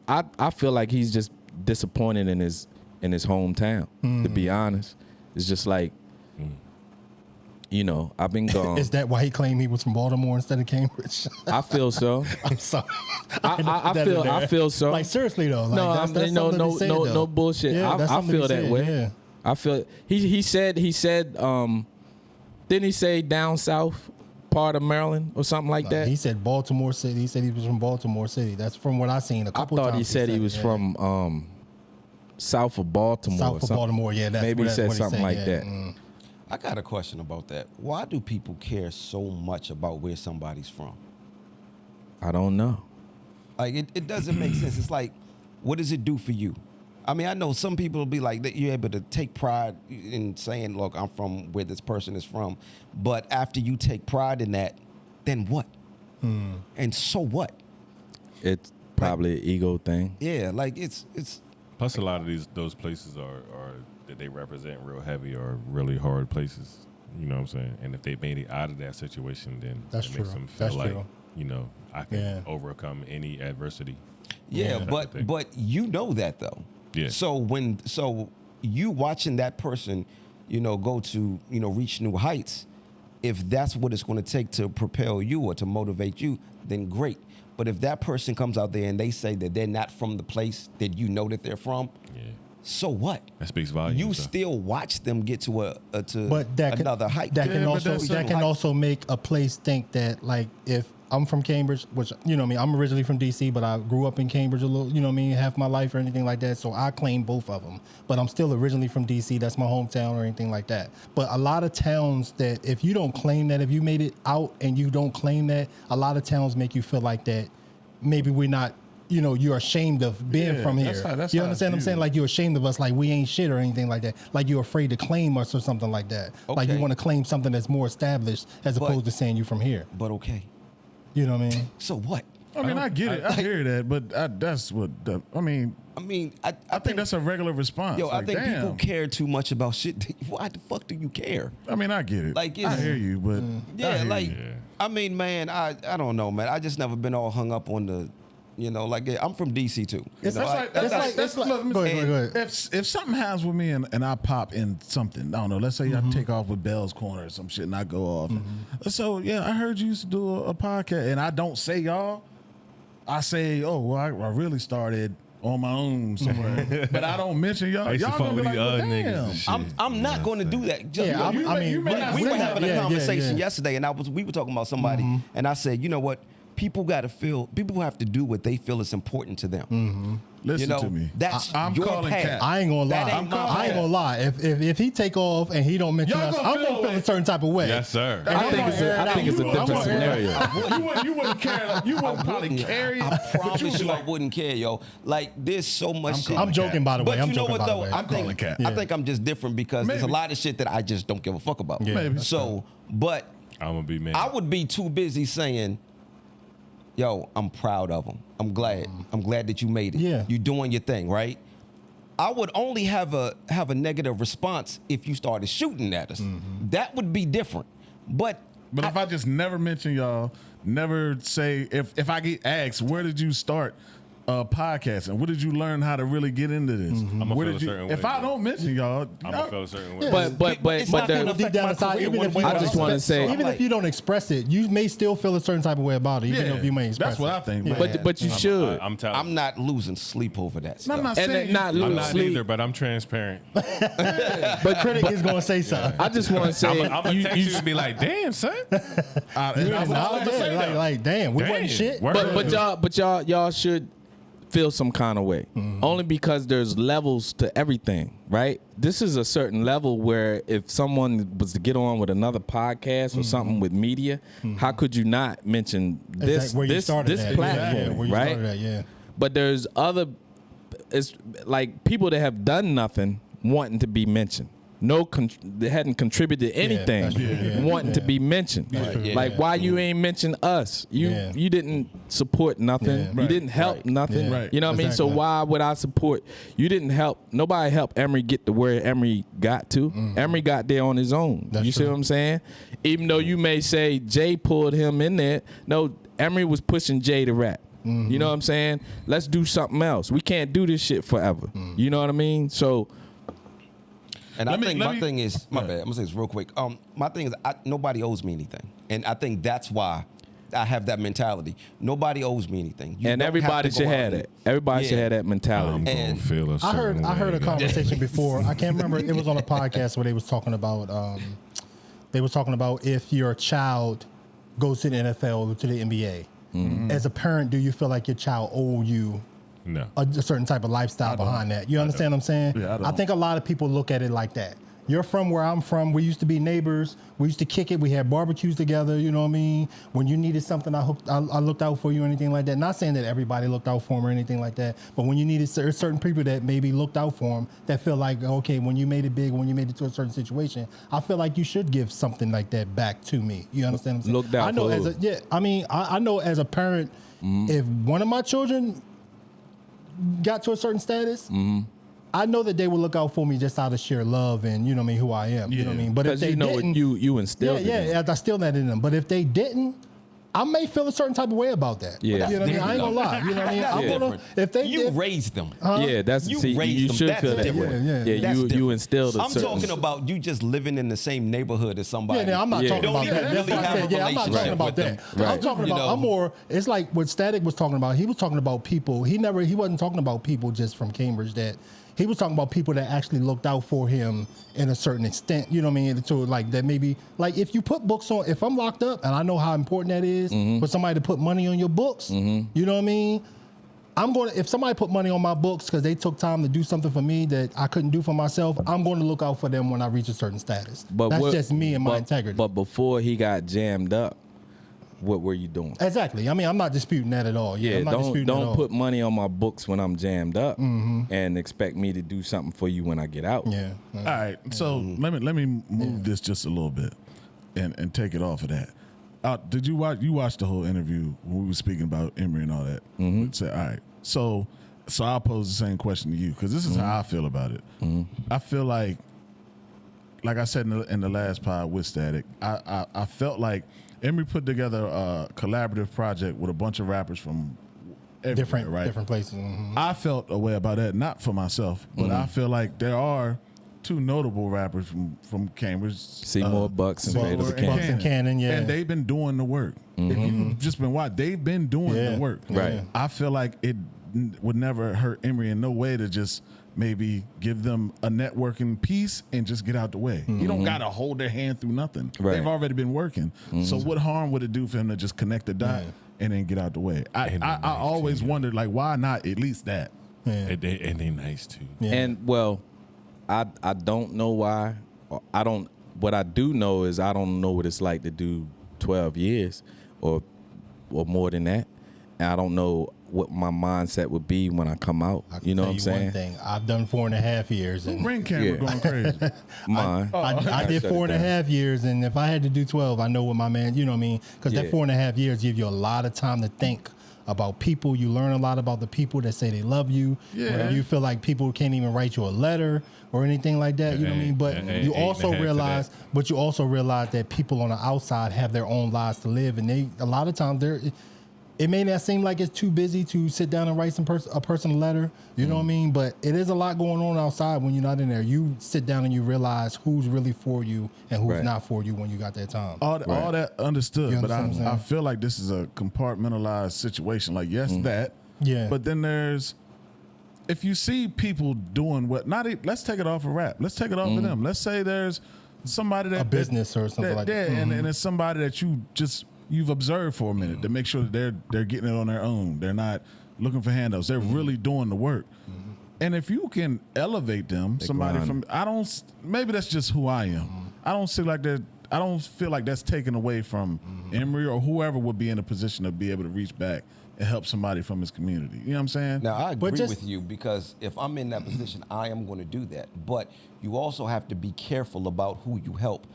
I feel like he's just disappointed in his hometown. To be honest, it's just like, you know, I've been gone. Is that why he claimed he was from Baltimore instead of Cambridge? I feel so. I'm sorry. I feel so. Like seriously though. Like, No, that's something to say, though. no bullshit. Yeah, that's I something feel to that say, way. Yeah. I feel he said didn't he say down south part of Maryland or something like that? He said Baltimore City. He said he was from Baltimore City. That's from what I seen a I couple thought times. he said he was yeah. from south of Baltimore. South or of something. Baltimore. Yeah, that's Maybe he what said what something like yeah. that. I got a question about that. Why do people care so much about where somebody's from? I don't know. Like, it doesn't make sense. It's like, what does it do for you? I mean, I know some people will be like, that you're able to take pride in saying, look, I'm from where this person is from. But after you take pride in that, then what? And so what? It's probably an ego thing. Yeah, like it's Plus, a lot of those places are that they represent real heavy or really hard places. You know what I'm saying? And if they made it out of that situation, then That's it makes true. them feel That's like, true. you know, I can Yeah. overcome any adversity. yeah, Type of thing. but you know that though. Yeah. So you watching that person, you know, go to, you know, reach new heights, if that's what it's going to take to propel you or to motivate you, then great. But if that person comes out there and they say that they're not from the place that you know that they're from, Yeah. so what? That speaks volumes. You though. still watch them get to But that another height. That can but also that's that can like- also make a place think that, like, if I'm from Cambridge, which, you know what I mean, I'm originally from DC, but I grew up in Cambridge a little, you know what I mean, half my life or anything like that. So I claim both of them. But I'm still originally from DC. That's my hometown or anything like that. But a lot of towns that, if you don't claim that, if you made it out and you don't claim that, a lot of towns make you feel like that maybe we're not you're ashamed of being from here. that's You how I understand what I'm view saying? it. Like you're ashamed of us, like we ain't shit or anything like that. Like you're afraid to claim us or something like that. Like you Okay. want to claim something that's more established as But- opposed to saying you from here. But okay. You know what I mean? So what? I mean, I get it. I hear that, but that's what I mean. I mean, I think that's a regular response. Yo, I Like, think damn. people care too much about shit. Why the fuck do you care? I mean, I get it. Like, I it's- hear you, but I Yeah, hear like, you. I mean, man, I don't know, man. I just never been all hung up on the, like, I'm from DC too. It's know, like- I- it's like- that's look, look, go ahead, go ahead. If something happens with me and I pop in something, I don't know. Let's say I take off with Bell's Corner or some shit, and I go off. So yeah, I heard you used to do a podcast, and I don't say y'all. I say, oh, well, I really started on my own somewhere, but I don't mention y'all. I used to Y'all fuck gonna with be these like, well, other niggas damn. and shit. I'm not going to do that. Just, Yeah, you know, I mean, you may not we say were that. having a Yeah, conversation yeah. yesterday, and we were talking about somebody, and I said, you know what? People have to do what they feel is important to them. Listen You know, to me. that's I'm your calling path. cat. I ain't gonna That lie. ain't my I ain't path. gonna lie. If he take off and he don't mention Y'all us, gonna I'm feel gonna feel away. a certain type of way. Yes, sir. And I'm gonna air it out. I think it's a I'm different gonna air it out. scenario. You wouldn't care. You wouldn't probably carry it. I but you promise would be you, I like, wouldn't care, yo. Like, there's so much shit. I'm joking, by the way. But I'm you know joking, what by the though? way. I I'm calling think cat. I think I'm just different because there's a Maybe. lot of shit that I just don't give a fuck about. Yeah. Maybe. So, but I'm gonna be mad. I would be too busy saying, "Yo, I'm proud of him. I'm glad. I'm glad that you made it. Yeah. You doing your thing, right?" I would only have a negative response if you started shooting at us. That would be different. But But if I just never mention y'all, never say if I get asked, where did you start podcasting? Where did you learn how to really get into this? I'ma Where feel did a you? certain If way, I though. don't mention y'all, I'm gonna feel a certain way. But it's not there- gonna Deep affect down my inside, career even one if way you or I the just other. wanna say- So I'm even if like, you don't express it, you may still feel a certain type of way about it, even Yeah. if you may express That's what it. I think. Yeah. man. but you should. I'm telling. I'm not losing sleep over that No, stuff. I'm not And saying then not you- I'm lose not sleep. either, but I'm transparent. But critic is gonna say something. I just want to say I'm gonna text you and be like, "Damn, son." and I was Yeah, about to say that. like, damn, we Damn. wasn't shit. Word. But y'all should feel some kind of way. Only because there's levels to everything, right? This is a certain level where if someone was to get on with another podcast or something with media, how could you not mention this Exactly where you this started this at. platform, Yeah, where you right? started at, yeah. But there's other, it's like people that have done nothing wanting to be mentioned. They hadn't contributed anything, that's true. Yeah, wanting to yeah. be mentioned. yeah. Like why you ain't mention us? Yeah. You didn't support nothing. Yeah. You Right. didn't help nothing. Yeah. Right. You know what I mean? So Exactly. why would I support? You didn't help. Nobody helped Emery get to where Emery got to. Emery got there on his own. That's you see true. what I'm saying? Even though you may say Jay pulled him in there, no, Emery was pushing Jay to rap. You know what I'm saying? Let's do something else. We can't do this shit forever. You know what I mean? So And Let I me- think let my me- thing is, my Yeah. bad, I'm gonna say this real quick. My thing is, nobody owes me anything, and I think that's why I have that mentality. Nobody owes me anything, You and don't everybody have to should go out have and- that. Everybody should Yeah. have that mentality. I'm gonna And feel a I certain heard way, a yo. conversation before. I can't remember. It was on a podcast where they was talking about if your child goes to the NFL or to the NBA. As a parent, do you feel like your child owe you No. a certain type of lifestyle behind that? You understand what I'm saying? Yeah, I don't. I think a lot of people look at it like that. You're from where I'm from. We used to be neighbors. We used to kick it. We had barbecues together. You know what I mean? When you needed something, I looked out for you or anything like that. Not saying that everybody looked out for him or anything like that, but when you needed certain people that maybe looked out for him, that feel like, okay, when you made it big, when you made it to a certain situation, I feel like you should give something like that back to me. You understand what I'm saying? Looked out I know for as who? I know as a parent, if one of my children got to a certain status, I know that they will look out for me just out of sheer love and, you know what I mean, who I am. You know what I mean? But if Because they you know what didn't, you instilled in them. I still that in them. But if they didn't, I may feel a certain type of way about that. Yeah. You know what I mean? I ain't gonna lie. You know what I mean? I'm gonna, Different. if they You did, raised them. Yeah, that's You see, raised you them. should That's feel that different. way. Yeah, Yeah, That's you different. instilled a I'm certain. talking about you just living in the same neighborhood as somebody. I'm not Yeah. talking Don't about even that. That's really what I have said. a Yeah, I'm not talking relationship about with that. them. I'm talking You about. know? I'm more. It's like what Static was talking about. He was talking about people. He wasn't talking about people just from Cambridge. That he was talking about people that actually looked out for him in a certain extent. You know what I mean? To like that maybe like if you put books on. If I'm locked up and I know how important that is for somebody to put money on your books. You know what I mean? I'm going to, if somebody put money on my books because they took time to do something for me that I couldn't do for myself, I'm going to look out for them when I reach a certain status. That's just me and my integrity. But before he got jammed up, what were you doing? Exactly. I mean, I'm not disputing that at all. Yeah, I'm not disputing that at don't all. put money on my books when I'm jammed up and expect me to do something for you when I get out. Yeah. All right, so let me move this just a little bit and take it off of that. Did you watch the whole interview when we were speaking about Emory and all that? Say, all right, so I'll pose the same question to you because this is how I feel about it. I feel like I said in the last pod with Static, I felt like Emory put together a collaborative project with a bunch of rappers from everywhere, different places. I felt a way about that, not for myself, but I feel like there are two notable rappers from Cambridge, Seymour Bucks and Vader Bucks Buchanan. Bucks and Cannon, yeah. and they've been doing the work. If you've just been watching, they've been doing the work. Right. I feel like it would never hurt Emory in no way to just maybe give them a networking piece and just get out the way. You don't got to hold their hand through nothing. Right. They've already been working. So what harm would it do for him to just connect the dot and then get out the way? I always wondered, like, why not at least that? And they nice too. Yeah. And well, I don't know why. What I do know is I don't know what it's like to do 12 years or more than that. And I don't know what my mindset would be when I come out. I can You know tell what I'm saying? one thing. I've done 4.5 years, and Ring camera going crazy. Mine. I did shut it 4.5 years, and if I had to do 12, I know what my man. You know what I mean? Because that Yeah. 4.5 years give you a lot of time to think about people. You learn a lot about the people that say they love you. Yeah. You feel like people can't even write you a letter or anything like that. You know what I mean? But you also realize, that people on the outside have their own lives to live, and a lot of times it may not seem like it's too busy to sit down and write a person a letter. You know what I mean? But it is a lot going on outside when you're not in there. You sit down and you realize who's really for you and who's Right. not for you when you got that time. All that understood, You but understand what I'm I saying? feel like this is a compartmentalized situation. Like, yes, that. Yeah. But then if you see people doing let's take it off of rap. Let's take it off of them. Let's say there's somebody that A business or something like that. Yeah, and it's somebody that you've observed for a minute to make sure that they're getting it on their own. They're not looking for handouts. They're really doing the work. And if you can elevate them, maybe that's just who I am. I don't feel like that's taken away from Emory or whoever would be in a position to be able to reach back and help somebody from his community. You know what I'm saying? Now, I agree just- with you because if I'm in that position, I am going to do that. But you also have to be careful about who you help,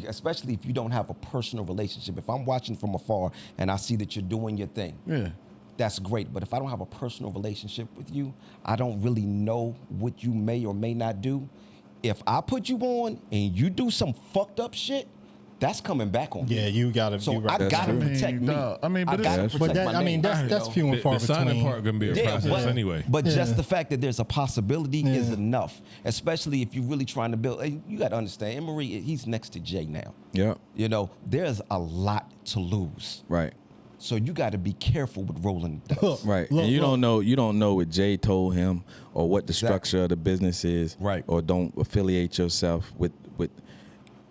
especially if you don't have a personal relationship. If I'm watching from afar and I see that you're doing your thing, Yeah. that's great. But if I don't have a personal relationship with you, I don't really know what you may or may not do. If I put you on and you do some fucked up shit, that's coming back on me. Yeah, you gotta. So you right. I gotta true. protect me. I mean, but I gotta it's- protect But that, my I mean, name, that's you few and far The signing between. part gonna be a process anyway. But Yeah. just the fact that there's a possibility is enough, especially if you're really trying to build. And you got to understand, Emory, he's next to Jay now. Yeah. You know, there's a lot to lose. Right. So you got to be careful with rolling the dice. Right. Look, and you look. don't know what Jay told him or what the structure of the business is. Right. Or don't affiliate yourself with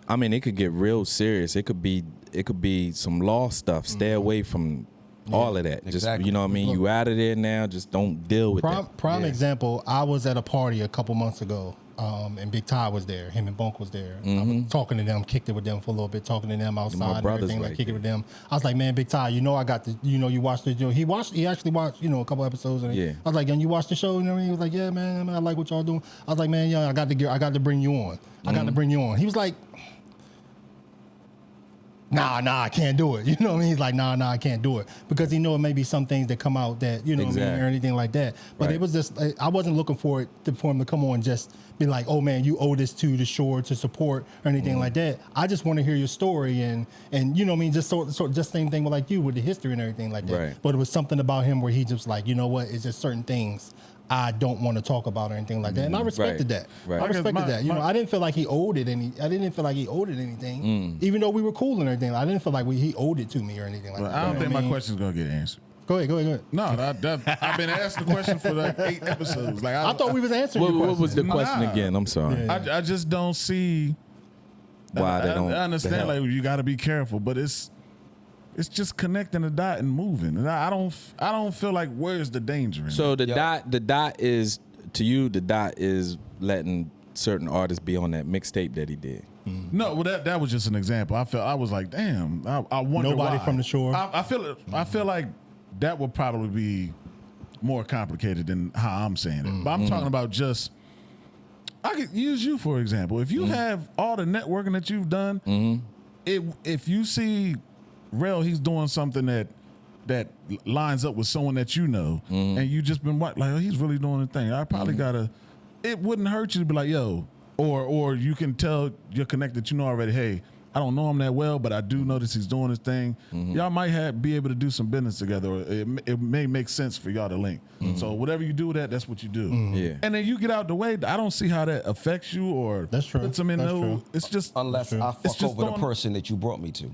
I mean, it could get real serious. It could be some law stuff. Stay away from all of that. Just Exactly. you know what I mean? You out of there now, just don't deal with that. Prime example, I was at a party a couple months ago, and Big Ty was there. Him and Bunk was there. I was talking to them, kicked it with them for a little bit, talking to them outside and brothers everything, right like kicking it there. with them. I was like, man, Big Ty, you watched the, you watched the, he actually watched, a couple episodes. And Yeah. I was like, and you watched the show and everything? He was like, yeah, man, I like what y'all doing. I was like, man, yeah, I got to bring you on. I got to bring you on. He was like, nah, I can't do it. You know what I mean? He's like, nah, I can't do it. Because he know it may be some things that come out that, what I mean, Exactly. or anything like that. But Right. it was just, I wasn't looking for him to come on just be like, oh man, you owe this to the shore to support or anything like that. I just want to hear your story and you know what I mean? Just just same thing with like you with the history and everything like that. Right. But it was something about him where he just like, you know what? It's just certain things I don't want to talk about or anything like that. And I respected that. Right. I I guess respected that. I didn't feel like he owed it anything. Even though we were cool and everything. I didn't feel like he owed it to me or anything like Well, that. I don't You know think what my mean? question's gonna get answered. Go ahead. No, I've been asking the question for like 8 episodes. Like I thought we was answering your What was the question. question Nah. again? I'm sorry. Yeah. I just don't see Why they don't. I understand the like help. you got to be careful, but it's just connecting the dot and moving. And I don't feel like where's the danger in So that? the dot is to you. The dot is letting certain artists be on that mixtape that he did. No, well that was just an example. I was like, damn. I wonder Nobody why. from the shore. I feel like that would probably be more complicated than how I'm saying it. But I'm talking about just. I could use you for example. If you have all the networking that you've done, if you see Rel, he's doing something that lines up with someone that you know, and you just been like, oh, he's really doing the thing. I probably gotta. It wouldn't hurt you to be like, yo, or you can tell your connect that you know already. Hey, I don't know him that well, but I do notice he's doing his thing. Y'all might be able to do some business together. Or it may make sense for y'all to link. So whatever you do with that's what you do. Yeah. And then you get out the way. I don't see how that affects you or That's true. puts them in That's no. true. It's just Unless I It's fuck just over the throwing- person that you brought me to.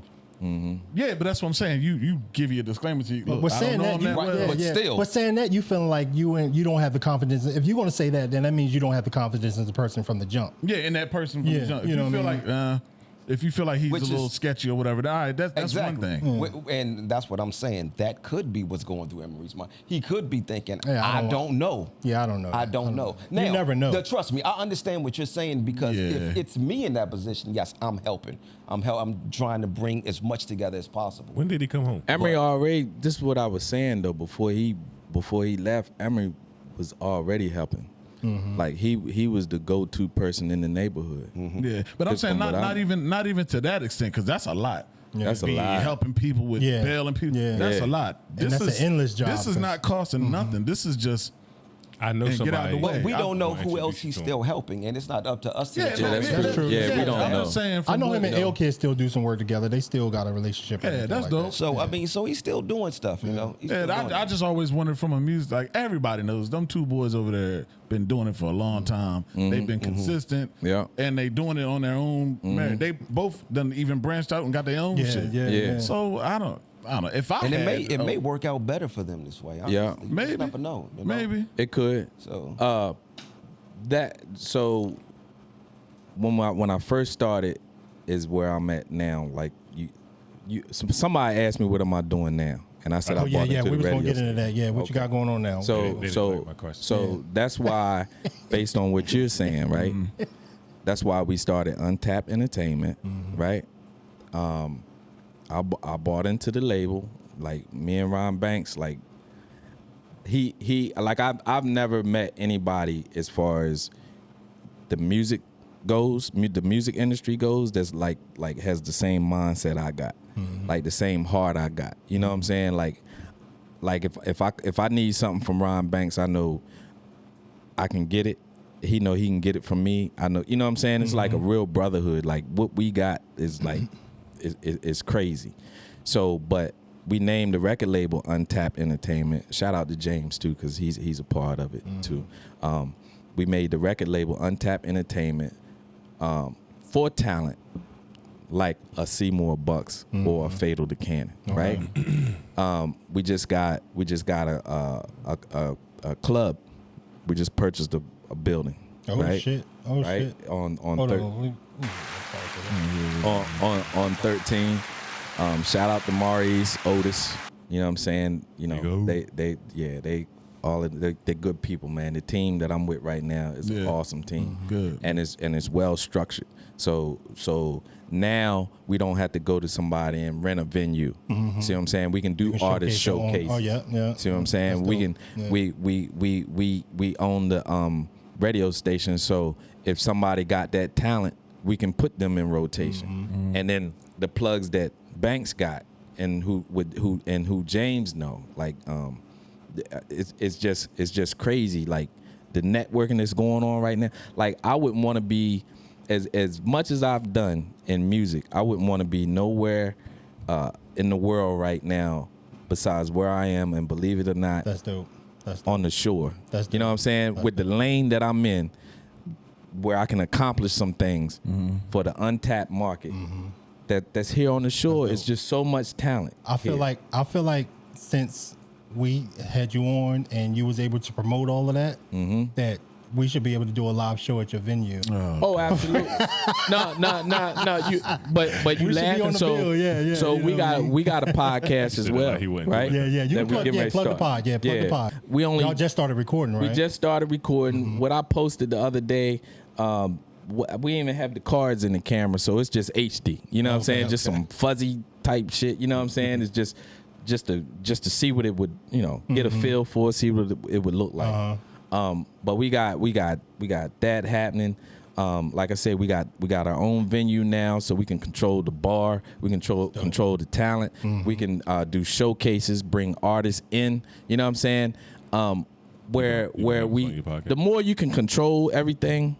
yeah, but that's what I'm saying. You give you a disclaimer to you. Look, But I don't saying know that, him you, that right, well. but still. But saying that, you feeling like you don't have the confidence. If you're going to say that, then that means you don't have the confidence in the person from the jump. Yeah, and that person from Yeah, the jump. If you know you feel what I like if you feel like he's Which a little is- sketchy or whatever, all right, that's Exactly. one thing. And that's what I'm saying. That could be what's going through Emery's mind. He could be thinking, Yeah, I I don't- don't know. Yeah, I don't know. I don't know. Now, You never know. Trust me, I understand what you're saying because Yeah. if it's me in that position, yes, I'm helping. I'm trying to bring as much together as possible. When did he come home? Emery already. This is what I was saying though. Before he left, Emery was already helping. Like he was the go-to person in the neighborhood. Yeah, but I'm Just saying from what not even to that extent because that's a lot. That's a Be lot. helping people with Yeah. bailing people. Yeah. That's Yeah. a lot. And that's an endless job, This is 'cause- not costing nothing. This is just I know And get out somebody. the way. But we don't know I'm who gonna else he's introduce you to still helping, and it's not up to us to that's true. Yeah, we don't I'm know. just saying I know from him and what- L Kid still do some work together. They still got a relationship. and Yeah, everything that's like dope. So I mean, so he's still doing stuff, you know. He's still Yeah, doing I it. just always wondered from a music like everybody knows them two boys over there been doing it for a long time. They've been consistent. Yeah. and they doing it on their own merit. They both done even branched out and got their own Yeah, shit. yeah, Yeah. yeah. So I don't know if I and had, it may work out better for them this way. Honestly. Yeah. You maybe just never know. You know? maybe It could. So So when I first started is where I'm at now. Like somebody asked me what am I doing now, and I said I Oh yeah, bought yeah. into We the was gonna radio get into that. Yeah, what you got going on now? So They didn't so like my question. so that's why, based on what you're saying, right? That's why we started Untapped Entertainment, right? I bought into the label, like me and Ron Banks, like he like I've never met anybody as far as the music goes, the music industry goes, that's like has the same mindset I got, like the same heart I got. You know what I'm saying? Like if I need something from Ron Banks, I know I can get it. He know he can get it from me. I know, you know what I'm saying? It's like a real brotherhood. Like what we got is like it's crazy. So, but we named the record label Untapped Entertainment. Shout out to James too, because he's a part of it too. We made the record label Untapped Entertainment for talent, like a Seymour Bucks or a Fatal to Cannon, right? We just got a club. We just purchased a building. Oh right? shit! Oh right? shit! On Hold thir- on. on 13. Shout out to Maurice, Otis. You know what I'm saying? You know, they all of they're good people, man. The team that I'm with right now is an awesome team. Good. And it's well structured. So now we don't have to go to somebody and rent a venue. See what I'm saying? We can do artist your own- showcases. Oh yeah, yeah. See what I'm saying? That's We dope. can Yeah. we own the radio station, so if somebody got that talent, we can put them in rotation. And then the plugs that Banks got and who James know, like it's just crazy, like the networking that's going on right now. Like I wouldn't want to be as much as I've done in music, I wouldn't want to be nowhere in the world right now besides where I am, and believe it or not, That's dope. That's dope. on the shore. That's You know what I'm saying? With the lane that I'm in, where I can accomplish some things for the untapped market that's here on the shore. It's just so much talent. I feel like since we had you on and you was able to promote all of that, that we should be able to do a live show at your venue. Oh, absolutely. no. You, but you We should be laughing. on the So, bill, yeah, so you we know what I got mean? we got a podcast as Said well, he wouldn't do right? it. Yeah. You That can we plug, getting ready to plug the start. pod. Yeah, plug the pod. We only Y'all just started recording, right? We just started recording. What I posted the other day, we even have the cards in the camera, so it's just HD. You know what I'm saying? Just some fuzzy type shit. You know what I'm saying? It's just to see what it would, get a feel for, see what it would look like. But we got that happening. Like I said, we got our own venue now, so we can control the bar, we control the talent, we can do showcases, bring artists in. You know what I'm saying? Where the more you can control everything,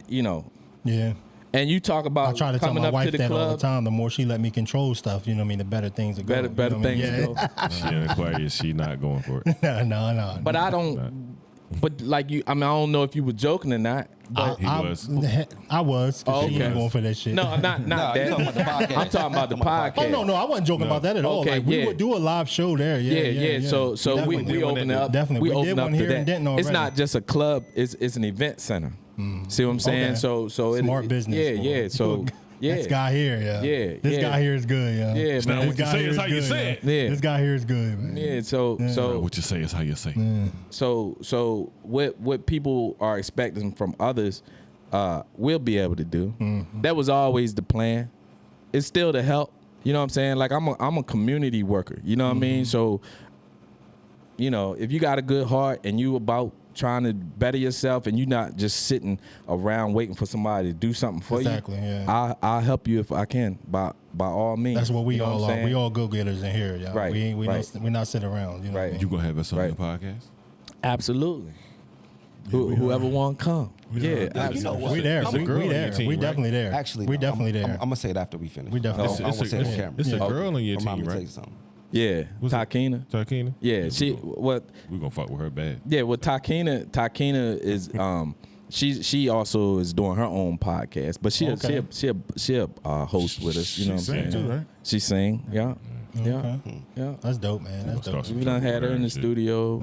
Yeah. And you talk about I try to tell coming my up wife to the that all the club. time. The more she let me control stuff, you know what I mean, the better things are going. Better things go. She in Aquarius, she not going for it. No. But I don't. But like you, I mean, I don't know if you were joking or not. But He was. I was. 'Cause she Okay. ain't going for that shit. no, not No, that. you talking about the podcast. I'm talking about the podcast. Oh no, I wasn't joking about that at all. Okay, Like we yeah. would do a live show there. Yeah. So Definitely. we open up. Definitely. We did open up one to here that. in Denton It's already. not just a club. It's an event center. See what I'm saying? Okay. So Smart business. boy. Yeah. So yeah. This guy here, Yeah, This yeah. guy here is good, yeah. Yeah, This man. What you guy say here is is how you good, say it. Yeah. This guy here is good, man. Yeah. So What you say is how you say. So what people are expecting from others, we'll be able to do. That was always the plan. It's still to help. You know what I'm saying? Like I'm a community worker. You know what I mean? So, if you got a good heart and you about trying to better yourself and you're not just sitting around waiting for somebody to do something for Exactly, you, yeah. I'll help you if I can by all means. That's what we You know all I'm are. saying? We all go-getters in here, y'all. Right, We right. we're not sitting around, you know. Right. What I mean? You gonna have us on Right. your podcast? Absolutely. Whoever want to come. Yeah, absolutely. We there. It's a girl We on your there. team, We right? definitely there. Actually, we no, definitely there. I'm gonna say it after we finish. We definitely I there. don't want to say it on camera. It's a Yeah. girl on your I'm gonna team, tell you right? something. Yeah, What's it? Takina. Tarkina? Yeah, she what? We gonna fuck with her bad. Yeah, well, Takina is she also is doing her own podcast, but she host with us. You know what I'm She sing saying? too, right? She sing, yeah. That's dope, man. That's dope. Start We done had her in the Shit. studio.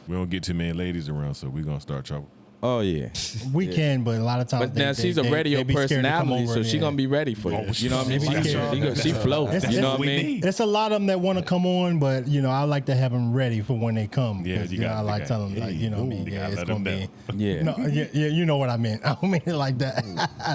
We don't get too many ladies around, so we gonna start trouble. Oh yeah. We can, but a lot of times. But now she's a radio be scared to come personality, over so and- she gonna be ready for you. You know what I mean? They be scared. She float. It's- You know it's- what I mean? It's a lot of them that want to come on, but I like to have them ready for when they come. Yeah, 'Cause, you gotta- I you like gotta- telling them, like, you know what I mean? you Yeah, gotta it's let gonna them be. Yeah. No, yeah, you know what I meant. I don't mean it like that.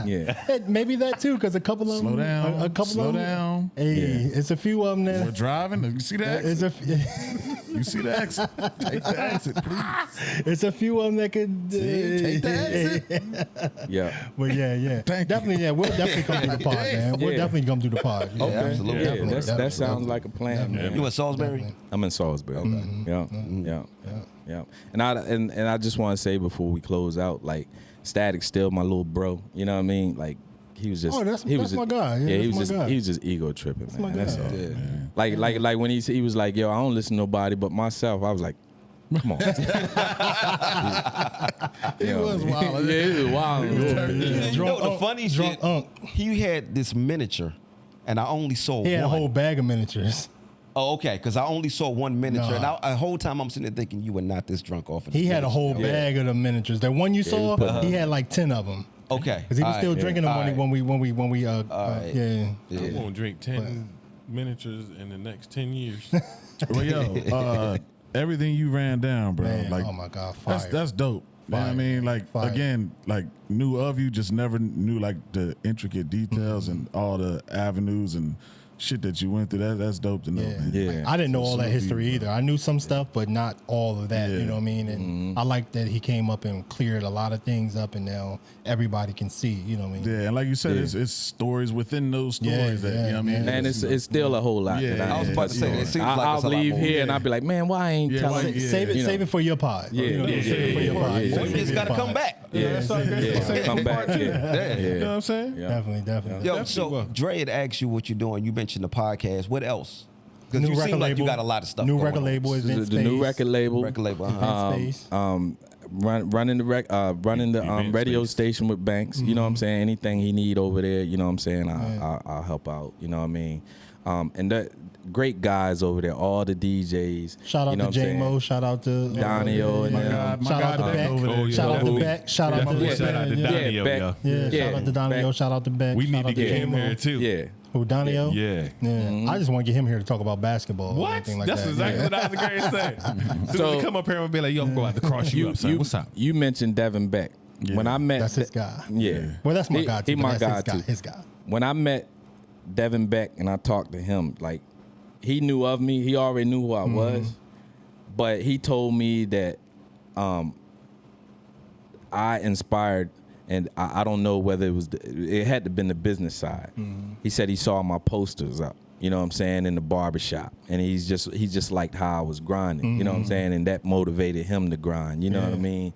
Yeah. Maybe that too, because a couple of them. Slow down, A couple slow of them. down. Hey, it's a few of them We're that. driving. You see the It's exit? a, You see the exit? Take the exit, please. it's a few of them that could. Take the exit. Yeah. But yeah. Thank you. Definitely, yeah. We'll definitely come through the pod, man. We'll Yeah. definitely come through the pod. Yeah, absolutely. Yeah, Definitely, that definitely. sounds like a plan, man. You in Salisbury? I'm in Salisbury. Yeah. And I just want to say before we close out, like Static's still my little bro. You know what I mean? Like he was just. Oh, that's he was my just, guy. Yeah, he that's was my just guy. he was just ego tripping, man. my That's guy. all. Yeah. Like when he was like, yo, I don't listen to nobody but myself. I was like, come on. He was wild. Yeah, he was wild. You know the funny drunk shit? unk. He had this miniature, and I only saw He had a one. whole bag of miniatures. Oh, okay, because I only saw one miniature, Nah. and the whole time I'm sitting there thinking you were not this drunk off of He this had a whole miniature. bag of the miniatures. That one you saw, putting- he had like 10 of them. Okay, Because he was all still right. drinking them All right. when we right. yeah. I'm gonna drink 10 miniatures in the next 10 years. Well, yo, everything you ran down, bro. Man, like, oh my God, fire. that's dope. You know what I Fire. mean? Like, Fire. again, like, knew of you, just never knew, like, the intricate details and all the avenues and shit that you went through. That's dope to know, Yeah. man. Yeah. I didn't know So all that salute history you, either. bro. I knew some stuff, but not all of that. Yeah. You know what I mean? And I like that he came up and cleared a lot of things up, and now everybody can see. You know what I mean? Yeah, and like you said, Yeah. it's stories within those stories Yeah, that, yeah, you know what I mean? yeah. And it's still a whole lot. Yeah, that I was about to say, it seems like I'll it's a lot leave more. here and I'll be like, man, why I ain't Yeah, telling? why- you Save it, know. save it for your pod. Yeah, You know, yeah, save it for yeah, your yeah, pod. yeah, Save Well, it you for just your got to pod. come back. Yeah, come back. Yeah, You know what I'm saying? yeah. Definitely. Yo, Definitely so will. Dre had asked you what you're doing. You mentioned the podcast. What else? Because New you record seem like you label. got a lot of stuff. New going record on. label is in The new record label. Record label. Uh-huh. Space. Running the Event radio space. station with Banks. You know what I'm saying? Anything he need over there, you know what I'm saying? I'll help out. You know what I mean? And that great guys over there, all the DJs. Shout out you know to what I'm J saying? Mo. Shout out to Donio and them. Shout out to God, Beck. over there. Shout out to Who? Beck. Shout out to Yeah, Beck. shout out to Yeah, Donnie. Yeah, Donio, Beck. yo. yeah. Yeah, Shout out to Donio. Beck. Shout out to Beck. We Shout need out to get him J-Mo. here too. Yeah. Who, Donio? Yeah. Yeah. I just want to get him here to talk about basketball. Or What? anything like That's that. exactly Yeah. what I was going to say. As soon as So- we come up here and be like, yo, I'm going to cross you up, son. What's up? You mentioned Devin Beck. when I met That's his guy. Yeah. Well, that's my guy too. He but my that's guy too. His guy. When I met Devin Beck and I talked to him, like he knew of me. He already knew who I was, but he told me that I inspired, and I don't know whether it was it had to been the business side. He said he saw my posters up, you know what I'm saying, in the barbershop, and he just liked how I was grinding, you know what I'm saying, and that motivated him to grind, you know what I mean.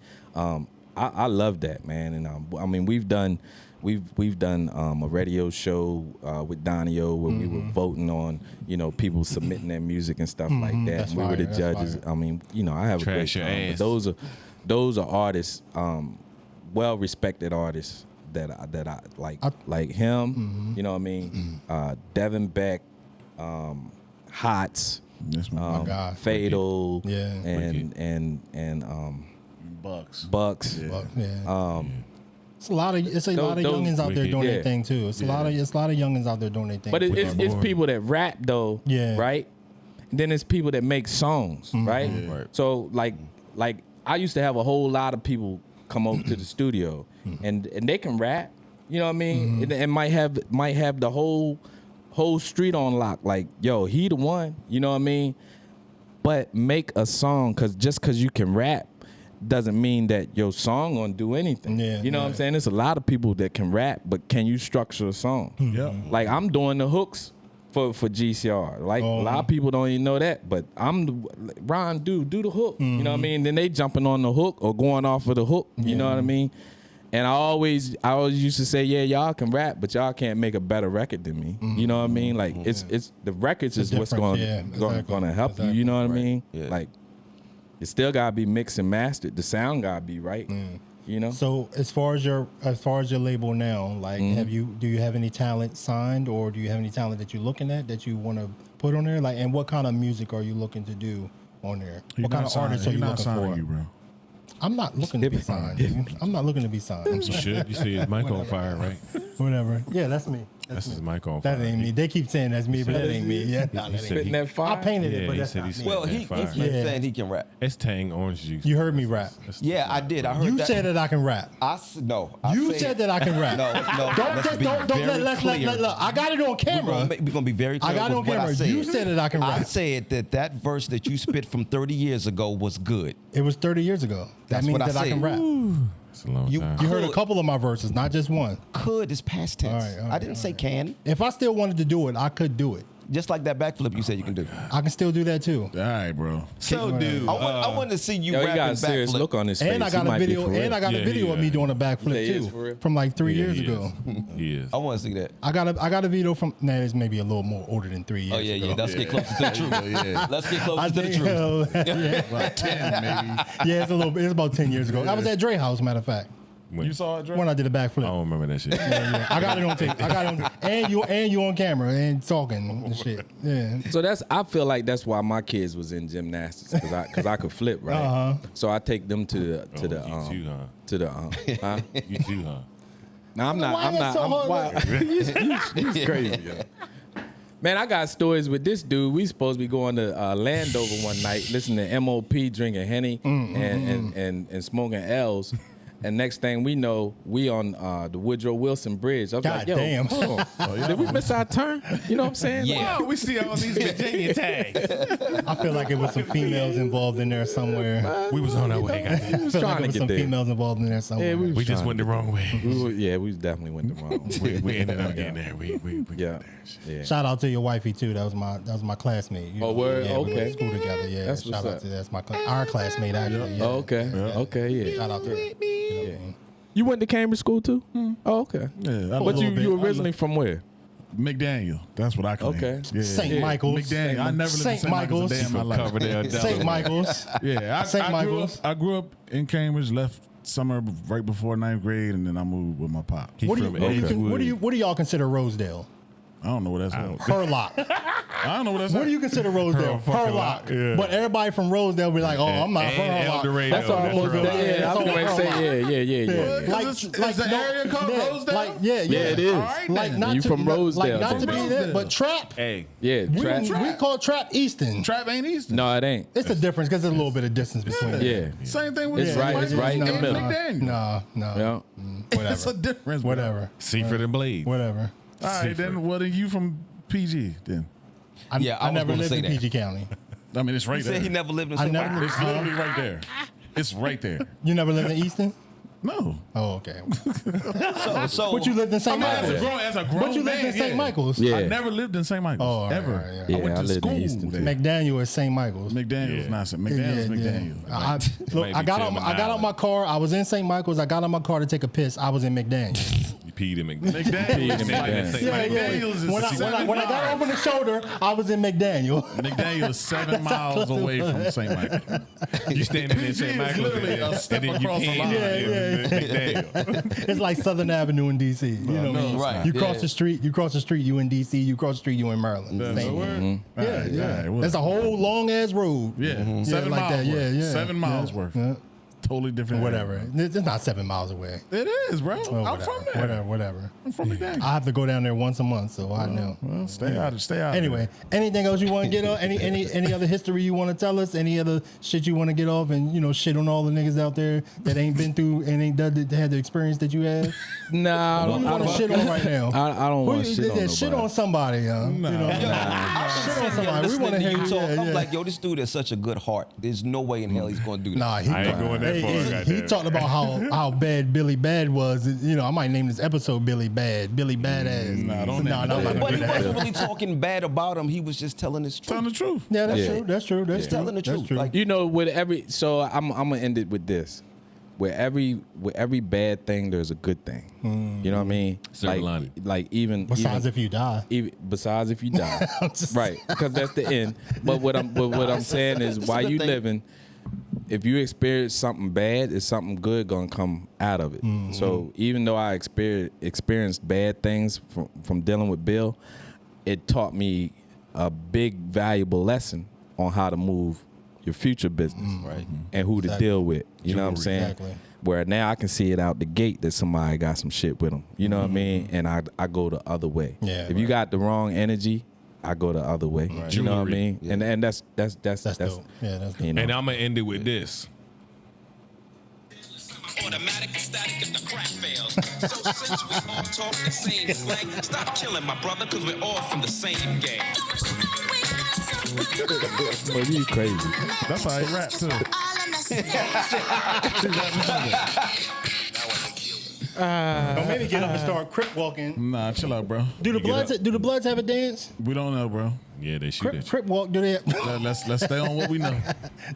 I love that, man, and I mean we've done a radio show with Donnie O where we were voting on, you know, people submitting their music and stuff like that. That's And we were the fire, judges. that's I mean, you know, I have Trash a your great time. ass. But those are artists, well respected artists that I like him. You know what I mean? Devin Beck, Hots, That's my God. Fatal, Yeah. and Bucks. Bucks. Yeah. It's a lot of youngins out there wicked. doing their Yeah. thing too. It's a lot of youngins out there doing their thing. But too. it's people that rap though, Yeah. right? Then it's people that make songs, right? Right. So like I used to have a whole lot of people come over to the studio, and they can rap, you know what I mean? And might have the whole street on lock. Like, yo, he the one, you know what I mean? But make a song, just cause you can rap doesn't mean that your song gonna do anything. Yeah, you know what I'm yeah. saying? There's a lot of people that can rap, but can you structure a song? Yeah. Like I'm doing the hooks for GCR. Like a lot of people don't even know that, but Ron do the hook. You know what I mean? Then they jumping on the hook or going off of the hook. You know what I mean? And I always used to say, yeah, y'all can rap, but y'all can't make a better record than me. You know what I mean? Like it's the records is what's difference, going yeah, exactly, going to help you. exactly. You know what I mean? Yeah. Like it still gotta be mixed and mastered. The sound gotta be right. You know? So as far as your label now, like do you have any talent signed, or do you have any talent that you're looking at that you want to put on there? Like, and what kind of music are you looking to do on there? What kind of artists are you looking for? You, bro. I'm not looking to be signed. Dude. I'm not looking to be signed. You should. You see his mic on fire, right? Whatever. Yeah, that's me. That's his mic on fire. That ain't me. They keep saying that's me, but that ain't me. Yeah, nah, He that said ain't Spitting me. that fire. I painted it, Yeah, but he that's said not he me. spit Well, that he's fire. saying he can rap. It's Tang orange juice. You heard me rap. Yeah, I did. I heard You that. said that I can rap. No. You said that I can rap. No. Don't let's just be don't very let's clear. look. I got it on camera. We're gonna be very clear. I got it on with what camera. I said. You said that I can I rap. said that verse that you spit from 30 years ago was good. It was 30 years ago. That That's means what I that I can said. rap. It's a long You- time. You heard a couple of my verses, not just one. Could is past tense. All right, I didn't say can. If I still wanted to do it, I could do it. Just like that backflip you said you can do. I can still do that too. All right, bro. So, dude, I want to see you Yo, he rapping got a serious backflip. look on his face. And I got He a might be video. for real. And I got a Yeah, video he, of me doing a You say backflip he is for too, real? from like 3 Yeah, years he ago. is. He is. I want to see that. I got a video from. Nah, it's maybe a little more older than 3 years. Oh yeah, ago. yeah. Let's get closer to the truth. Yeah. Let's get closer I to the think, truth. yeah, About 10, maybe. yeah, it's about 10 years ago. I was at Dre House, matter of fact, When- You saw it, Dre? when I did a I backflip. don't remember that shit. Yeah. I got it on tape. I got it on, and you on camera and talking and shit. Yeah. So I feel like that's why my kids was in gymnastics because I could flip right. So I take them to the You too, huh? to the huh? You too, huh? No, I'm not. Why I'm that's not. so I'm, hard? why, he's crazy. Yo. Man, I got stories with this dude. We supposed to be going to Landover one night, listening to MOP, drinking Henny, and smoking L's. And next thing we know, we on the Woodrow Wilson Bridge. I was God like, yo, damn. hold on. Did we miss our turn? You know what I'm saying? Yeah. Oh, we see all these Virginia tags. I feel like it was some females involved in there somewhere. We was on our way. Goddamn. I feel like trying it to was get some there. females involved in there somewhere. Yeah, We just went the wrong way. we definitely went the wrong way. We ended up getting there. We Yeah. Yeah. Shout out to your wifey too. That was my classmate. You Oh, know, word? Yeah, we went to Okay. school together. Yeah. That's Shout what's out up. to that's our classmate actually. Yeah. Oh, okay. Okay, yeah. Shout out to her. Yeah. You went to Cambridge school too? Oh, okay. Yeah, But you originally from where? McDaniel. That's what I claim. Okay. Yeah. St. Michael's. McDaniel. I never lived in St. St. Michael's a day in my Michael's. life. Coverdale, St. Michael's. Yeah, St. Michael's. I grew up in Cambridge, left summer right before 9th grade, and then I moved with my pop. What do y'all consider Rosedale? I don't know what that's. Herlock. I don't know what that's. What do you consider Rosedale? Herlock. yeah. But everybody from Rosedale be like, oh, I'm not from And Herlock. El Dorado. That's all That's Rosedale. right. Yeah, I was going to say, yeah. Like, is the area called Rosedale? Like, yeah, it is. All right, Like then. not You to, from Rosedale, Like not to be then. that, but trap. Hey, Yeah, trap. We call trap Easton. Trap ain't Eastern. No, it ain't. It's a difference because there's a little bit of distance between. it. Yeah. Same thing with It's right- it's right in the middle. McDaniel. No. Yeah. Whatever. It's a difference. bro. Whatever. Seaford and Blade. Whatever. All right, then what are you from PG then? Yeah, I was never gonna lived say in that. PG County. I mean, it's right He there. said he never lived in I St. never- Michael. It's literally right there. It's right there. You never lived in Easton? No. Oh, okay. So But you lived in St. As a Michaels. grown, as a grown But you lived man, in St. yeah. Michaels. Yeah. I never lived in St. Michaels. Oh, all right, ever. all right, yeah. I Yeah, went I to lived in school Easton, there. McDaniel is St. Michaels. McDaniel's Yeah. not St. McDaniel's. McDaniel. Look, Might I be got Tim out. I got out Allen. my car. I was in St. Michaels. I got out my car to take a piss. I was in McDaniel. You peed in McDaniel's. McDaniel's. McDaniel's. Yeah, yeah. McDaniel's is When I 7 when I got miles. over the shoulder, I was in McDaniel. McDaniel is 7 miles away from St. Michael. You standing in PG St. is Michael's literally a step and then you across the peed line. in Yeah, McDaniel. It's like Southern Avenue in DC. You know what I mean? Right. You cross Yeah. the street. You cross the street. You in DC. You cross the street. You in Maryland. That's Same. the word? Yeah, All right, yeah. all right, well, That's a whole long ass road. Yeah, 7 like miles that. worth. Yeah, yeah. 7 miles Yeah, worth. yeah. Totally different. Whatever. area. It's not 7 miles away. It is, bro. Oh, I'm from there. Whatever. I'm from McDaniel. I have to go down there once a month, so I know. Well, stay out. Stay out. Anyway, anything else you want to get on? Any other history you want to tell us? Any other shit you want to get off and shit on all the niggas out there that ain't been through and ain't done had the experience that you had? Nah, Who you want to shit on right now? I don't want to shit on nobody. Shit on somebody, shit on somebody. We want to hear you talk. yeah, I'm yeah. like, yo, this dude has such a good heart. There's no way in hell he's gonna do that. Nah, I ain't going that far, he goddamn. talked about how bad Billy Bad was. I might name this episode Billy Bad, Billy Badass. Nah, don't name it I'm that. not But gonna he do that. wasn't really talking bad about him. He was just telling his Telling truth. the truth. Yeah, that's Yeah. true. That's true. That's true. Telling the That's truth. true. Like, with every I'm gonna end it with this. With every bad thing, there's a good thing. You know what I mean? Silver lining. Like even Besides if you die. besides if you die, I'm just- right? Because that's the end. But what I'm saying is, It's a while good you thing. living, if you experience something bad, is something good gonna come out of it. So even though I experienced bad things from dealing with Bill, it taught me a big valuable lesson on how to move your future business, right? And who to Exactly. deal with. You know what I'm saying? Exactly. Where now I can see it out the gate that somebody got some shit with them. You know what I mean? And I go the other way. Yeah, if you got the wrong energy, I go the other way. You know what I mean? And that's That's dope. Yeah, that's dope. you know. And I'm gonna end it with this. Automatic static if the crack fails. So since we all talk the same slang, stop killing my brother, cause we're all from the same gang. Well, you crazy. That's how he rap too. Don't maybe get up and start crip walking. Nah, chill out, bro. Do the You get Bloods? Do the Bloods have a dance? We don't know, bro. Yeah, they shoot at you. Crip walk? Do they? Let's stay on what we know.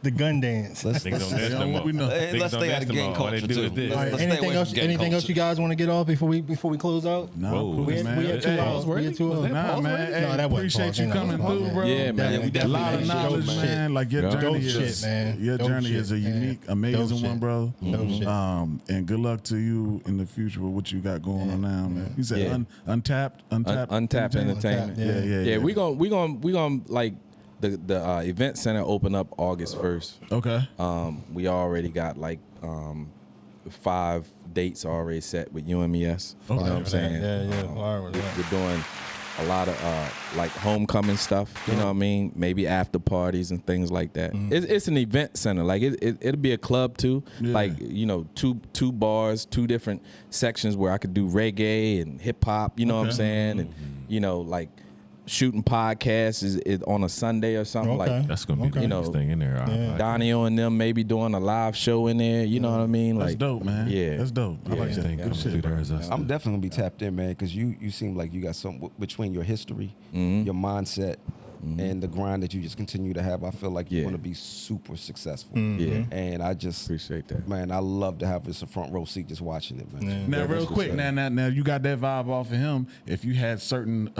The gun dance. Niggas don't dance Stay no on more. what we know. Hey, Niggas let's don't stay out dance of no gang more. All they culture do is too. this. All right, Let's stay anything away else? from gang Anything else culture. you guys want to get off before we close out? Nah, Whoa. cool, We man. had 2 Hey, hours. We had 2 hours. Nah, man. Hey, No, that wasn't appreciate pause. you Ain't no coming pause. through, bro. Yeah, man. We A definitely lot of dope knowledge, shit. man. Like your Dope journey shit, is, man. your Dope journey shit, is a man. unique, Dope amazing shit. one, bro. Dope shit. And good luck to you in the future with what you got going on now, man. You said Yeah. Untapped Untapped entertainment. Yeah. Yeah. We gonna like the event center open up August 1st. Okay. We already got like 5 dates already set with UMES. You know what I'm saying? Yeah. All right, We're doing a lot of like homecoming stuff. You know what I mean? Maybe after parties and things like that. It's an event center. Like it'll be a club too. Yeah. Like two bars, 2 different sections where I could do reggae and hip hop. You know what I'm saying? And like shooting podcasts is on a Sunday or something Okay. like. That's gonna be the You know, biggest thing in there. Donnie and them maybe doing a live show in there. You know what I mean? That's Like dope, man. Yeah, That's dope. I like Biggest that. thing Good coming shit, through bro. there is us. I'm definitely gonna be tapped in, man, because you seem like you got something between your history, your mindset, and the grind that you just continue to have. I feel like you're Yeah. gonna be super successful. Yeah. And I just Appreciate that. man, I love to have this a front row seat just watching it, man. Now, Yeah, real that's quick, what's up. now, you got that vibe off of him. If you had certain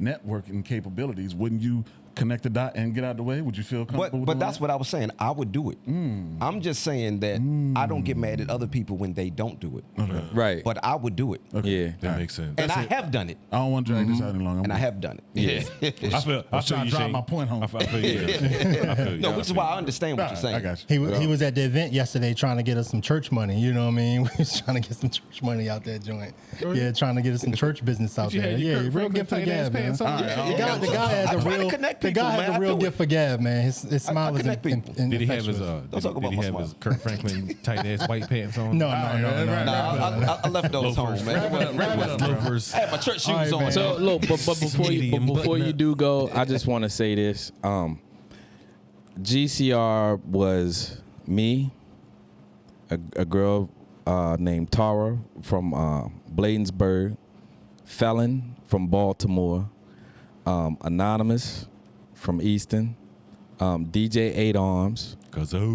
networking capabilities, wouldn't you connect the dot and get out the way? Would you feel comfortable? But doing that's that? what I was saying. I would do it. I'm just saying that I don't get mad at other people when they don't do it. Right. But I would do it. Yeah. That makes sense. And I have done it. I don't want to drag this out any longer. And I have done it. Yeah. I was trying to drive Shane. my point home. I feel you. I feel you. No, which is why I understand what you're saying. I got you. He was at the event yesterday trying to get us some church money. You know what I mean? We was trying to get some church money out that joint. Yeah, trying to get us some church business out You there. had your Yeah, Kirk real Franklin gift for tight ass gab, man. pants on? The guy has I a try to real connect the people, guy man. has I a real do gift it. for gab, man. His smile is connect people. Did he have his Don't talk about did he my have smile. his Kirk Franklin tight ass white pants on? No. I left those home, man. Loafers. I had my church shoes right, on. man. So look, but before Medium before you button-up. do go, I just want to say this. GCR was me, a girl named Tara from Bladensburg, Felon from Baltimore, Anonymous from Easton, DJ 8 Arms,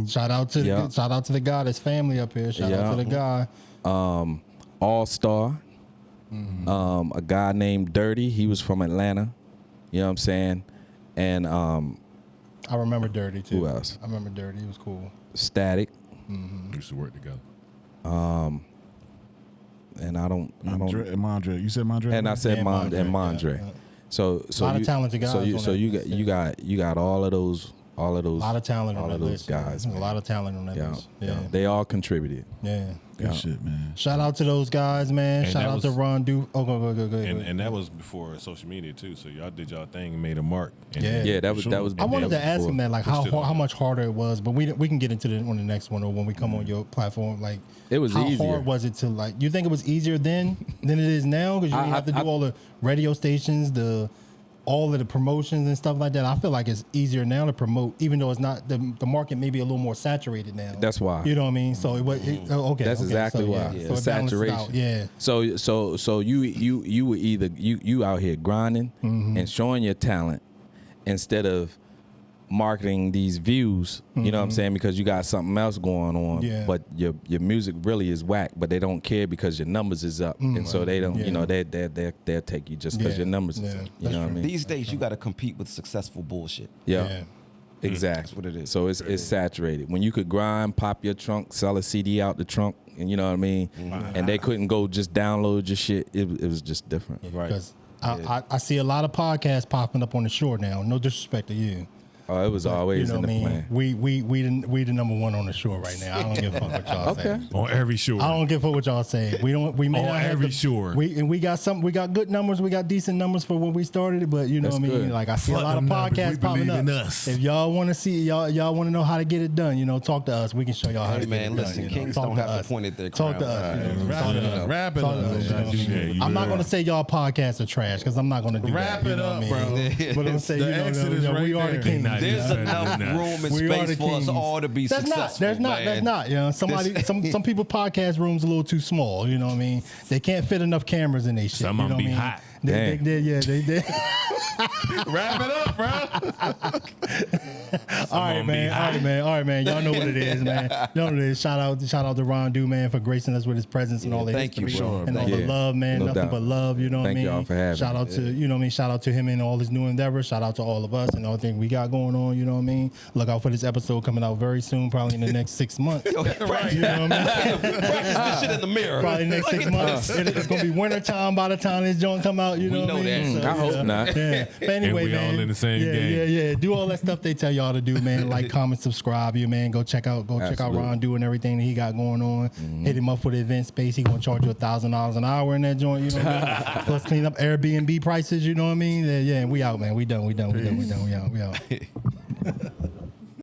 Shout out to Yeah. the guy, that's family up here. Shout out to the guy. All Star, a guy named Dirty. He was from Atlanta. You know what I'm saying? And I remember Dirty too. Who else? I remember Dirty. He was cool. Static. Used to work together. And I don't. Mondre. You said Mondre? And I said Yeah, Mondre. Mondre, yeah. So Lot of talented guys So on that you got all of those. A lot of talent all on of that those list. guys. A lot of talent on that Yeah, list. yeah. Yeah. They all contributed. Yeah. Good shit, man. Shout out to those guys, man. And Shout that out to was- Ron Du. Oh, go ahead. And that was before social media too. So y'all did y'all thing and made a mark. And Yeah. Yeah, that was Sure. that was. I wanted that to ask was him that, like Pushed it how on. much harder it was, but we can get into it on the next one or when we come on your platform. Like It was how easier. hard was it to like? You think it was easier then than it is now because you didn't have to do all the radio stations, all of the promotions and stuff like that. I feel like it's easier now to promote, even though it's not the market may be a little more saturated now. That's why. You know what I mean? So it was okay. That's okay, exactly so, why. yeah. The So it balanced it out. saturation. Yeah. So you were either you out here grinding and showing your talent instead of marketing these views. You know what I'm saying? Because you got something else going on. Yeah. But your music really is whack. But they don't care because your numbers is up, and so they don't. Yeah. You know they'll take you just because Yeah. your numbers is Yeah. up. You That's know what I true. mean? These days, you got to compete with successful bullshit. Yeah. Exactly. That's what it is. So it's saturated. When you could grind, pop your trunk, sell a CD out the trunk, and you know what I mean, and they couldn't go just download your shit. It was just different. Because I see a lot of podcasts popping up on the shore now. No disrespect to you. Oh, it was always You know in the what I mean? plan. We the number one on the shore right now. I don't give a fuck what y'all say. on every shore. I don't give a fuck what y'all say. We may On not have every shore. We got good numbers. We got decent numbers for when we started it. But you know That's what I mean? good. Like I see Fuck a lot of them numbers. podcasts We popping believe up. in us. If y'all want to see y'all want to know how to get it done, talk to us. We can show y'all how Hey to man, get it listen, done. kings Talk don't to have us. to point at their Talk to crown. us. Talk to us. Wrap it Talk up. to us, you know what I mean? Yeah, you I'm not right. going to say y'all podcasts are trash because I'm not going to do Wrap that. it up, you know what I mean? bro. But I'm going to say, The exit is we right are the there. kings. Nah, There's Yeah. enough Nah. room and We are the space for us kings. all to be There's successful. not. There's not. Some people podcast rooms a little too small. You know what I mean? They can't fit enough cameras in they shit. Some you of know 'em what be I mean? hot. They did. Wrap it up, bro. All right, man. Y'all know what it is, man. Y'all know what it is. Shout out to Ron Du, man, for gracing us with his presence and all that. thank you, history bro. and all Thank the you. love, man. No Nothing doubt. but love. You know what I Thank mean? y'all for having Shout me. out to you know what I mean. Shout out to him and all his new endeavors. Shout out to all of us and everything we got going on. You know what I mean? Look out for this episode coming out very soon, probably in the next 6 months. Right. You know what I mean? Practice this shit in the mirror. Probably next 6 months. It's gonna be winter time by the time this joint come out. You know We what I know mean? that. So, I hope not. Yeah. But anyway, we all man. in the same game. Yeah. Do all that stuff they tell y'all to do, man. Like, comment, subscribe, you man. Go check out Absolutely. Ron Du and everything that he got going on. Hit him up for the event space. He gonna charge you $1,000 an hour in that joint. You know what I mean? Plus clean up Airbnb prices. You know what I mean? Yeah. We out, man. We done. We out.